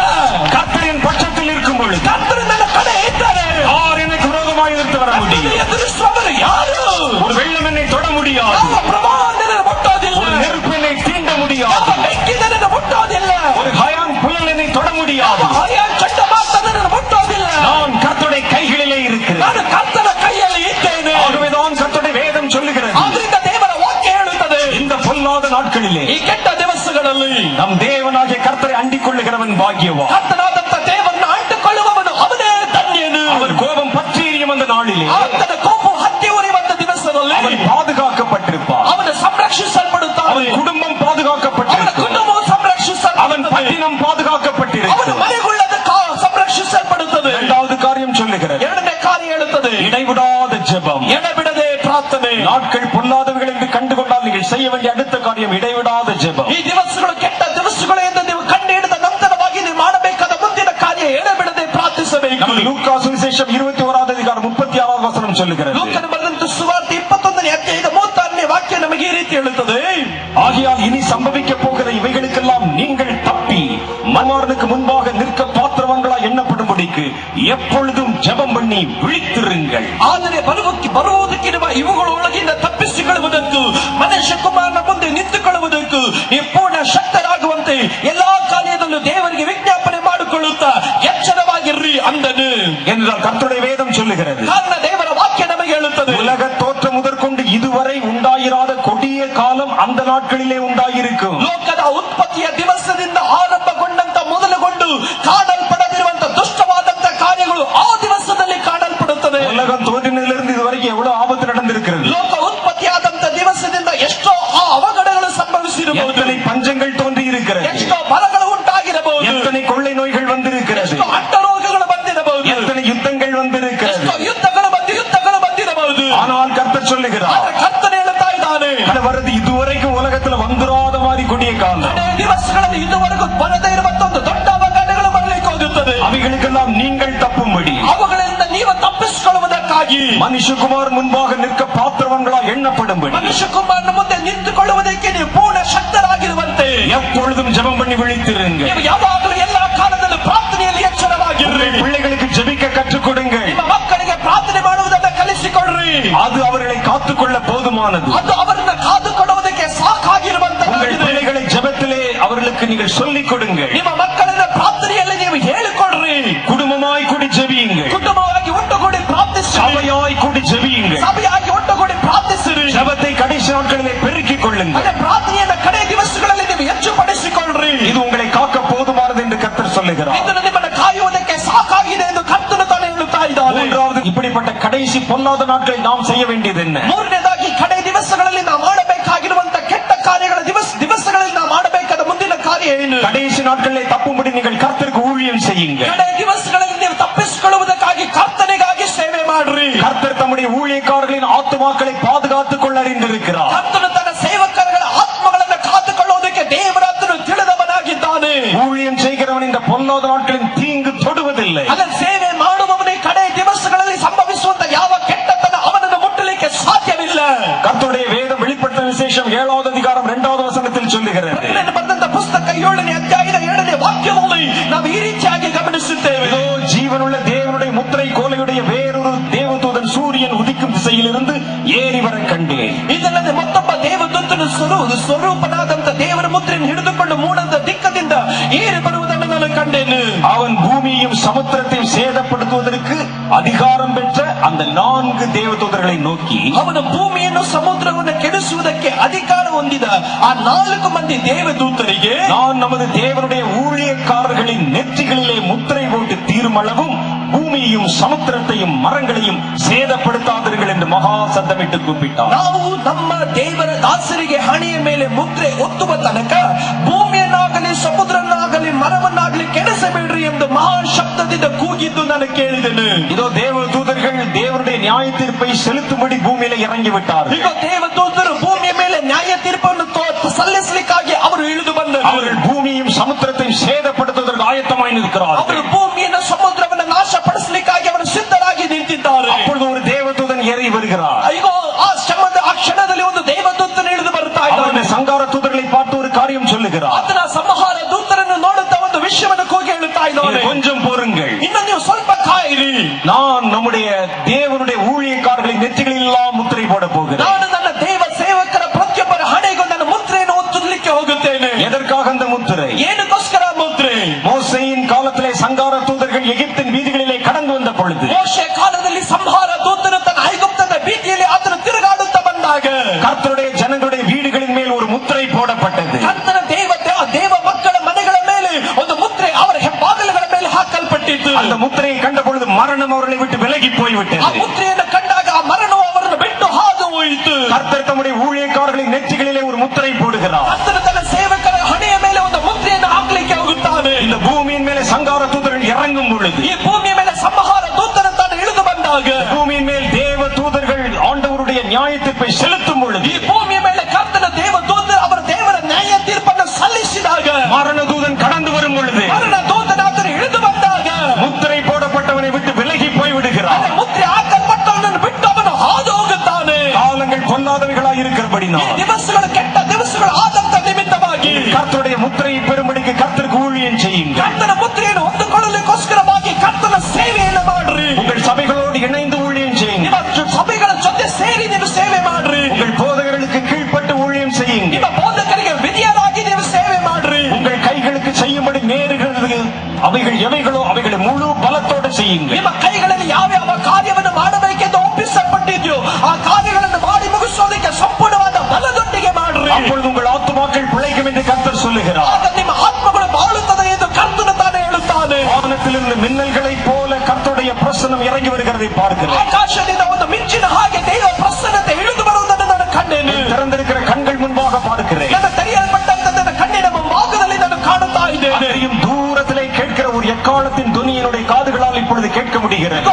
கர்த்தரின் பட்சத்தில் இருக்கும் பொழுது ಕರ್ತನ ನನ್ನ ಕಡೆ ಇದ್ದರೆ யார் எனக்கு விரோதமாய் எதிர்த்து வர முடியும்? ಕರ್ತನನ್ನು ಎದುರಿಸುವವರು ಯಾರು? ஒரு வெள்ளம் என்னை தொட முடியாது. ಯಾವ ಪ್ರವಾಹವನ್ನು ಮುಟ್ಟೋದಿಲ್ಲ. ஒரு நெருப்பு என்னை தீண்ட முடியாது. ಯಾವ ಬೆಂಕಿಯನ್ನು ಮುಟ್ಟೋದಿಲ್ಲ. ஒரு ஹயான் புயல் என்னை தொட முடியாது. ಹರಿಯಾಣ ಚಂಡಮಾರುತವನ್ನು ಮುಟ್ಟೋದಿಲ್ಲ. நான் கர்த்தருடைய கைகளிலே இருக்கிறேன். ನಾನು ಕರ್ತನ ಕೈಯಲ್ಲಿ ಇದ್ದೇನೆ. ஆகவேதான் கர்த்தருடைய வேதம் சொல்லுகிறது, ಆದ್ರಿಂದ ದೇವರ ವಾಕ್ಯ ಹೇಳುತ್ತದೆ, இந்த பொல்லாத நாட்களிலே ಈ ಕೆಟ್ಟ ದಿವಸಗಳಲ್ಲಿ நம் தேவனாகிய கர்த்தரை அண்டிக் கொள்ளுகிறவன் பாக்கியவான். ಕರ್ತನಾದಂತ ದೇವರನ್ನು ಅಂಟಿಕೊಳ್ಳುವವನು ಅವನೇ ಧನ್ಯನು. அவர் கோபம் பற்றி எரியும் அந்த நாளிலே ಆತನ ಕೋಪ ಹತ್ತಿ ಉರಿಯುವಂತ ದಿವಸದಲ್ಲಿ அவன் பாதுகாக்கப்பட்டிருப்பான். ಅವನು ಸಂರಕ್ಷಿಸಲ್ಪಡುತ್ತಾನೆ. அவன் குடும்பம் ಅವನ பாதுகாக்கப்பட்டிருக்கும். ಕುಟುಂಬವು அவன் ಸಂರಕ್ಷಿಸಲ್ಪಡುತ್ತದೆ. பட்டினம் ಅವನ பாதுகாக்கப்பட்டிருக்கும். ಮನೆಗುಳ್ಳದ ಸಂರಕ್ಷಿಸಲ್ಪಡುತ್ತದೆ. இரண்டாவது காரியம் சொல்லுகிறது, ಎರಡನೇ ಕಾರ್ಯ ಹೇಳುತ್ತದೆ, இடைவிடாத ஜெபம். ಎಡೆಬಿಡದೆ ಪ್ರಾರ್ಥನೆ. நாட்கள் பொல்லாதவைகள் என்று கண்டுகொண்டால் நீங்கள் செய்ய வேண்டிய அடுத்த காரியம் இடைவிடாத ஜெபம். ಈ ದಿವಸಗಳು ಕೆಟ್ಟ ದಿವಸಗಳು ಎಂದು ನೀವು ಕಂಡು ಹಿಡಿದ ನಂತರವಾಗಿ ನೀವು ಮಾಡಬೇಕಾದ ಮುಂದಿನ ಕಾರ್ಯ ಎಡೆಬಿಡದೆ ಪ್ರಾರ್ಥಿಸಬೇಕು. நம்ம லூக்கா சுவிசேஷம் 21வது அதிகாரம் 36வது வசனம் சொல்லுகிறது, ಲೂಕನ ಬರೆದಂತ ಸುವಾರ್ತೆ 21ನೇ ಅಧ್ಯಾಯದ 36ನೇ ವಾಕ್ಯ ನಮಗೆ ಈ ರೀತಿ ಹೇಳುತ್ತದೆ, ஆகையால் இனி சம்பவிக்க போகிற இவைகளுக்கெல்லாம் நீங்கள் தப்பி மன்மாரனுக்கு முன்பாக நிற்க பாத்திரவங்களா எண்ணப்படும்படிக்கு எப்பொழுதும் ஜெபம் பண்ணி விழித்திருங்கள். ಆದರೆ ಬರುವುದಕ್ಕಿರುವ ಇವುಗಳೊಳಗಿಂದ ತಪ್ಪಿಸಿಕೊಳ್ಳುವುದಕ್ಕೂ ಮನುಷ್ಯ ಕುಮಾರನ ಮುಂದೆ ನಿಂತುಕೊಳ್ಳುವುದಕ್ಕೂ ಈ ಪೂರ್ಣ ಶಕ್ತರಾಗುವಂತೆ ಎಲ್ಲಾ ಕಾರ್ಯದಲ್ಲೂ ದೇವರಿಗೆ ವಿಜ್ಞಾಪನೆ ಮಾಡಿಕೊಳ್ಳುತ್ತಾ ಎಚ್ಚರವಾಗಿರ್ರಿ ಅಂದನು என்றால் கர்த்தருடைய வேதம் சொல்லுகிறது. ಕಾರಣ ದೇವರ ವಾಕ್ಯ ನಮಗೆ ಹೇಳುತ್ತದೆ, உலக தோற்றம் முதற்கொண்டு இதுவரை உண்டாயிராத கொடிய காலம் அந்த நாட்களிலே உண்டாயிருக்கும். ಲೋಕದ ಉತ್ಪತ್ತಿಯ ದಿವಸದಿಂದ ಆರಂಭಗೊಂಡಂತ ಮೊದಲುಗೊಂಡು ಕಾಣಲ್ಪಡದಿರುವಂತ ದುಷ್ಟವಾದಂತ ಕಾರ್ಯಗಳು ಆ ದಿವಸದಲ್ಲಿ ಕಾಣಲ್ಪಡುತ್ತದೆ. உலகம் தோன்றினதிலிருந்து இதுவரைக்கும் எவ்வளவு ஆபத்து நடந்திருக்கிறது. ಲೋಕ ಉತ್ಪತ್ತಿಯಾದಂತ ದಿವಸದಿಂದ ಎಷ್ಟೋ ಆ ಅವಘಡಗಳು ಸಂಭವಿಸಿರಬಹುದು. எத்தனை பஞ்சங்கள் தோன்றி இருக்கிறது. ಎಷ್ಟೋ ಬರಗಳು ಉಂಟಾಗಿರಬಹುದು. எத்தனை கொள்ளை நோய்கள் வந்திருக்கிறது. ಎಷ್ಟೋ ಅಡ್ಡ ರೋಗಗಳು ಬಂದಿರಬಹುದು. எத்தனை யுத்தங்கள் வந்திருக்கிறது. ಎಷ್ಟೋ ಯುದ್ಧಗಳು ಬಂದಿರಬಹುದು. ஆனால் கர்த்தர் சொல்லுகிறார், ಆದ್ರೆ ಕರ್ತನು ಹೇಳುತ್ತಾ ಇದ್ದಾನೆ, வரது இதுவரைக்கும் உலகத்துல வந்துராத மாதிரி கொடிய காலம். ದಿವಸಗಳಲ್ಲಿ ಇದುವರೆಗೂ ಬರದೇ ಇರುವ ಮತ್ತೊಂದು ದೊಡ್ಡ ಅವಘಡಗಳು ಬರಲಿಕ್ಕೆ ಹೋಗುತ್ತದೆ. அவைகளுக்கெல்லாம் நீங்கள் தப்பும்படி, ಅವುಗಳಿಂದ ನೀವು ತಪ್ಪಿಸಿಕೊಳ್ಳುವುದಕ್ಕಾಗಿ, மனுஷகுமார் முன்பாக நிற்க பாத்திரவங்களா எண்ணப்படும்படி, ಮನುಷ್ಯ ಕುಮಾರನ ಮುಂದೆ ನಿಂತುಕೊಳ್ಳುವುದಕ್ಕೆ ನೀವು ಪೂರ್ಣ ಶಕ್ತರಾಗಿರುವಂತೆ எப்பொழுதும் ஜெபம் பண்ணி விழித்திருங்க. ನೀವು ಯಾವಾಗಲೂ ಎಲ್ಲಾ ಕಾಲದಲ್ಲೂ ಪ್ರಾರ್ಥನೆಯಲ್ಲಿ ಎಚ್ಚರವಾಗಿರ್ರಿ. பிள்ளைகளுக்கு ஜெபிக்க கற்றுக் கொடுங்கள். ನಿಮ್ಮ ಮಕ್ಕಳಿಗೆ ಪ್ರಾರ್ಥನೆ ಮಾಡುವುದನ್ನು ಕಲಿಸಿಕೊಡ್ರಿ. அது அவர்களை காத்துக்கொள்ள போதுமானது. ಅದು ಅವರನ್ನು ಕಾದುಕೊಳ್ಳುವುದಕ್ಕೆ ಸಾಕಾಗಿರುವಂತದ್ದಾಗಿದೆ. பிள்ளைகளை ஜெபத்திலே அவர்களுக்கு நீங்கள் சொல்லிக் கொடுங்கள். ನಿಮ್ಮ ಮಕ್ಕಳನ್ನ ಪ್ರಾರ್ಥನೆಯಲ್ಲಿ ನೀವು ಹೇಳಿಕೊಡ್ರಿ. குடும்பமாய் கூடி ஜெபியுங்கள். ಕುಟುಂಬವಾಗಿ ಒಟ್ಟುಗೂಡಿ ಪ್ರಾರ್ಥಿಸಿ. சபையாய் கூடி ஜெபியுங்கள். ಸಭೆಯಾಗಿ ಒಟ್ಟುಗೂಡಿ ಪ್ರಾರ್ಥಿಸಿರಿ. ஜெபத்தை கடைசி நாட்களிலே பெருக்கிக் கொள்ளுங்கள். ಅದೇ ಪ್ರಾರ್ಥನೆಯನ್ನ ಕಡೆ ದಿವಸಗಳಲ್ಲಿ ನೀವು ಹೆಚ್ಚುಪಡಿಸಿಕೊಳ್ಳ್ರಿ. இது உங்களை காக்க போதுமானது என்று கர்த்தர் சொல்லுகிறார். ಇದನ್ನು ನಿಮ್ಮನ್ನು ಕಾಯುವುದಕ್ಕೆ ಸಾಕಾಗಿದೆ ಎಂದು ಕರ್ತನು ತಾನೇ ಹೇಳುತ್ತಾ ಇದ್ದಾನೆ. மூன்றாவது, இப்படிப்பட்ட கடைசி பொல்லாத நாட்களை நாம் செய்ய வேண்டியது என்ன? ಮೂರನೇದಾಗಿ ಕಡೆ ದಿವಸಗಳಲ್ಲಿ ನಾವು ಮಾಡಬೇಕಾಗಿರುವಂತ ಕೆಟ್ಟ ಕಾರ್ಯಗಳ ದಿವಸಗಳಲ್ಲಿ ನಾವು ಮಾಡಬೇಕಾದ ಮುಂದಿನ ಕಾರ್ಯ ಏನು? கடைசி நாட்களிலே தப்பும்படி நீங்கள் கர்த்தருக்கு ஊழியம் செய்யுங்கள். ಕಡೆ ದಿವಸಗಳಲ್ಲಿ ನೀವು ತಪ್ಪಿಸಿಕೊಳ್ಳುವುದಕ್ಕಾಗಿ ಕರ್ತನಿಗಾಗಿ ಸೇವೆ ಮಾಡ್ರಿ. கர்த்தர் தம்முடைய ஊழியக்காரர்களின் ஆத்துமாக்களை பாதுகாத்துக் கொள்ள அறிந்திருக்கிறார். ಕರ್ತನು ತನ್ನ ಸೇವಕರುಗಳ ಆತ್ಮಗಳನ್ನು ಕಾದುಕೊಳ್ಳುವುದಕ್ಕೆ ದೇವರಾತನು ತಿಳಿದವನಾಗಿದ್ದಾನೆ. ஊழியம் செய்கிறவன் இந்த பொல்லாத நாட்களின் தீங்கு தொடுவதில்லை. ಅದನ್ನು ಸೇವೆ ಮಾಡುವವನೇ ಕಡೆ ದಿವಸಗಳಲ್ಲಿ ಸಂಭವಿಸುವಂತ ಯಾವ ಕೆಟ್ಟತನ ಅವನನ್ನು ಮುಟ್ಟಲಿಕ್ಕೆ ಸಾಧ್ಯವಿಲ್ಲ. கர்த்தருடைய வேதம் வெளிப்படுத்த விசேஷம் 7வது அதிகாரம் 2வது வசனத்தில் சொல்லுகிறது, ಬರೆದಂತ ಪುಸ್ತಕ 7ನೇ ಅಧ್ಯಾಯದ 2ನೇ ವಾಕ್ಯದಲ್ಲಿ ನಾವು ಈ ರೀತಿಯಾಗಿ ಗಮನಿಸುತ್ತೇವೆ. இதோ ஜீவனுள்ள தேவனுடைய முத்திரை கோலையுடைய வேறொரு தேவதூதன் சூரியன் உதிக்கும் திசையிலிருந்து ஏறி வர கண்டேன். ಇದಲ್ಲದೆ ಮತ್ತೊಬ್ಬ ದೇವದೂತನು ಸ್ವರೂಪನಾದಂತ ದೇವರ ಮುದ್ರೆಯನ್ನು ಹಿಡಿದುಕೊಂಡು ಮೂಡದ ದಿಕ್ಕದಿಂದ ಏರಿ ಬರುವುದನ್ನು ನಾನು ಕಂಡೆನು. அவன் பூமியையும் சமுத்திரத்தையும் சேதப்படுத்துவதற்கு அதிகாரம் பெற்ற அந்த 4 தேவதூதர்களை நோக்கி, ಅವನು ಭೂಮಿಯನ್ನು ಸಮುದ್ರವನ್ನು ಕೆಡಿಸುವುದಕ್ಕೆ ಅಧಿಕಾರ ಹೊಂದಿದ ಆ 4 ಮಂದಿ ದೇವದೂತರಿಗೆ, நான் நமது தேவனுடைய ஊழியக்காரர்களின் நெற்றிகளிலே முத்திரை போட்டு தீர்மளவும் பூமியையும் சமுத்திரத்தையும் மரங்களையும் சேதப்படுத்தாதீர்கள் என்று மகா சத்தமிட்டு கூப்பிட்டார். ನಾವು ನಮ್ಮ ದೇವರ ದಾಸರಿಗೆ ಹಣೆಯ ಮೇಲೆ ಮುದ್ರೆ ಒತ್ತುವ ತನಕ ಭೂಮಿಯನ್ನಾಗಲಿ ಸಮುದ್ರನ್ನಾಗಲಿ ಮರವನ್ನಾಗಲಿ ಕೆಡಿಸಬೇಡ್ರಿ ಎಂದು ಮಹಾ ಶಬ್ದದಿಂದ ಕೂಗಿದ್ದು ನಾನು ಕೇಳಿದೆನು. இதோ தேவதூதர்கள் தேவனுடைய நியாய தீர்ப்பை செலுத்தும்படி பூமியில இறங்கி விட்டார்கள். ಈಗ ದೇವದೂತರು ಭೂಮಿಯ ಮೇಲೆ ನ್ಯಾಯ ತೀರ್ಪನ್ನು ಸಲ್ಲಿಸಲಿಕ್ಕಾಗಿ ಅವರು ಇಳಿದು ಬಂದರು. அவர்கள் பூமியையும் சமுத்திரத்தையும் சேதப்படுத்துவதற்கு ஆயத்தமாய் நிற்கிறார்கள். ಅವರು ಭೂಮಿಯನ್ನು ಸಮುದ್ರವನ್ನು ನಾಶಪಡಿಸಲಿಕ್ಕಾಗಿ ಅವರು ಸಿದ್ಧರಾಗಿ ನಿಂತಿದ್ದಾರೆ. அப்பொழுது ஒரு தேவதூதன் ஏறி வருகிறார். ಅಯ್ಯೋ, ಆ ಕ್ಷಣದಲ್ಲಿ ಒಂದು ದೇವದೂತನು ಇಳಿದು ಬರ್ತಾ ಇದ್ದಾನೆ. சங்கார தூதர்களை பார்த்து ஒரு காரியம் சொல்லுகிறார். ಆತನ ಸಂಹಾರ ದೂತರನ್ನು ನೋಡುತ್ತಾ ಒಂದು ವಿಷಯವನ್ನು ಕೂಗಿ ಹೇಳುತ್ತಾ ಇದ್ದಾನೆ, கொஞ்சம் பொறுங்கள், ಇನ್ನು ನೀವು ಸ್ವಲ್ಪ ಕಾಯಿರಿ. நான் நம்முடைய தேவனுடைய ஊழியக்காரர்களின் நெற்றிகளில் எல்லாம் முத்திரை போட போகிறேன். ನಾನು ನನ್ನ ದೇವ ಸೇವಕರ ಪ್ರತಿಯೊಬ್ಬರ ಹಣೆಗೂ ನನ್ನ ಮುದ್ರೆಯನ್ನು ಒತ್ತಲಿಕ್ಕೆ ಹೋಗುತ್ತೇನೆ. எதற்காக அந்த முத்திரை? ಏನಕ್ಕೋಸ್ಕರ ಮುದ್ರೆ? மோசேயின் காலத்திலே சங்கார தூதர்கள் எகிப்தின் வீதிகளிலே கடந்து வந்த பொழுது, ಮೋಶೆ ಕಾಲದಲ್ಲಿ ಸಂಹಾರ ದೂತನು ತನ್ನ ಐಗುಪ್ತದ ಬೀದಿಯಲ್ಲಿ ಆತನು ತಿರುಗಾಡುತ್ತಾ ಬಂದಾಗ கர்த்தருடைய ஜனங்களுடைய வீடுகளின் மேல் ஒரு முத்திரை போடப்பட்டது. ಕರ್ತನ ದೇವ ಮಕ್ಕಳ ಮನೆಗಳ ಮೇಲೆ ಒಂದು ಮುದ್ರೆ ಅವರ ಹೆಬ್ಬಾಗಿಲುಗಳ ಮೇಲೆ ಹಾಕಲ್ಪಟ್ಟಿತ್ತು. அந்த முத்திரையை கண்ட பொழுது மரணம் அவர்களை விட்டு விலகி ಆ போய்விட்டது. ಮುದ್ರೆಯನ್ನು ಕಂಡಾಗ ಆ ಮರಣವು ಅವರನ್ನು ಬಿಟ್ಟು ಹಾದು ಹೋಯಿತು. கர்த்தர் தம்முடைய ஊழியக்காரர்களின் நெற்றிகளிலே ஒரு முத்திரை போடுகிறார். ಕರ್ತನು ತನ್ನ ಸೇವಕರ ಹಣೆಯ ಮೇಲೆ ಒಂದು ಮುದ್ರೆಯನ್ನು ಹಾಕಲಿಕ್ಕೆ ಹೋಗುತ್ತಾನೆ. இந்த பூமியின் மேலே சங்கார தூதர்கள் இறங்கும் பொழுது, ಈ ಭೂಮಿಯ ಮೇಲೆ ಸಂಹಾರ ದೂತನು ತಾನು ಇಳಿದು ಬಂದಾಗ, பூமியின் மேல் தேவ தூதர்கள் ஆண்டவருடைய நியாய தீர்ப்பை செலுத்தும் பொழுது, ಈ ಭೂಮಿಯ ಮೇಲೆ ಕರ್ತನ ದೇವದೂತ ಅವರ ದೇವರ ನ್ಯಾಯ ತೀರ್ಪನ್ನು ಸಲ್ಲಿಸಿದಾಗ, மரண தூதன் கடந்து வரும் பொழுது, ಮರಣ ದೂತನಾತನು ಇಳಿದು ಬಂದಾಗ முத்திரை போடப்பட்டவனை விட்டு விலகி போய் விடுகிறார். ಮುದ್ರೆ ಹಾಕಲ್ಪಟ್ಟವನನ್ನು ಬಿಟ್ಟು ಅವನು ಹಾದು ಹೋಗುತ್ತಾನೆ. காலங்கள் பொல்லாதவைகளாய் இருக்கிறபடினால் ಈ ದಿವಸಗಳು ಕೆಟ್ಟ ದಿವಸಗಳು ಆದಂತ ನಿಮಿತ್ತವಾಗಿ கர்த்தருடைய முத்திரையை பெறும்படிக்கு கர்த்தருக்கு ஊழியம் செய்யுங்கள். ಕರ್ತನ ಮುದ್ರೆಯನ್ನು ಹೊಂದಿಕೊಳ್ಳಲಿಕ್ಕೋಸ್ಕರವಾಗಿ ಕರ್ತನ ಸೇವೆಯನ್ನು ಮಾಡ್ರಿ. உங்கள் சபைகளோடு இணைந்து ஊழியம் செய்யுங்கள். ನಿಮ್ಮ ಸಭೆಗಳ ಜೊತೆ ಸೇರಿ ನೀವು ಸೇವೆ ಮಾಡ್ರಿ. உங்கள் போதகர்களுக்கு கீழ்ப்பட்டு ஊழியம் செய்யுங்கள். ನಿಮ್ಮ ಬೋಧಕರಿಗೆ ವಿಧಿಯರಾಗಿ ನೀವು ಸೇವೆ ಮಾಡ್ರಿ. உங்கள் கைகளுக்கு செய்யும்படி நேருகிறது அவைகள் எவைகளோ அவைகளை முழு பலத்தோடு செய்யுங்கள். ನಿಮ್ಮ ಕೈಗಳಲ್ಲಿ ಯಾವ ಕಾರ್ಯವನ್ನು ಮಾಡಬೇಕೆಂದು ಒಪ್ಪಿಸಲ್ಪಟ್ಟಿದ್ಯೋ ಆ ಕಾರ್ಯಗಳನ್ನು ಮಾಡಿ ಮುಗಿಸೋದಕ್ಕೆ ಸಂಪೂರ್ಣವಾದ ಬಲದೊಂದಿಗೆ ಮಾಡ್ರಿ. அப்பொழுது உங்கள் ஆத்துமாக்கள் பிழைக்கும் என்று கர்த்தர் சொல்லுகிறார். ಆಗ ನಿಮ್ಮ ಆತ್ಮಗಳು ಬಾಳುತ್ತದೆ ಎಂದು ಕರ್ತನು ತಾನೇ ಹೇಳುತ್ತಾನೆ. வானத்திலிருந்து மின்னல்களைப் போல கர்த்தருடைய பிரசன்னம் இறங்கி வருகிறதை பார்க்கிறேன். ಆಕಾಶದಿಂದ ಒಂದು ಮಿಂಚಿನ ಹಾಗೆ ದೇವ ಪ್ರಸನ್ನತೆ ಇಳಿದು ಬರುವುದನ್ನು ನಾನು ಕಂಡೆನು. திறந்திருக்கிற கண்கள் முன்பாக பார்க்கிறேன். ನನ್ನ ತೆರೆಯಲ್ಪಟ್ಟಂತ ನನ್ನ ಕಣ್ಣಿನ ಮುಂಭಾಗದಲ್ಲಿ ನಾನು ಕಾಣುತ್ತಾ ಇದ್ದೇನೆ. அதையும் தூரத்திலே கேட்கிற ஒரு எக்காலத்தின் துணியினுடைய காதுகளால் இப்பொழுது கேட்க முடிகிறது.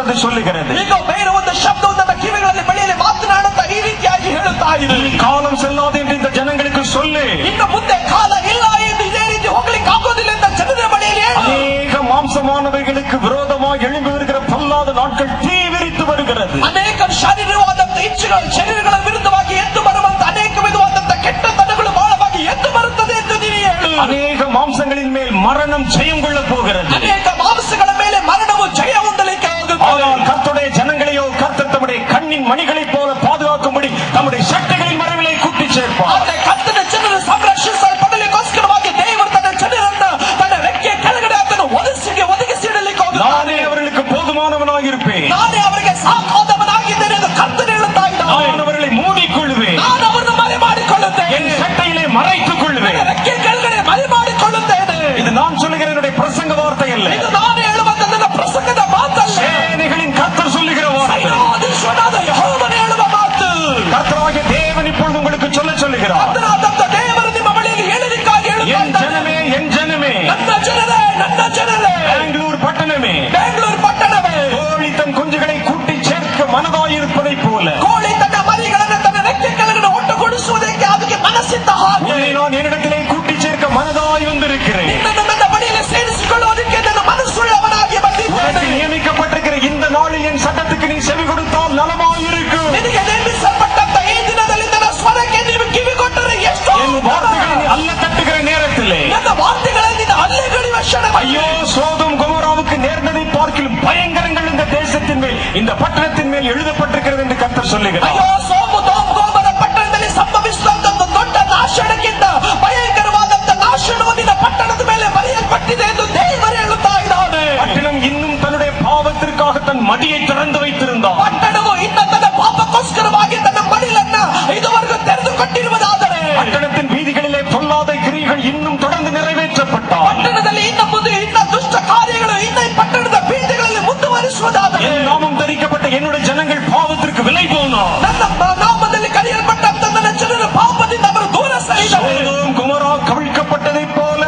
இப்பொழுது சொல்லுகிறது. ಈಗ ಬೇರೆ ಒಂದು ಶಬ್ದವು ನನ್ನ ಕಿವಿಗಳಲ್ಲಿ ಬಳಿಯಲ್ಲಿ ಮಾತನಾಡುತ್ತಾ ಈ ರೀತಿಯಾಗಿ ಹೇಳುತ್ತಾ ಇದೆ. ಈ ಕಾಲಂ செல்லாது என்று இந்த ஜனங்களுக்கு சொல்லு. ಇನ್ನು ಮುಂದೆ ಕಾಲ ಇಲ್ಲ ಎಂದು ಇದೇ ರೀತಿ ಹೋಗ್ಲಿಕ್ಕೆ ಆಗೋದಿಲ್ಲ ಅಂತ ಜನರ ಬಳಿಯಲ್ಲಿ ಹೇಳು. அநேக மாம்சமானவைகளுக்கு விரோதமாக எழும்பி வருகிற பொல்லாத நாட்கள் தீவிரித்து வருகிறது. ಅನೇಕ ಶಾರೀರಿಕವಾದಂತ ಇಚ್ಛೆಗಳು ಶರೀರಗಳ ವಿರುದ್ಧವಾಗಿ ಎದ್ದು ಬರುವಂತ ಅನೇಕ ವಿಧವಾದಂತ ಕೆಟ್ಟತನಗಳು ಬಹಳವಾಗಿ ಎದ್ದು ಬರುತ್ತದೆ ಎಂದು ನೀನು ಹೇಳು. அநேக மாம்சங்களின் மேல் மரணம் ஜெயம் கொள்ள போகிறது. ಅನೇಕ ಮಾಂಸಗಳ ಮೇಲೆ ಮರಣವು ಜಯ ಹೊಂದಲಿಕ್ಕೆ ಹೋಗುತ್ತದೆ. ஆனால் கர்த்தருடைய ஜனங்களையோ கர்த்தர் தம்முடைய கண்ணின் மணிகளைப் போல பாதுகாக்கும்படி தம்முடைய சட்டைகளின் மறைவிலே கூட்டி சேர்ப்பார். ಆದರೆ ಕರ್ತನ ಜನರು ಸಂರಕ್ಷಿಸಲ್ಪಡಲಿಕ್ಕೋಸ್ಕರವಾಗಿ ದೇವರು ತನ್ನ ಜನರನ್ನ ತನ್ನ ರೆಕ್ಕೆಯ ಕೆಳಗಡೆ ಅದನ್ನು ಒದಗಿಸಿಡಲಿಕ್ಕೆ ಹೋಗುತ್ತಾನೆ. நானே அவர்களுக்கு போதுமானவனாக இருப்பேன். ನಾನೇ ಅವರಿಗೆ ಸಾಕಾದವನಾಗಿದ್ದೇನೆ ಎಂದು ಕರ್ತನು ಹೇಳುತ್ತಾ ಇದ್ದಾನೆ. நான் அவர்களை மூடிக்கொள்வேன். ನಾನು ಅವರನ್ನು ಮರೆ ಮಾಡಿಕೊಳ್ಳುತ್ತೇನೆ. என் சட்டையிலே மறைத்துக் கொள்வேன். ರೆಕ್ಕೆ ಕೆಳಗಡೆ ಮರೆ ಮಾಡಿಕೊಳ್ಳುತ್ತೇನೆ. இது நான் சொல்லுகிற என்னுடைய பிரசங்க வார்த்தை அல்ல. ಇದು ನಾನು ಹೇಳುವಂತ ನನ್ನ ಪ್ರಸಂಗದ ಮಾತಲ್ಲ. சேனைகளின் கர்த்தர் சொல்லுகிற வார்த்தை. ಸೈನ್ಯಾಧೀಶನಾದ ಯೆಹೋವನು ಹೇಳುವ ಮಾತು. கர்த்தராகிய தேவன் இப்பொழுது உங்களுக்கு சொல்லுகிறார். ಕರ್ತನಾದಂತ ದೇವರು ನಿಮ್ಮ ಬಳಿಗೆ ಹೇಳಲಿಕ್ಕಾಗಿ என் ಹೇಳುತ್ತಾ ஜனமே, என் ஜனமே, ನನ್ನ ಜನರೇ, ನನ್ನ ಜನರೇ, பெங்களூர் பட்டணமே, ಬೆಂಗಳೂರು ಪಟ್ಟಣವೇ, கோழி தன் குஞ்சுகளை கூட்டி சேர்க்க மனதாயிருப்பதை போல ಕೋಳಿ ತನ್ನ ಮರಿಗಳನ್ನು ತನ್ನ ರೆಕ್ಕೆ ಕೆಳಗಡೆ ಒಟ್ಟುಗೂಡಿಸುವುದಕ್ಕೆ ಅದಕ್ಕೆ ಮನಸ್ಸಿದ್ದ ಹಾಗೆ உன்னை நான் என்னிடத்திலே கூட்டி சேர்க்க மனதாய் வந்திருக்கிறேன். ನಿನ್ನನ್ನು ನನ್ನ ಬಳಿಯಲ್ಲಿ ಸೇರಿಸಿಕೊಳ್ಳುವುದಕ್ಕೆ ನನ್ನ ಮನಸ್ಸುಳ್ಳವನಾಗಿ உனக்கு ಬಂದಿದ್ದೇನೆ. நியமிக்கப்பட்டிருக்கிற இந்த நாளில் என் சட்டத்துக்கு நீ செவி கொடுத்தால் நலமாயிருக்கும். ನಿನಗೆ ನೇಮಿಸಲ್ಪಟ್ಟಂತ ಈ ದಿನದಲ್ಲಿ ನನ್ನ ಸ್ವರಕ್ಕೆ ನೀವು ಕಿವಿ ಕೊಟ್ಟರೆ ಎಷ್ಟೋ என் வார்த்தைகளை நீ அல்ல தட்டுகிற நேரத்திலே ನನ್ನ ವಾರ್ತೆಗಳಲ್ಲಿ ಅಲ್ಲೆಗಡಿಯುವ ಕ್ಷಣ ஐயோ சோதோம் கொமோராவுக்கு நேர்ந்ததை பார்க்கிலும் பயங்கரங்கள் இந்த தேசத்தின் மேல் இந்த பட்டணத்தின் மேல் எழுதப்பட்டிருக்கிறது என்று கர்த்தர் சொல்லுகிறார். ಅಯ್ಯೋ ಸೋಮೋರ ಪಟ್ಟಣದಲ್ಲಿ ಸಂಭವಿಸುವಂತ ದೊಡ್ಡ ನಾಶನಕ್ಕಿಂತ ಭಯಂಕರವಾದಂತ ನಾಶನವು ನಿನ್ನ ಪಟ್ಟಣದ ಮೇಲೆ ಬರೆಯಲ್ಪಟ್ಟಿದೆ ಎಂದು ದೇವರು ಹೇಳುತ್ತಾ ಇದ್ದಾನೆ. பட்டணம் இன்னும் தன்னுடைய பாவத்திற்காக தன் மடியை திறந்து வைத்திருந்தார். ಪಟ್ಟಣವು ಇನ್ನ ತನ್ನ ಪಾಪಕ್ಕೋಸ್ಕರವಾಗಿ ತನ್ನ ಮಡಿಲನ್ನ ಇದುವರೆಗೂ ತೆರೆದುಕೊಟ್ಟಿರುವುದಾದರೆ பட்டணத்தின் வீதிகளிலே பொல்லாத கிரியைகள் இன்னும் தொடர்ந்து நிறைவேற்றப்பட்டார். ಪಟ್ಟಣದಲ್ಲಿ ಇನ್ನ ಮುಂದೆ ಇನ್ನ ದುಷ್ಟ ಕಾರ್ಯಗಳು ಇನ್ನ ಈ ಪಟ್ಟಣದ ಬೀದಿಗಳಲ್ಲಿ ಮುಂದುವರಿಸುವುದಾದರೆ என் நாமம் தரிக்கப்பட்ட என்னுடைய ஜனங்கள் பாவத்திற்கு விலை போனார். ನನ್ನ ನಾಮದಲ್ಲಿ ಕರೆಯಲ್ಪಟ್ಟಂತ ನನ್ನ ಜನರು ಪಾಪದಿಂದ ಅವರು ದೂರ ಸರಿದರು. சோதோம் கொமோரா கவிழ்க்கப்பட்டதை போல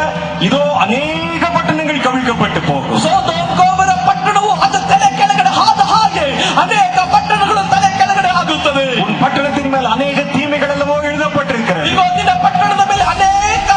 இதோ அநேக பட்டணங்கள் கவிழ்க்கப்பட்டு போகும். ಸೋದೋಮರ ಪಟ್ಟಣವು ಅದು ತಲೆ ಕೆಳಗಡೆ ಆದ ಹಾಗೆ ಅನೇಕ ಪಟ್ಟಣಗಳು ತಲೆ ಕೆಳಗಡೆ ಆಗುತ್ತವೆ. உன் பட்டணத்தின் மேல் அநேக தீமைகள் அல்லவோ எழுதப்பட்டிருக்கிறது. ಈಗ ನಿನ್ನ ಪಟ್ಟಣದ ಮೇಲೆ ಅನೇಕ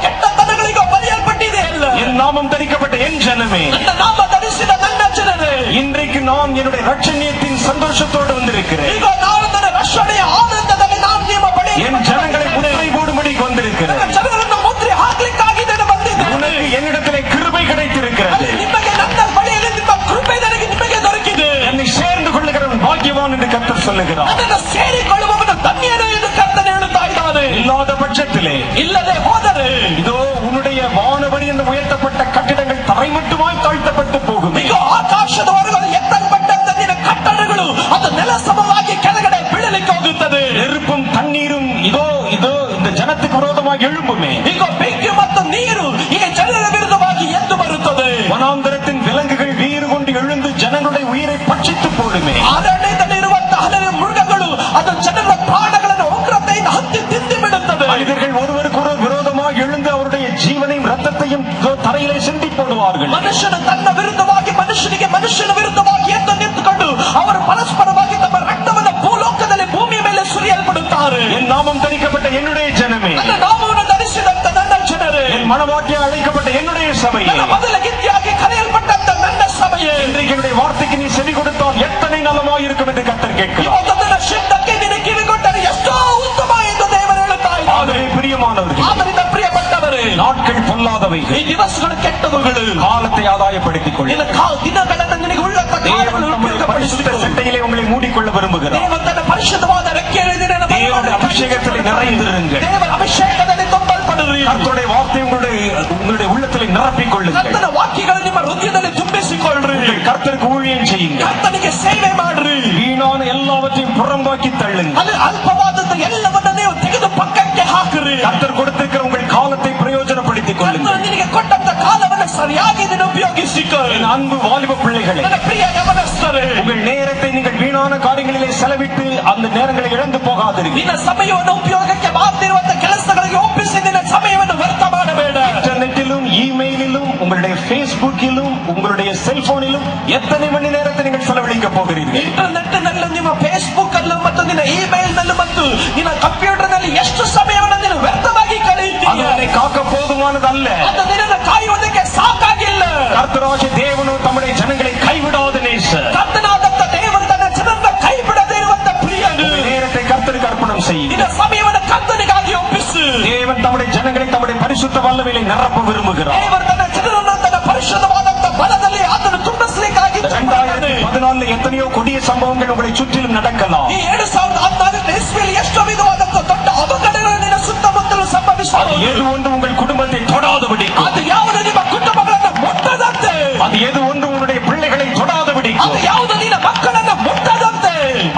ಕೆಟ್ಟತನಗಳಿಗೂ ಬರೆಯಲ್ಪಟ್ಟಿದೆ ಅಲ್ಲ. என் நாமம் தரிக்கப்பட்ட என் ஜனமே, ನನ್ನ ನಾಮ ಧರಿಸಿದ ನನ್ನ ಜನರೇ, இன்றைக்கு நான் என்னுடைய ரட்சணியத்தின் சந்தோஷத்தோடு வந்திருக்கிறேன். ಈಗ ನಾನು ನನ್ನ ರಕ್ಷಣೆಯ ಆನಂದದಲ್ಲಿ ನಾನು ನಿಮ್ಮ ಬಳಿ என் ஜனங்களை முத்திரை போடும்படிக்கு வந்திருக்கிறேன். ನನ್ನ ಜನರನ್ನು ಮುದ್ರೆ ಹಾಕ್ಲಿಕ್ಕಾಗಿ ನಾನು ಬಂದಿದ್ದೇನೆ. உனக்கு என்னிடத்திலே கிருபை கிடைத்திருக்கிறது. ಅಲ್ಲಿ ನಿಮಗೆ ನನ್ನ ಬಳಿಯಲ್ಲಿ ನಿಮ್ಮ ಕೃಪೆ ನನಗೆ ನಿಮಗೆ ದೊರಕಿದೆ. என்னை சேர்ந்து கொள்ளுகிறவன் பாக்கியவான் என்று கர்த்தர் சொல்லுகிறார். ನನ್ನನ್ನು ಸೇರಿಕೊಳ್ಳುವವನು ಧನ್ಯನು ಎಂದು ಕರ್ತನು ಹೇಳುತ್ತಾ ಇದ್ದಾನೆ. இல்லாத பட்சத்திலே ಇಲ್ಲದೆ ಹೋದರೆ இதோ உன்னுடைய வானவரி என்று உயர்த்தப்பட்ட கட்டிடங்கள் தரைமட்டுமாய் தாழ்த்தப்பட்டு போகும். ಈಗ ಆಕಾಶದವರೆಗೂ ಎತ್ತಲ್ಪಟ್ಟಂತ ನಿನ್ನ ಕಟ್ಟಡಗಳು ಅದು ನೆಲ ಸಮವಾಗಿ ಕೆಳಗಡೆ ಬೀಳಲಿಕ್ಕೆ ಹೋಗುತ್ತದೆ. நெருப்பும் தண்ணீரும் இதோ இதோ இந்த ஜனத்துக்கு விரோதமாக எழும்புமே. ಈಗ ಬೆಂಕಿ ಮತ್ತು ನೀರು ಈಗ ಜನರ ವಿರುದ್ಧವಾಗಿ ಎದ್ದು ಬರುತ್ತದೆ. வனாந்தரத்தின் விலங்குகள் வீறு கொண்டு எழுந்து ஜனங்களுடைய உயிரை பட்சித்து போடுமே. ಅರಣ್ಯದಲ್ಲಿರುವಂತಹ ಹಲವು ಮೃಗಗಳು ಅದು ಜನರ ಪ್ರಾಣಗಳನ್ನು ಉಗ್ರತೆಯಿಂದ ಹತ್ತಿ ತಿಂದು ಬಿಡುತ್ತದೆ. மனிதர்கள் ஒருவருக்கொருவர் விரோதமாக எழுந்து அவருடைய ஜீவனையும் ரத்தத்தையும் தரையிலே சிந்தி போடுவார்கள். ಮನುಷ್ಯನು ತನ್ನ ವಿರುದ್ಧವಾಗಿ ಮನುಷ್ಯನ ವಿರುದ್ಧವಾಗಿ ಎದ್ದು ನಿಂತುಕೊಂಡು ಅವರು ಪರಸ್ಪರವಾಗಿ ತಮ್ಮ ರಕ್ತವನ್ನು ಭೂಲೋಕದಲ್ಲಿ ಭೂಮಿಯ ಮೇಲೆ ಸುರಿಯಲ್ಪಡುತ್ತಾರೆ. என் நாமம் தரிக்கப்பட்ட என்னுடைய ஜனமே, ನನ್ನ ನಾಮವನ್ನು ಧರಿಸಿದಂತ ನನ್ನ ಜನರೇ, என் மனவாட்டிய அழைக்கப்பட்ட என்னுடைய சபையே, ನನ್ನ ಮೊದಲ ಗಿತ್ತಿಯಾಗಿ ಕರೆಯಲ್ಪಟ್ಟಂತ ನನ್ನ ಸಭೆಯೇ, இன்றைக்கு என்னுடைய வார்த்தைக்கு நீ செவி கொடுத்தால் எத்தனை நலமாயிருக்கும் என்று கர்த்தர் கேட்கிறார். ಇವತ್ತು ನನ್ನ ಶಬ್ದಕ್ಕೆ ನಿನ್ನ ಕಿವಿಗೊಂಡರೆ ಎಷ್ಟೋ ಉತ್ತಮ ಎಂದು ದೇವರು ಹೇಳುತ್ತಾ ಇದ್ದಾನೆ. ஆகவே பிரியமானவர்களே, ಆದ್ದರಿಂದ ಪ್ರಿಯಪಟ್ಟವರೇ, நாட்கள் பொல்லாதவைகள், ಈ ದಿವಸಗಳು ಕೆಟ್ಟವುಗಳು, காலத்தை ஆதாயப்படுத்திக் கொள்ள ನಿನ್ನ ದಿನಗಳನ್ನು ನಿನಗೆ ಉಳ್ಳಂತ தேவன் நம்முடைய பரிசுத்த சட்டையிலே உங்களை மூடிக்கொள்ள விரும்புகிறார். ದೇವರು ತನ್ನ ಪರಿಶುದ್ಧವಾದ ರೆಕ್ಕೆಯಲ್ಲಿ ನಿನ್ನನ್ನು தேவனுடைய அபிஷேகத்திலே நிறைந்திருங்கள். ದೇವರ ಅಭಿಷೇಕದಲ್ಲಿ ತುಂಬಲ್ಪಡಿರಿ. கர்த்தருடைய வார்த்தை உங்களுடைய உள்ளத்திலே நிரப்பிக் கொள்ளுங்கள். ಕರ್ತನ ವಾಕ್ಯಗಳು ನಿಮ್ಮ ಹೃದಯದಲ್ಲಿ ತುಂಬಿಸಿಕೊಳ್ಳ್ರಿ. உங்கள் கர்த்தருக்கு ஊழியம் செய்யுங்கள். ಕರ್ತನಿಗೆ ಸೇವೆ ಮಾಡ್ರಿ. வீணான எல்லாவற்றையும் புறம்பாக்கி தள்ளுங்கள். ಅಲ್ಲಿ ಅಲ್ಪವಾದದ್ದು ಎಲ್ಲವನ್ನ ನೀವು ತೆಗೆದು ಪಕ್ಕಕ್ಕೆ ಹಾಕಿರಿ. கர்த்தர் கொடுத்திருக்கிற உங்கள் காலத்தை பிரயோஜனப்படுத்திக் கொள்ளுங்கள். ಕರ್ತನು ನಿನಗೆ ಕೊಟ್ಟಂತ ಕಾಲವನ್ನು ಸರಿಯಾಗಿ ನೀನು ಉಪಯೋಗಿಸಿಕೊ. என் அன்பு வாலிப பிள்ளைகளே, ನನ್ನ ಪ್ರಿಯ ಯಮನಸ್ಥರೇ, உங்கள் நேரத்தை நீங்கள் வீணான காரியங்களிலே செலவிட்டு அந்த நேரங்களை இழந்து போகாதீர்கள். ನಿನ್ನ ಸಮಯವನ್ನು ಉಪಯೋಗಕ್ಕೆ ಬಾರದಿರುವಂತ ಕೆಲಸಗಳಿಗೆ ಒಪ್ಪಿಸಿ ನಿನ್ನ ಸಮಯವನ್ನು ವ್ಯರ್ಥ ಮಾಡಬೇಡ. இன்டர்நெட்டிலும் இமெயிலிலும் உங்களுடைய பேஸ்புக்கிலும் உங்களுடைய செல்போனிலும் எத்தனை மணி நேரத்தை நீங்கள் செலவிட போதுமானதல்ல. ಅಂತ ನಿನ್ನನ್ನು ಕಾಯುವುದಕ್ಕೆ ಸಾಕಾಗಿಲ್ಲ. கர்த்தராகிய தேவனோ தம்முடைய ஜனங்களை கைவிடாத நேசர். ಕರ್ತನಾದಂತ ದೇವರು ತನ್ನ ಜನರನ್ನ ಕೈ ಬಿಡದೇ ಇರುವಂತ ಪ್ರಿಯನು. நேரத்தை கர்த்தருக்கு அர்ப்பணம் செய்யுங்க. ನಿನ್ನ ಸಮಯವನ್ನು ಕರ್ತನಿಗಾಗಿ ಒಪ್ಪಿಸು. தேவன் தம்முடைய ஜனங்களை தம்முடைய பரிசுத்த வல்லமையிலே நிரப்ப விரும்புகிறார். ದೇವರು ತನ್ನ ಜನರನ್ನು ತನ್ನ ಪರಿಶುದ್ಧವಾದಂತ ಬಲದಲ್ಲಿ ಆತನು ತುಂಬಿಸಲಿಕ್ಕಾಗಿ 2014 எத்தனையோ கொடிய சம்பவங்கள் உங்களை சுற்றிலும் நடக்கலாம். ಈ 2014 ಇಸ್ವಿಯಲ್ಲಿ ಎಷ್ಟೋ ವಿಧವಾದಂತ ದೊಡ್ಡ ಅವಘಡಗಳು ನಿನ್ನ ಸುತ್ತಮುತ್ತಲು அது ಸಂಭವಿಸಬಹುದು. எது ஒன்று உங்கள் குடும்பத்தை தொடாதபடிக்கும். ಅದು ಯಾವುದು ನಿಮ್ಮ ಕುಟುಂಬಗಳನ್ನು ಮುಟ್ಟದಂತೆ. அது எது ஒன்று உன்னுடைய பிள்ளைகளை தொடாதபடிக்கும். ಅದು ಯಾವುದು ನಿನ್ನ ಮಕ್ಕಳನ್ನು ಮುಟ್ಟದಂತೆ.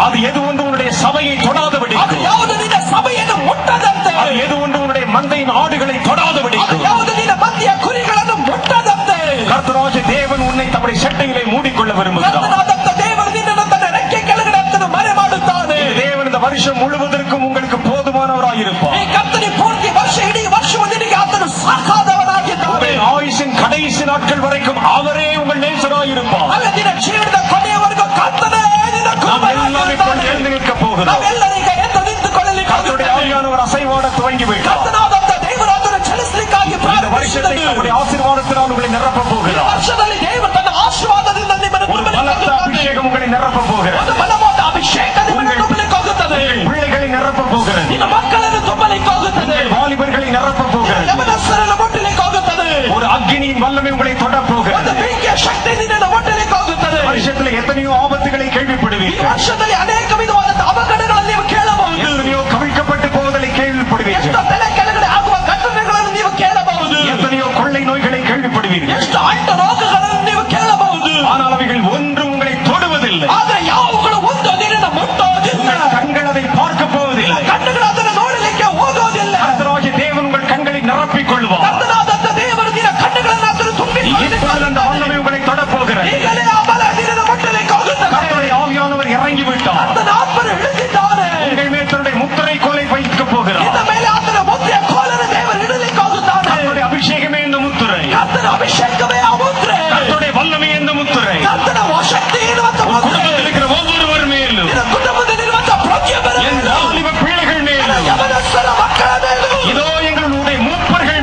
அது எது ஒன்று உன்னுடைய சபையை ಅದು தொடாதபடிக்கும். ಯಾವುದು ನಿನ್ನ ಸಭೆಯನ್ನು ಮುಟ್ಟದಂತೆ. அது எது ஒன்று உன்னுடைய மந்தையின் ஆடுகளை ಅದು தொடாதபடிக்கும். ಯಾವುದು ನಿನ್ನ ಮಂದಿಯ ಕುರಿಗಳನ್ನು ಮುಟ್ಟದಂತೆ. கர்த்தராகிய தேவன் உன்னை தம்முடைய சட்டைகளை மூடிக்கொள்ள விரும்புகிறார். ಕರ್ತನಾದಂತ ದೇವರು ನಿನ್ನನ್ನು ತನ್ನ ರೆಕ್ಕೆ ಕೆಳಗಡೆ ಆತನು ಮರೆ ಮಾಡುತ್ತಾನೆ. இந்த தேவன் இந்த வருஷம் முழுவதற்கும் உங்களுக்கு போதுமானவராயிருப்பார். ಈ ಕರ್ತನಿ ಪೂರ್ತಿ ವರ್ಷ ಇಡೀ ವರ್ಷವು ನಿನಗೆ ಆತನು ಸಾಕಾದವನಾಗಿದ್ದಾನೆ. உங்கள் ஆயுசின் கடைசி நாட்கள் வரைக்கும் அவரே உங்கள் நேசராயிருப்பார். ಅಲ್ಲ ನಿನ್ನ ಜೀವನದ ಕೊನೆಯವರೆಗೂ ಕರ್ತನೇ ನಿನ್ನ நாம் எல்லாம் இப்பொழுது ಕುರುಬನಾಗಿದ್ದಾನೆ. எழுந்து நிற்க போகிறோம். ನಾವೆಲ್ಲರೀಗ ಎದ್ದು ನಿಂತುಕೊಳ್ಳಲಿಕ್ಕೆ கர்த்தருடைய ஆவியானவர் அசைவாட துவங்கி விட்டார். ಕರ್ತನಾದಂತ ದೇವರು ಆತನು ಚಲಿಸಲಿಕ್ಕಾಗಿ இந்த வருஷத்தை நம்முடைய ஆசீர்வாதத்தினால் உங்களை நிரப்ப ಈ போகிறார். ವರ್ಷದಲ್ಲಿ ದೇವರು ತನ್ನ ಆಶೀರ್ವಾದದಿಂದ ನಿಮ್ಮನ್ನು ஒரு பலத்த ತುಂಬಲಿಕ್ಕೆ அபிஷேகம் உங்களை நிரப்ப போகிறது. ಒಂದು ಬಲವಾದ ಅಭಿಷೇಕ ನಿಮ್ಮನ್ನು ತುಂಬಲಿಕ್ಕೆ ಹೋಗುತ್ತದೆ. பிள்ளைகளை நிரப்ப போகிறது. ನಿನ್ನ ಮಕ್ಕಳನ್ನು ತುಂಬಲಿಕ್ಕೆ ಹೋಗುತ್ತದೆ. வாலிபர்களை நிரப்ப போகிறது. ಯಮನಸ್ಥರನ್ನು ಮುಟ್ಟಲಿಕ್ಕೆ ಹೋಗುತ್ತದೆ. ஒரு அக்கினியின் வல்லமை உங்களை தொட ಒಂದು போகிறது. ಬೆಂಕಿಯ ಶಕ್ತಿ ನಿನ್ನನ್ನು ಮುಟ್ಟಲಿಕ್ಕೆ ಹೋಗುತ್ತದೆ. வருஷத்துல எத்தனையோ ஆபத்துகளை ಈ கேள்விப்படுவீர்கள். ವರ್ಷದಲ್ಲಿ ಅನೇಕ ವಿಧವಾದಂತಹ ಅವಘಡಗಳನ್ನು ನೀವು ಕೇಳಬಹುದು. எத்தனையோ கவிழ்க்கப்பட்டு போவதை கேள்விப்படுவீர்கள். ಎಷ್ಟು ತಲೆ ಕೆಳಗಡೆ ಆಗುವ ಘಟನೆಗಳನ್ನು ನೀವು ಕೇಳಬಹುದು. எத்தனையோ கொள்ளை நோய்களை கேள்விப்படுவீர்கள். ಎಷ್ಟು ಅಂಟು ರೋಗಗಳನ್ನು ನೀವು ಕೇಳಬಹುದು. ஆனால் அவைகள் ஒன்றும் உங்களை தொடுவதில்லை. ಆದ್ರೆ ಯಾವುಗಳು ಒಂದು ನಿನ್ನನ್ನು ಮುಟ್ಟೋದಿಲ್ಲ. உங்கள் கண்கள் அதை பார்க்க போவதில்லை. ಕಣ್ಣುಗಳು ಅದನ್ನು ನೋಡಲಿಕ್ಕೆ ಹೋಗೋದಿಲ್ಲ. கர்த்தராகிய தேவன் உங்கள் கண்களை நிரப்பிக் கொள்வார். ಕರ್ತನಾದಂತ ದೇವರು ನಿನ್ನ ಕಣ್ಣುಗಳನ್ನು ಆತನು இப்பொழுது அந்த வல்லமை உங்களை தொட போகிறது. ಈಗಲೇ ಆ ಬಲ ನಿನ್ನನ್ನು ಮುಟ್ಟಲಿಕ್ಕೆ ಹೋಗುತ್ತದೆ. கர்த்தருடைய ஆவியானவர் இறங்கி விட்டார். ಆತನ ಆತ್ಮನು ಇಳಿದಿದ್ದಾನೆ. உங்கள் மேல் தன்னுடைய முத்திரை கோலை வைக்க போகிறார். ಇನ್ನ ಮೇಲೆ ಆತನ ಮುದ್ರೆಯ ಕೋಲನ್ನು ದೇವರು ಇಡಲಿಕ್ಕೆ ಹೋಗುತ್ತಾನೆ. கர்த்தருடைய அபிஷேகமே இந்த முத்திரை. ಕರ್ತನ ಅಭಿಷೇಕವೇ ಆ ಮುದ್ರೆ. கர்த்தருடைய வல்லமை இந்த முத்திரை. ಕರ್ತನ ಶಕ್ತಿ ಇರುವಂತ ಮುದ್ರೆ. குடும்பத்தில் இருக்கிற ஒவ்வொருவர் மேலும், ನಿನ್ನ ಕುಟುಂಬದಲ್ಲಿರುವಂತ ಪ್ರತಿಯೊಬ್ಬರ என் ಮೇಲೂ, வாலிப பிள்ளைகள் மேலும், ಯವನಸ್ಥರ ಮಕ್ಕಳ ಮೇಲೂ, இதோ எங்களுடைய மூப்பர்கள்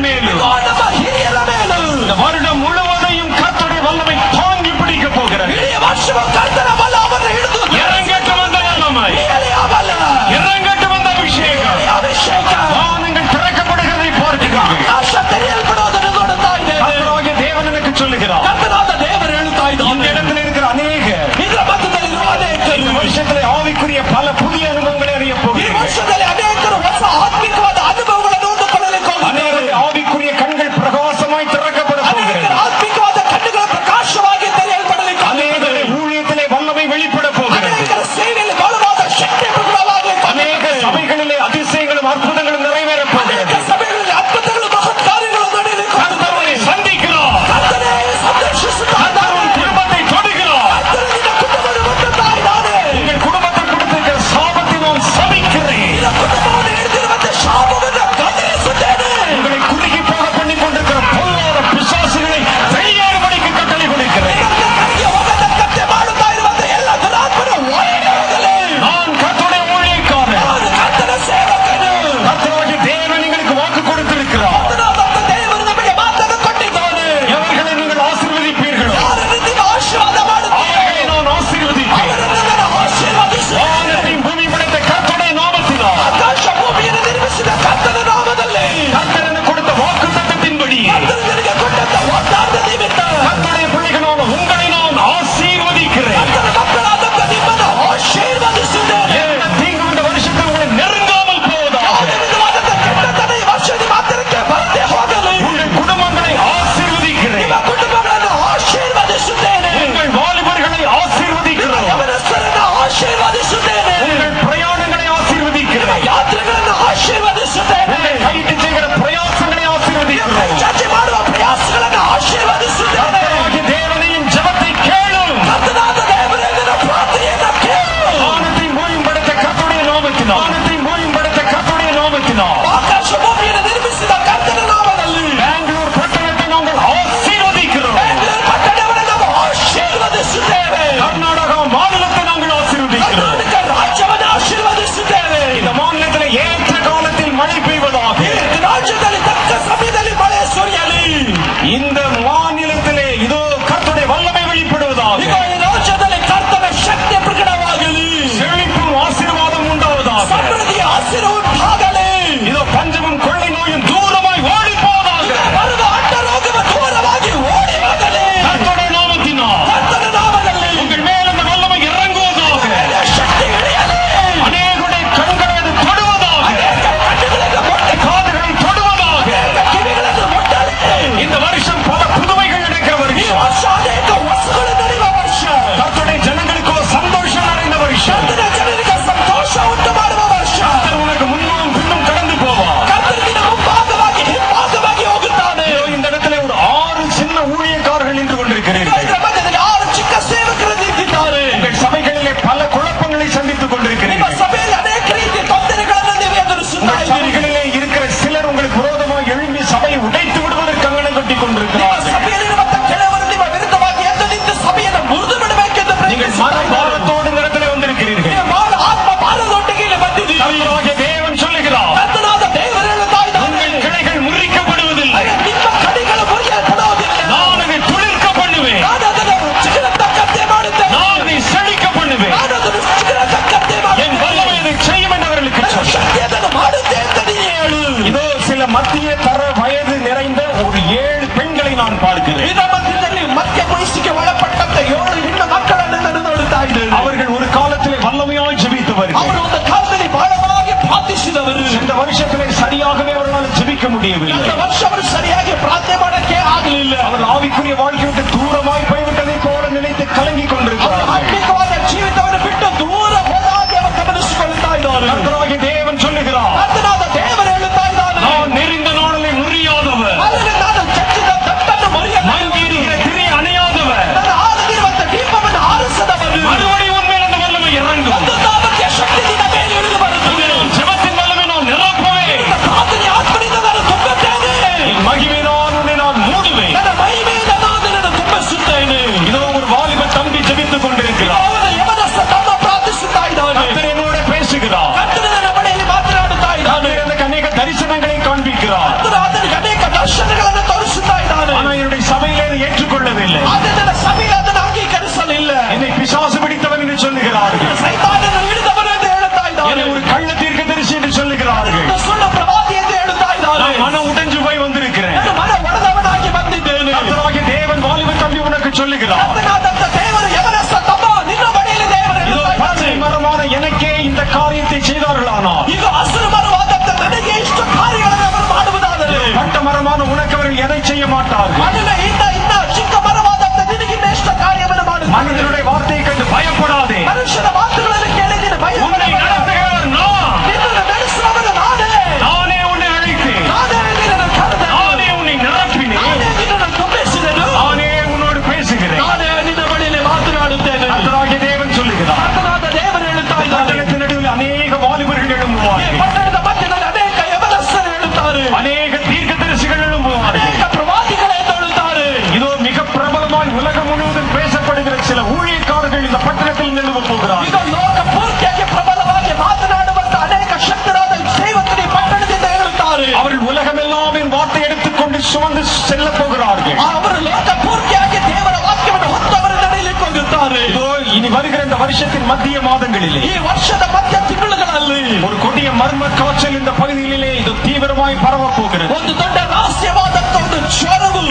உடைத்து விடுவதற்கு கங்கணம் கட்டி ನಿಮ್ಮ கொண்டிருக்கிறார்கள். ಸಭೆಯಲ್ಲಿರುವಂತ ಕೆಲವರು ನಿಮ್ಮ ವಿರುದ್ಧವಾಗಿ ಎದ್ದು ನಿಂತು ಸಭೆಯನ್ನು ಮುರಿದು ಬಿಡಬೇಕೆಂದು நீங்கள் மன பாரத்தோடு இந்த இடத்திலே வந்திருக்கிறீர்கள். ನೀವು ಮಾಡ ಆತ್ಮ ಭಾರದೊಟ್ಟಿಗೆ ಇಲ್ಲಿ ಬಂದಿದ್ದೀರಿ. கர்த்தராகிய தேவன் சொல்லுகிறார், ಕರ್ತನಾದ ದೇವರು ಹೇಳುತ್ತಾ ಇದ್ದಾನೆ, உங்கள் கிளைகள் முறிக்கப்படுவதில்லை, ನಿಮ್ಮ ಕಡಿಗಳು ಮುರಿಯಲ್ಪಡುವುದಿಲ್ಲ. நான் அதை துளிர்க்க பண்ணுவேன், ನಾನು ಅದನ್ನು ಚಿಗುರತಕ್ಕಂತೆ ಮಾಡುತ್ತೇನೆ. நான் அதை செழிக்க பண்ணுவேன், ನಾನು ಅದನ್ನು ಚಿಗುರತಕ್ಕಂತೆ என் ಮಾಡುತ್ತೇನೆ. வல்லமை அதை செய்யும் என்று அவர்களுக்கு ನನ್ನ சொன்னார். ಶಕ್ತಿ ಅದನ್ನು ಮಾಡುತ್ತೆ ಅಂತ ನೀನು ಹೇಳು. இதோ சில மத்திய தர வயது நிறைந்த ஒரு 7 பெண்களை நான் பார்க்கிறேன். ಇದರ ಮಧ್ಯದಲ್ಲಿ ಮಧ್ಯ ವಯಸ್ಸಿಗೆ ಒಳಪಟ್ಟಂತ 7 ಹೆಣ್ಣು ಮಕ್ಕಳನ್ನು ನಾನು ನೋಡುತ್ತಾ ಇದ್ದೇನೆ. அவர்கள் ஒரு காலத்திலே வல்லமையாய் ஜெபித்தவர்கள். ಅವರು ಒಂದು ಕಾಲದಲ್ಲಿ ಬಹಳವಾಗಿ ಪ್ರಾರ್ಥಿಸಿದವರು. இந்த வருஷத்திலே சரியாகவே அவர்களால் ஜெபிக்க முடியவில்லை. ಕಳೆದ ವರ್ಷ ಅವರು ಸರಿಯಾಗಿ ಪ್ರಾರ್ಥನೆ ಮಾಡಕ್ಕೆ ಆಗಲಿಲ್ಲ. அவர் ஆவிக்குரிய வாழ்க்கை விட்டு தூரமாய் போய்விட்டதை போல நினைத்து கலங்கிக் ಅವರು கொண்டிருக்கிறார்கள். ಆತ್ಮಿಕವಾದ ಜೀವಿತವನ್ನು ಬಿಟ್ಟು ದೂರ ಹೋದಾಗೆ ಅವರು ಗಮನಿಸಿಕೊಳ್ಳುತ್ತಾ ಇದ್ದಾರೆ. கர்த்தராகிய தேவன் சொல்லுகிறார், ಕರ್ತನಾದ ದೇವರು ಹೇಳುತ್ತಾ ಇದ್ದಾನೆ, நான் நெறிந்த நாளிலே முறியாதவர், ಅಲ್ಲಿ ನಾನು ಚಚ್ಚಿದ ತಟ್ಟನ್ನು ಮುರಿಯಲ್ಲ, மங்கியிருக்கிற திரை அணையாதவர், ನನ್ನ ಆರದಿರುವಂತ ದೀಪವನ್ನು ಆರಿಸದವನು. மறுபடியும் உண்மையில் அந்த வல்லமை இறங்கும். ಒಂದು ನಾಮಕ್ಕೆ ಶಕ್ತಿ ನಿನ್ನ ಮೇಲೆ ಇಳಿದು ಬರುತ್ತದೆ. ஜெபத்தின் வல்லமை நான் நிரப்புவேன், ಪ್ರಾರ್ಥನೆ ಆತ್ಮನಿಂದ ನಾನು ತುಂಬುತ್ತೇನೆ. என் மகிமையினால் உன்னை நான் மூடுவேன். ನನ್ನ ಮಹಿಮೆಯಿಂದ ನಾನು ನಿನ್ನನ್ನು ತುಂಬಿಸುತ್ತೇನೆ. இதோ ஒரு வாலிப தம்பி ஜெபித்துக் கொண்டிருக்கிறார். ಅವನ ಯವನಸ್ಥ ತಮ್ಮ ಪ್ರಾರ್ಥಿಸುತ್ತಾ ಇದ್ದಾನೆ. கர்த்தர் என்னோட பேசுகிறார். ಕರ್ತನು ನನ್ನ ಬಳಿಯಲ್ಲಿ ಮಾತನಾಡುತ್ತಾ ಇದ್ದಾನೆ. கர்த்தர் எனக்கு அநேக தரிசனங்களை காண்பிக்கிறார். ಕರ್ತನು ಆತನಿಗೆ ಅನೇಕ ದರ್ಶನಗಳನ್ನು ತೋರಿಸುತ್ತಾ ಇದ್ದಾನೆ. ஆனா என்னுடைய சபையிலே அதை ஏற்றுக்கொள்ளவில்லை. ಆದರೆ ನನ್ನ ಸಭೆಯಲ್ಲಿ ಅದನ್ನು ಅಂಗೀಕರಿಸಲಿಲ್ಲ. என்னை பிசாசு பிடித்தவன் என்று சொல்லுகிறார்கள். ಸೈತಾನನು ಹಿಡಿದವನು ಎಂದು ಹೇಳುತ್ತಾ ಇದ್ದಾನೆ. என்னை ஒரு கள்ள தீர்க்கதரிசி என்று சொல்லுகிறார்கள். ನನ್ನ ಸುಳ್ಳು ಪ್ರವಾದಿ ಎಂದು ಹೇಳುತ್ತಾ ಇದ್ದಾನೆ. நான் மனம் உடைஞ்சு போய் வந்திருக்கிறேன். ನಾನು ಮನ ಒಡೆದವನಾಗಿ ಬಂದಿದ್ದೇನೆ. கர்த்தராகிய தேவன் வாலிப தம்பி உனக்கு சொல்லுகிறார், ಕರ್ತನಾದಂತ ದೇವರು ಯವನಸ್ಥ ತಮ್ಮ ನಿನ್ನ ಬಳಿಯಲ್ಲಿ ದೇವರು இதோ ಹೇಳುತ್ತಾ பச்சை ಇದ್ದಾನೆ. மரமான எனக்கே இந்த காரியத்தை செய்தார்களானால், ಈಗ ಹಸಿರು ಮರವಾದಂತ ನನಗೆ ಇಷ್ಟು ಕಾರ್ಯಗಳನ್ನು ಅವರು ಮಾಡುವುದಾದರೆ, பட்ட மரமான உனக்கு அவர்கள் எதை செய்ய மாட்டார்கள். ಅದನ್ನ ಇನ್ನ ಚಿಕ್ಕ ಮರವಾದಂತ ನಿನಗಿನ್ನ ಎಷ್ಟು ಕಾರ್ಯವನ್ನು ಮಾಡುತ್ತಾರೆ. மனிதனுடைய வார்த்தையை கண்டு பயப்படாதே. ಮನುಷ್ಯನ ಮಾತುಗಳನ್ನು ಕೇಳಿ ನೀನು உன்னை ಭಯಪಡಬೇಡ. நடத்துகிறவர் நான். ನಿನ್ನನ್ನು ನಡೆಸುವವನು ನಾನೇ. நானே உன்னை அழைத்தேன், ನಾನೇ ನಿನ್ನನ್ನು ಕರೆದೆನು. நானே உன்னை நிரப்பினேன், ನಾನೇ ನಿನ್ನನ್ನು ತುಂಬಿಸಿದೆನು. நானே உன்னோடு பேசுகிறேன். ನಾನೇ ನಿನ್ನ ಬಳಿಯಲ್ಲಿ ಮಾತನಾಡುತ್ತೇನೆ. கர்த்தராகிய தேவன் சொல்லுகிறார், ಕರ್ತನಾದ ದೇವರು ಹೇಳುತ್ತಾ ಇದ್ದಾನೆ. பட்டணத்தின் நடுவில் அநேக வாலிபர்கள் ಈ எழும்புவார்கள், ಪಟ್ಟಣದ ಮಧ್ಯದಲ್ಲಿ ಅನೇಕ ಯವನಸ್ಥರು ಹೇಳುತ್ತಾರೆ. அநேக தீர்க்கதரிசிகள் எழும்புவார்கள். ಅನೇಕ ಪ್ರವಾದಿಗಳು ಎದ್ದೇಳುತ್ತಾರೆ. இதோ மிக பிரபலமாய் உலகம் முழுவதும் பேசப்படுகிற சில ஊழியக்காரர்கள் இந்த பட்டணத்தில் நிறுவ போகிறார்கள். ಈಗ ಲೋಕ ಪೂರ್ತಿಯಾಗಿ ಪ್ರಬಲವಾಗಿ ಮಾತನಾಡುವಂತ ಅನೇಕ ಶಕ್ತರಾದ ಸೇವಕರು ಈ ಪಟ್ಟಣದಿಂದ ಹೇಳುತ್ತಾರೆ. அவர்கள் உலகமெல்லாம் என் வார்த்தை எடுத்துக்கொண்டு சுமந்து செல்ல போகிறார்கள். ಅವರು ಲೋಕ ಪೂರ್ತಿಯಾಗಿ ದೇವರ ವಾಕ್ಯವನ್ನು ಹೊತ್ತು ಅವರು ನಡೆಯಲಿಕ್ಕೆ ಹೋಗುತ್ತಾರೆ. இதோ இனி வருகிற இந்த வருஷத்தின் மத்திய மாதங்களிலே ಈ ವರ್ಷದ ಮಧ್ಯ ತಿಂಗಳುಗಳಲ್ಲಿ ஒரு கொடிய மர்ம காய்ச்சல் இந்த பகுதிகளிலே இது தீவிரமாய் பரவ போகிறது. ಒಂದು ದೊಡ್ಡ ರಹಸ್ಯವಾದಂತ ಒಂದು ಜ್ವರವು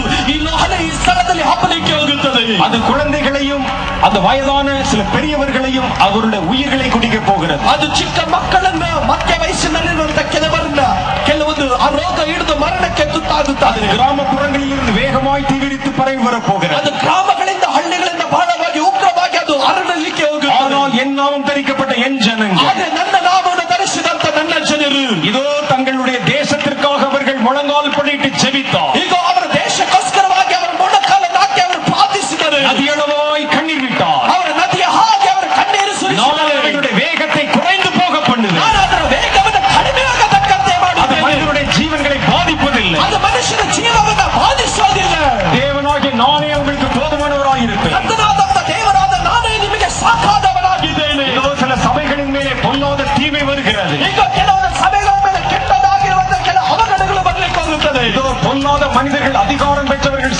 ಈ ಸ್ಥಳದಲ್ಲಿ ಹಬ್ಬಲಿಕ್ಕೆ ಹೋಗುತ್ತದೆ. அது குழந்தைகளையும் அந்த வயதான சில பெரியவர்களையும் அவருடைய உயிர்களை குடிக்க போகிறது. ಅದು ಚಿಕ್ಕ ಮಕ್ಕಳನ್ನ ಮಧ್ಯ ವಯಸ್ಸಿನಲ್ಲಿರುವಂತ ಕೆಲವೊಂದು ಆ ರೋಗ ಹಿಡಿದು ಮರಣಕ್ಕೆ ತುತ್ತಾಗುತ್ತದೆ. கிராமப்புறங்களில் இருந்து வேகமாய் தீவிரித்து பரவி வரப்போகிறது. ಅದು ಗ್ರಾಮಗಳಿಂದ ಹಳ್ಳಿಗಳಿಂದ ಬಹಳವಾಗಿ ಉಗ್ರವಾಗಿ ಅದು ಹರಡಲಿಕ್ಕೆ ಹೋಗುತ್ತದೆ. ஆனால் என் நாமம் தரிக்கப்பட்ட என் ஜனங்கள், ಆದ್ರೆ ನನ್ನ ನಾಮವನ್ನು ಧರಿಸಿದಂತ ನನ್ನ ಜನರು இதோ தங்களுடைய தேசத்திற்காக அவர்கள் முழங்கால் படிட்டு ஜெபித்தார். ಈಗ ಅವರ ದೇಶಕ್ಕೋಸ್ಕರವಾಗಿ ಅವರ ಮೊಣಕಾಲನ್ನು ಹಾಕಿ ಅವರು ಪ್ರಾರ್ಥಿಸಿದರು. நதியளவாய் கண்ணீர் விட்டார். ಅವರ ನದಿಯ ಹಾಗೆ ಅವರ ಕಣ್ಣೀರು நான் ಸುರಿಸಿದರು. அவர்களுடைய வேகத்தை குறைந்து போக பண்ணுவேன். ನಾನು ಅದರ ವೇಗವನ್ನು ಕಡಿಮೆ ಆಗತಕ್ಕಂತೆ அது ಮಾಡುತ್ತೇನೆ. மனிதனுடைய ஜீவன்களை பாதிப்பதில்லை. ಅದು ಮನುಷ್ಯನ ಜೀವವನ್ನು ಬಾಧಿಸುವುದಿಲ್ಲ. தேவனாகிய நானே உங்களுக்கு போதுமானவராய் இருப்பேன். ಕರ್ತನಾದಂತ ದೇವರಾದ ನಾನೇ ನಿಮಗೆ ಸಾಕಾದವನಾಗಿದ್ದೇನೆ. இதோ சில சபைகளின் மேலே பொல்லாத தீமை வருகிறது. ಈಗ ಕೆಲವೊಂದು ಸಭೆಗಳ ಮೇಲೆ ಕೆಟ್ಟದಾಗಿರುವಂತ ಕೆಲ ಅವಘಡಗಳು ಬರಲಿಕ್ಕೆ ಹೋಗುತ್ತದೆ. இதோ பொல்லாத மனிதர்கள் அதிகாரம் பெற்றவர்கள்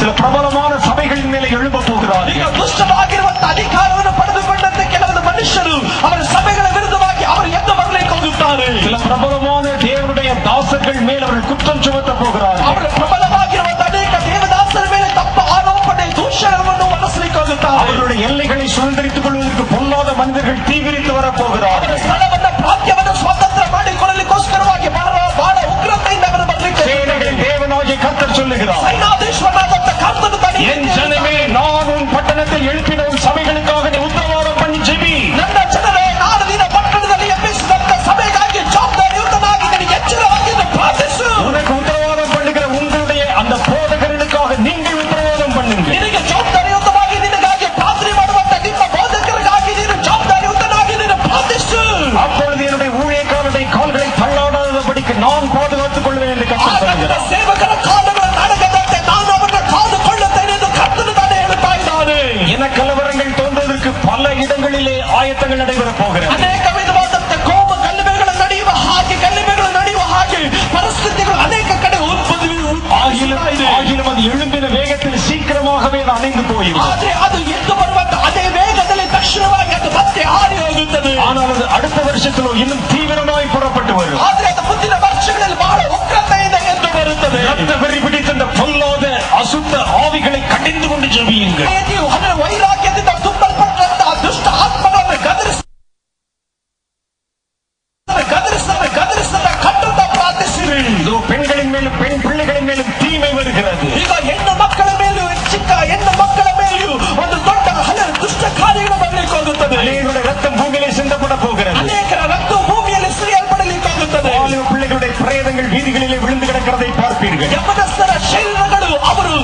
சில பிரபலமான சபைகளின் மேலே எழும்ப போகிறார்கள். ಈಗ ದುಷ್ಟವಾಗಿರುವಂತ ಅಧಿಕಾರವನ್ನು ಪಡೆದುಕೊಂಡಂತ ಕೆಲವೊಂದು ಮನುಷ್ಯರು ಅವರ ಸಭೆಗಳ ವಿರುದ್ಧವಾಗಿ ಅವರು ಎದ್ದು ಬರಲಿಕ್ಕೆ ಹೋಗುತ್ತಾರೆ. சில பிரபலமான தேவனுடைய தாசர்கள் மேல் அவர்கள் குற்றம் சுமத்த போகிறார்கள். ಅವರು ಪ್ರಬಲವಾಗಿರುವಂತ ಅನೇಕ ದೇವದಾಸರ ಮೇಲೆ ತಪ್ಪ ಆರೋಪಣೆ ದೂಷಣವನ್ನು ಹೊರಿಸಲಿಕ್ಕೆ ಹೋಗುತ್ತಾರೆ. அவர்களுடைய எல்லைகளை சுதந்திரித்துக் கொள்வதற்கு பொல்லாத மனிதர்கள் தீவிரித்து வரப்போகிறார்கள். ಅವರ ಸ್ಥಳವನ್ನು ಪ್ರಾಪ್ಯವನ್ನು ಸ್ವಾತಂತ್ರ್ಯ ಮಾಡಿಕೊಳ್ಳಲಿಕ್ಕೋಸ್ಕರವಾಗಿ ಬಹಳ ಉಗ್ರತೆಯಿಂದ ಅವರು ಬರಲಿಕ್ಕೆ சேனைகளின் தேவனாகிய கர்த்தர் சொல்லுகிறார், ಸೈನಾಧೀಶ್ವರನಾದಂತ ಕರ್ತನು ತಾನೇ என் ஜனமே, நான் உன் பட்டணத்தில் எழுப்பின உன் சபைகளுக்காக நீ உத்தரவாதம் பண்ணி ஜெபி. ನನ್ನ ಜನರೇ, ನಾನು ನಿನ್ನ ಪಟ್ಟಣದಲ್ಲಿ ಎಬ್ಬಿಸಿದಂತ ಸಭೆಗಾಗಿ ಜವಾಬ್ದಾರಿಯುತನಾಗಿ ನಿನಗೆ ಎಚ್ಚರವಾಗಿ ಪ್ರಾರ್ಥಿಸು. உனக்கு உத்தரவாதம் பண்ணுகிற உங்களுடைய அந்த போதகர்களுக்காக நீங்கள் உத்தரவாதம் பண்ணுங்க. ನಿನಗೆ ಜವಾಬ್ದಾರಿಯುತವಾಗಿ ನಿನಗಾಗಿ ಪ್ರಾರ್ಥನೆ ಮಾಡುವಂತ ನಿಮ್ಮ ಬೋಧಕರಿಗಾಗಿ ನೀನು ಜವಾಬ್ದಾರಿಯುತನಾಗಿ ನೀನು ಪ್ರಾರ್ಥಿಸು. அப்பொழுது என்னுடைய ஊழியக்காரருடைய கால்களை தள்ளாடாதபடிக்கு நான் பாதுகாத்துக் கொள்வேன் என்று கர்த்தர் ಆಗ சொல்கிறார். ಸೇವಕ போய்விடும். ಆದ್ರೆ ಅದು ಎದ್ದು ಬರುವಂತ ಅದೇ ವೇಗದಲ್ಲಿ ತಕ್ಷಣವಾಗಿ ಅದು ಮತ್ತೆ ಹಾರಿ ಹೋಗುತ್ತದೆ. ஆனால் அது அடுத்த வருஷத்திலோ இன்னும் தீவிரமாய் புறப்பட்டு வரும். ಆದ್ರೆ ಅದು ಮುಂದಿನ ವರ್ಷಗಳಲ್ಲಿ ಬಹಳ ಉಗ್ರತೆಯಿಂದ ಎದ್ದು ಬರುತ್ತದೆ. ரத்த வெறி பிடித்த அந்த பொல்லாத அசுத்த ஆவிகளை கடிந்து கொண்டு ஜெபியுங்கள். ನೀವು ಅದರ ವೈರಾಗ್ಯದಿಂದ ತುಂಬಲ್ಪಟ್ಟಂತಹ ದುಷ್ಟ ಆತ್ಮಗಳನ್ನು ಗದರಿಸ ಕಟ್ಟುತ್ತ ಪ್ರಾರ್ಥಿಸಿರಿ. இதோ பெண்களின் மேலும் பெண் பிள்ளைகளின் மேலும் தீமை வருகிறது. ಈಗ ಹೆಣ್ಣು ಮಕ್ಕಳ ಮೇಲೂ ಚಿಕ್ಕ ಹೆಣ್ಣು ಮಕ್ಕಳ ಮೇಲೂ ಒಂದು ದೊಡ್ಡ ಹಲವು ದುಷ್ಟ ಕಾರ್ಯಗಳು ಬರಲಿಕ್ಕೆ ಹೋಗುತ್ತದೆ. அநேகருடைய ரத்தம் பூமியிலே சிந்தப்பட போகிறது. ಅನೇಕರ ರಕ್ತ ಭೂಮಿಯಲ್ಲಿ ಸುರಿಯಲ್ಪಡಲಿಕ್ಕೆ ಹೋಗುತ್ತದೆ. வாலிப பிள்ளைகளுடைய பிரேதங்கள் வீதிகளிலே விழுந்து கிடக்கிறதை பார்ப்பீர்கள். ಯಮನಸ್ಥರ ಶರೀರಗಳು ಅವರು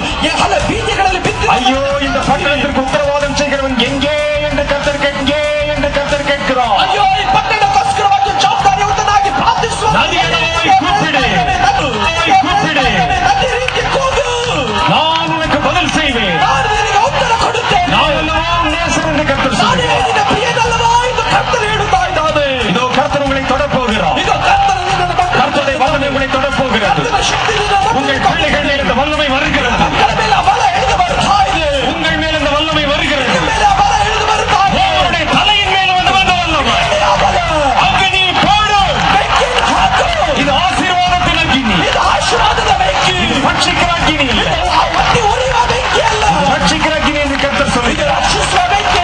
ಹಲ ಬೀದಿಗಳಲ್ಲಿ ಬಿದ್ದು ஐயோ, இந்த பட்டணத்திற்கு உத்தரவாதம் செய்கிறவன் எங்கே என்று கர்த்தர் கேட்கிறார். ಅಯ್ಯೋ, ಈ ಪಟ್ಟಣಕ್ಕೋಸ್ಕರವಾಗಿ ಜವಾಬ್ದಾರಿಯುತನಾಗಿ ಪ್ರಾರ್ಥಿಸುವ நதியனாய் கூப்பிடு. ನದಿ ರೀತಿ ಕೂಗು. நான் உனக்கு பதில் செய்வேன். ನಾನು ನಿನಗೆ ಉತ್ತರ ಕೊಡುತ್ತೇನೆ. நான் எல்லாம் நேசன் என்று கர்த்தர் ನಾನೇ சொல்கிறார். ನಿನ್ನ ಪ್ರಿಯನಲ್ಲವಾ ಎಂದು ಕರ್ತರು ಹೇಳುತ್ತಾ ಇದ್ದಾನೆ. இதோ கர்த்தர் உங்களை தொடப் போகிறார். ಈಗ ಕರ್ತರು ನಿನ್ನನ್ನು கர்த்தருடைய வல்லமை உங்களை தொடப் போகிறது. ಕರ್ತನ ಶಕ್ತಿ ನಿನ್ನ உங்கள் பிள்ளைகள் மேல் இந்த வல்லமை வருகிறது. ಮಕ್ಕಳ ಮೇಲೆ ಆ ಬಲ ಇಳಿದು ಬರ್ತಾ ಇದೆ. உங்கள் மேல் இந்த வல்லமை வருகிறது. ನಿನ್ನ ಮೇಲೆ ಆ ಬಲ ಇಳಿದು ಬರ್ತಾ ಇದೆ. உங்களுடைய தலையின் மேல் வந்து வந்த வல்லமை. ಆ ಬಲ அக்னி போடு. ಬೆಂಕಿಯನ್ನು ಹಾಕು. இது ஆசீர்வாதத்தின் அக்னி. ಇದು ಆಶೀರ್ವಾದದ ಬೆಂಕಿ. ரட்சிக்கிற அக்னி இல்ல. ಆ ಹೊತ್ತಿ ಉರಿಯುವ ಬೆಂಕಿ ಅಲ್ಲ. ரட்சிக்கிற அக்னி என்று கர்த்தர் ಇದು சொல்கிறார். ರಕ್ಷಿಸುವ ಬೆಂಕಿ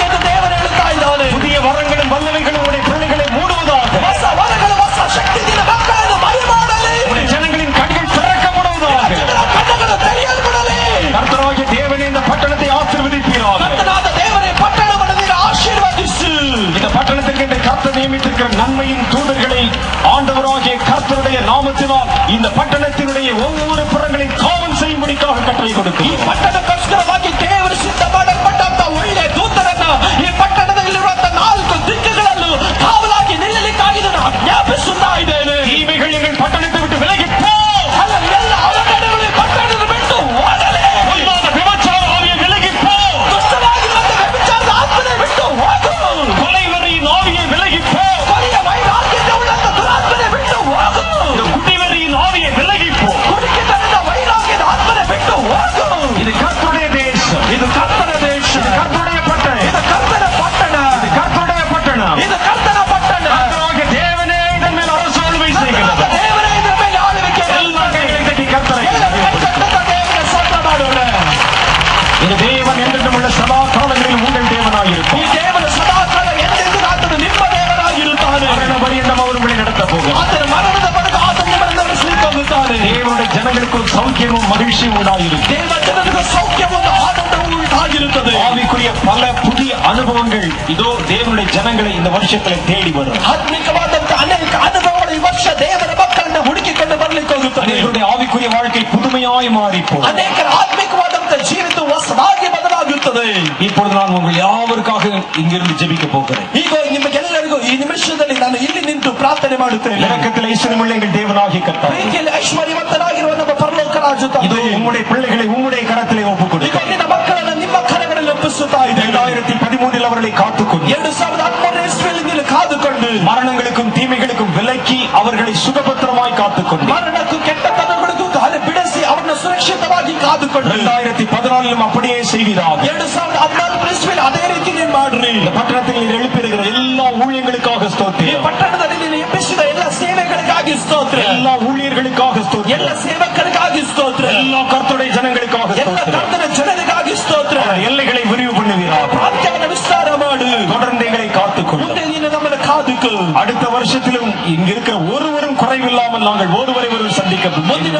ಎಂದು ದೇವರು ಹೇಳುತ್ತಾ ಇದ್ದಾನೆ. புதிய வரங்களும் வல்லமைகளும் உடைய பிள்ளைகளை மூடுவதாக. ಹೊಸ ವರಗಳು ಹೊಸ ಶಕ್ತಿ ನಿನ್ನ ಮಕ್ಕಳನ್ನು ಮರೆ ಮಾಡಲಿ. உடைய ஜனங்களின் கண்கள் திறக்கப்படுவதாக. ಜನರ ಕಣ್ಣುಗಳು ತೆರೆಯಲ್ಪಡಲಿ. கர்த்தராகிய தேவனே இந்த பட்டணத்தை ஆசீர்வதிப்பீராக. ಕರ್ತನಾದ ದೇವರೇ ಪಟ್ಟಣವನ್ನು ನೀನು ಆಶೀರ್ವದಿಸು. இந்த பட்டணத்திற்கு என்று கர்த்தர் நியமித்திருக்கிற நன்மையின் தூதர்களை ஆண்டவராகிய கர்த்தருடைய நாமத்தினால் இந்த பட்டணத்தினுடைய ஒவ்வொரு புறங்களையும் காவல் செய்யும்படிக்காக கட்டளை ಈ கொடுக்கிறோம். ಪಟ್ಟಣಕ್ಕೋಸ್ಕರವಾಗಿ ದೇವರು ಸಿದ್ಧ ಮಾಡಲ್ಪಟ್ಟಂತ ಒಳ್ಳೆ ದೂತರನ್ನ ಈ ಪಟ್ಟಣದಲ್ಲಿರುವಂತಹ 4 ದಿಕ್ಕುಗಳಲ್ಲೂ ಕಾವಲಾಗಿ ನಿಲ್ಲಲಿಕ್ಕಾಗಿ ನಾನು ಆಜ್ಞಾಪಿಸುತ್ತಾ ಇದ್ದೇನೆ. தீமைகள் எங்கள் பட்டணத்தை விட்டு விலகி போ. ಎಲ್ಲ ಅವಘಡಗಳು ಈ ಪಟ್ಟಣದ ಬಿಟ್ಟು ಹೋಗಲಿ. பொல்லாத விபச்சார ஆவியை விலகி போ. ದುಷ್ಟವಾಗಿರುವಂತ ವ್ಯಭಿಚಾರದ ಆತ್ಮನೆ ಬಿಟ್ಟು ಹೋಗು. கொலைவரியின் ஆவியை விலகி போ. ಕೊನೆಯ ವೈರಾಗ್ಯದ ಉಳ್ಳಂತ ದುರಾತ್ಮನೆ ಬಿಟ್ಟು ಹೋಗು. இந்த குடிவரியின் ஆவியை விலகி போ. ಕುಡಿಕೆತನದ ವೈರಾಗ್ಯದ ಆತ್ಮನೆ ಬಿಟ್ಟು ಹೋಗು. இது கர்த்தருடைய தேசம். ಇದು ಕರ್ತನ ದೇಶ. இது கர்த்தருடைய பட்டணம். ಇದು ಕರ್ತನ ಪಟ್ಟಣ. இது கர்த்தருடைய பட்டணம். ಇದು ಕರ್ತನ ಪಟ್ಟಣ. கர்த்தராகிய தேவனே இதன் மேல் அரசு ஆளுகை செய்கிறது. ದೇವರೇ ಇದರ ಮೇಲೆ ಆಳ್ವಿಕೆ எல்லா கைகளை தட்டி கர்த்தரை ದೇವರ ಸ್ತೋತ್ರ ಮಾಡೋಣ. இந்த தேவன் என்றென்றும் உள்ள சதா காலங்களில் உங்கள் ಈ தேவனாயிருக்கும். ದೇವರ ಸದಾಕಾಲ ಎಂದೆಂದೂ ಆತನು ನಿಮ್ಮ ದೇವರಾಗಿರುತ್ತಾನೆ. மரண பரியந்தம் அவர் உங்களை நடத்த போகிறார். ಆತನ ಮರಣದ ಬಳಿಕ ಆತನು ನಿಮ್ಮನ್ನು ನಡೆಸಲಿಕ್ಕೆ ಹೋಗುತ್ತಾನೆ. தேவனுடைய ஜனங்களுக்கு சௌக்கியமும் மகிழ்ச்சியும் உண்டாயிருக்கும். ದೇವ ಜನರಿಗೆ ಸೌಖ್ಯವೂ ಆನಂದವೂ ಉಂಟಾಗಿರುತ್ತದೆ. ஆவிக்குரிய பல புதிய அனுபவங்கள் இதோ தேவனுடைய ஜனங்களை இந்த வருஷத்துல தேடி வரும். ಆತ್ಮಿಕವಾದಂತ ಅನೇಕ ಅನುಭವಗಳು ಈ ವರ್ಷ ದೇವರ ಮಕ್ಕಳನ್ನ ಹುಡುಕಿಕೊಂಡು ಬರ್ಲಿಕ್ಕೆ ಹೋಗುತ್ತದೆ. அநேகருடைய ஆவிக்குரிய வாழ்க்கை புதுமையாய் மாறிப்போம். ಅನೇಕರ ಆತ್ಮಿಕವಾದಂತ ಜೀವಿತ ಹೊಸದಾಗಿ ಬದಲಾಗುತ್ತದೆ. இப்பொழுது நான் உங்கள் யாவருக்காக இங்கிருந்து ஜெபிக்க போகிறேன். ಈಗ ನಿಮಗೆಲ್ಲರಿಗೂ ಈ ನಿಮಿಷದಲ್ಲಿ ನಾನು ಇಲ್ಲಿ ನಿಂತು ಪ್ರಾರ್ಥನೆ ಮಾಡುತ್ತೇನೆ. இரக்கத்தில் ஐஸ்வர்யமுள்ள எங்கள் தேவனாகிய கர்த்தாவே, ಪ್ರೀತಿಯಲ್ಲಿ ಐಶ್ವರ್ಯವಂತನಾಗಿರುವ ನಮ್ಮ ಪರಲೋಕ ರಾಜ இதோ ತಂದೆ, உம்முடைய பிள்ளைகளை உம்முடைய கரத்திலே ಈಗ ஒப்புக்கொடுக்கிறேன். ನಿನ್ನ ಮಕ್ಕಳನ್ನು ನಿಮ್ಮ ಕರಗಳಲ್ಲಿ ಒಪ್ಪಿಸುತ್ತಾ ಇದ್ದೇನೆ. 2013 அவர்களை காத்துக்கொண்டு 2013 ಇಸ್ವಿಯಲ್ಲಿ ನೀನು ಕಾದುಕೊಂಡು மரணங்களுக்கும் தீமைகளுக்கும் விலக்கி அவர்களை சுகபத்திரமாய் காத்துக்கொண்டு ಮರಣಕ್ಕೂ ಕೆಟ್ಟತನಗಳಿಗೂ ಗಾಳಿ ಬಿಡಿಸಿ ಅವರನ್ನು ಸುರಕ್ಷಿತವಾಗಿ ಕಾದುಕೊಂಡು 2014 அப்படியே செய்வீராக. 2014 ಇಸ್ವಿಯಲ್ಲಿ ಅದೇ ರೀತಿ ನೀನು ಮಾಡ್ರಿ. இந்த பட்டணத்தில் நீர் எழுப்பியிருக்கிற எல்லா ஊழியங்களுக்காக ಈ ஸ்தோத்திரம். ಪಟ್ಟಣದಲ್ಲಿ ನೀನು ಎಬ್ಬಿಸಿದ ಎಲ್ಲ ಸೇವೆಗಳಿಗಾಗಿ ಸ್ತೋತ್ರ. எல்லா ஊழியர்களுக்காக ஸ்தோத்திரம். ಎಲ್ಲ ಸೇವಕರಿಗಾಗಿ ಸ್ತೋತ್ರ. எல்லா கர்த்தருடைய ஜனங்களுக்காக ಎಲ್ಲ ஸ்தோத்திரம். ಕರ್ತನ ಜನರಿಗಾಗಿ ಸ್ತೋತ್ರ. எல்லைகளை விரிவு பண்ணுவீராக. ಪ್ರಾಂತ್ಯವನ್ನು ವಿಸ್ತಾರ ಮಾಡು. தொடர்ந்து எங்களை காத்துக்கொண்டு ಮುಂದೆ ನೀನು ನಮ್ಮನ್ನು ಕಾದುಕೋ. அடுத்த வருஷத்திலும் இங்க இருக்கிற ஒருவரும் குறைவில்லாமல் நாங்கள் ஒருவரை ஒருவர் சந்திக்க ಮುಂದಿನ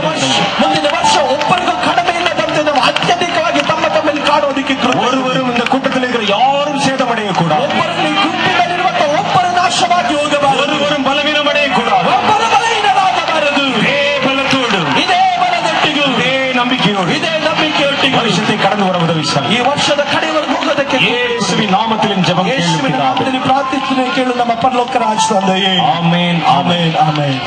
ವರ್ಷ ಒಬ್ಬರಿಗೂ ಕಡಿಮೆ ಇಲ್ಲದಂತೆ ನಾವು ಅತ್ಯಧಿಕವಾಗಿ ತಮ್ಮಲ್ಲಿ ಕಾಣೋದಕ್ಕೆ ಕೃಪೆ. ஒருவரும் இந்த கூட்டத்தில் இருக்கிற யாரும் சேதமடையக்கூடாது. ಒಬ್ಬರಲ್ಲಿ ಗುಂಪಿನಲ್ಲಿರುವಂತ ಒಬ್ಬರು ನಾಶವಾಗಿ ಹೋಗಬಾರದು. ஒருவரும் பலவீனம் அடையக்கூடாது. ಒಬ್ಬರು ಬಲಹೀನರಾಗಬಾರದು. இதே பலத்தோடு ಇದೇ ಬಲದೊಟ್ಟಿಗೂ இதே நம்பிக்கையோடு ಇದೇ ನಂಬಿಕೆಯೊಟ್ಟಿಗೂ வருஷத்தை கடந்து வர உதவி செய்யும். ಈ ವರ್ಷದ ಕಡೆಯವರೆಗೂ ಹೋಗೋದಕ್ಕೆ இயேசுவின் நாமத்திலும் ஜெபம் ಯೇಸುವಿನ கேளுகிறார்கள். ನಾಮದಲ್ಲಿ ಪ್ರಾರ್ಥಿಸುತ್ತೇನೆ. ಕೇಳು ನಮ್ಮ ಪರಲೋಕ ರಾಜ ತಂದೆಯೇ. ஆமென். ಆಮೆನ್ ಆಮೆನ್.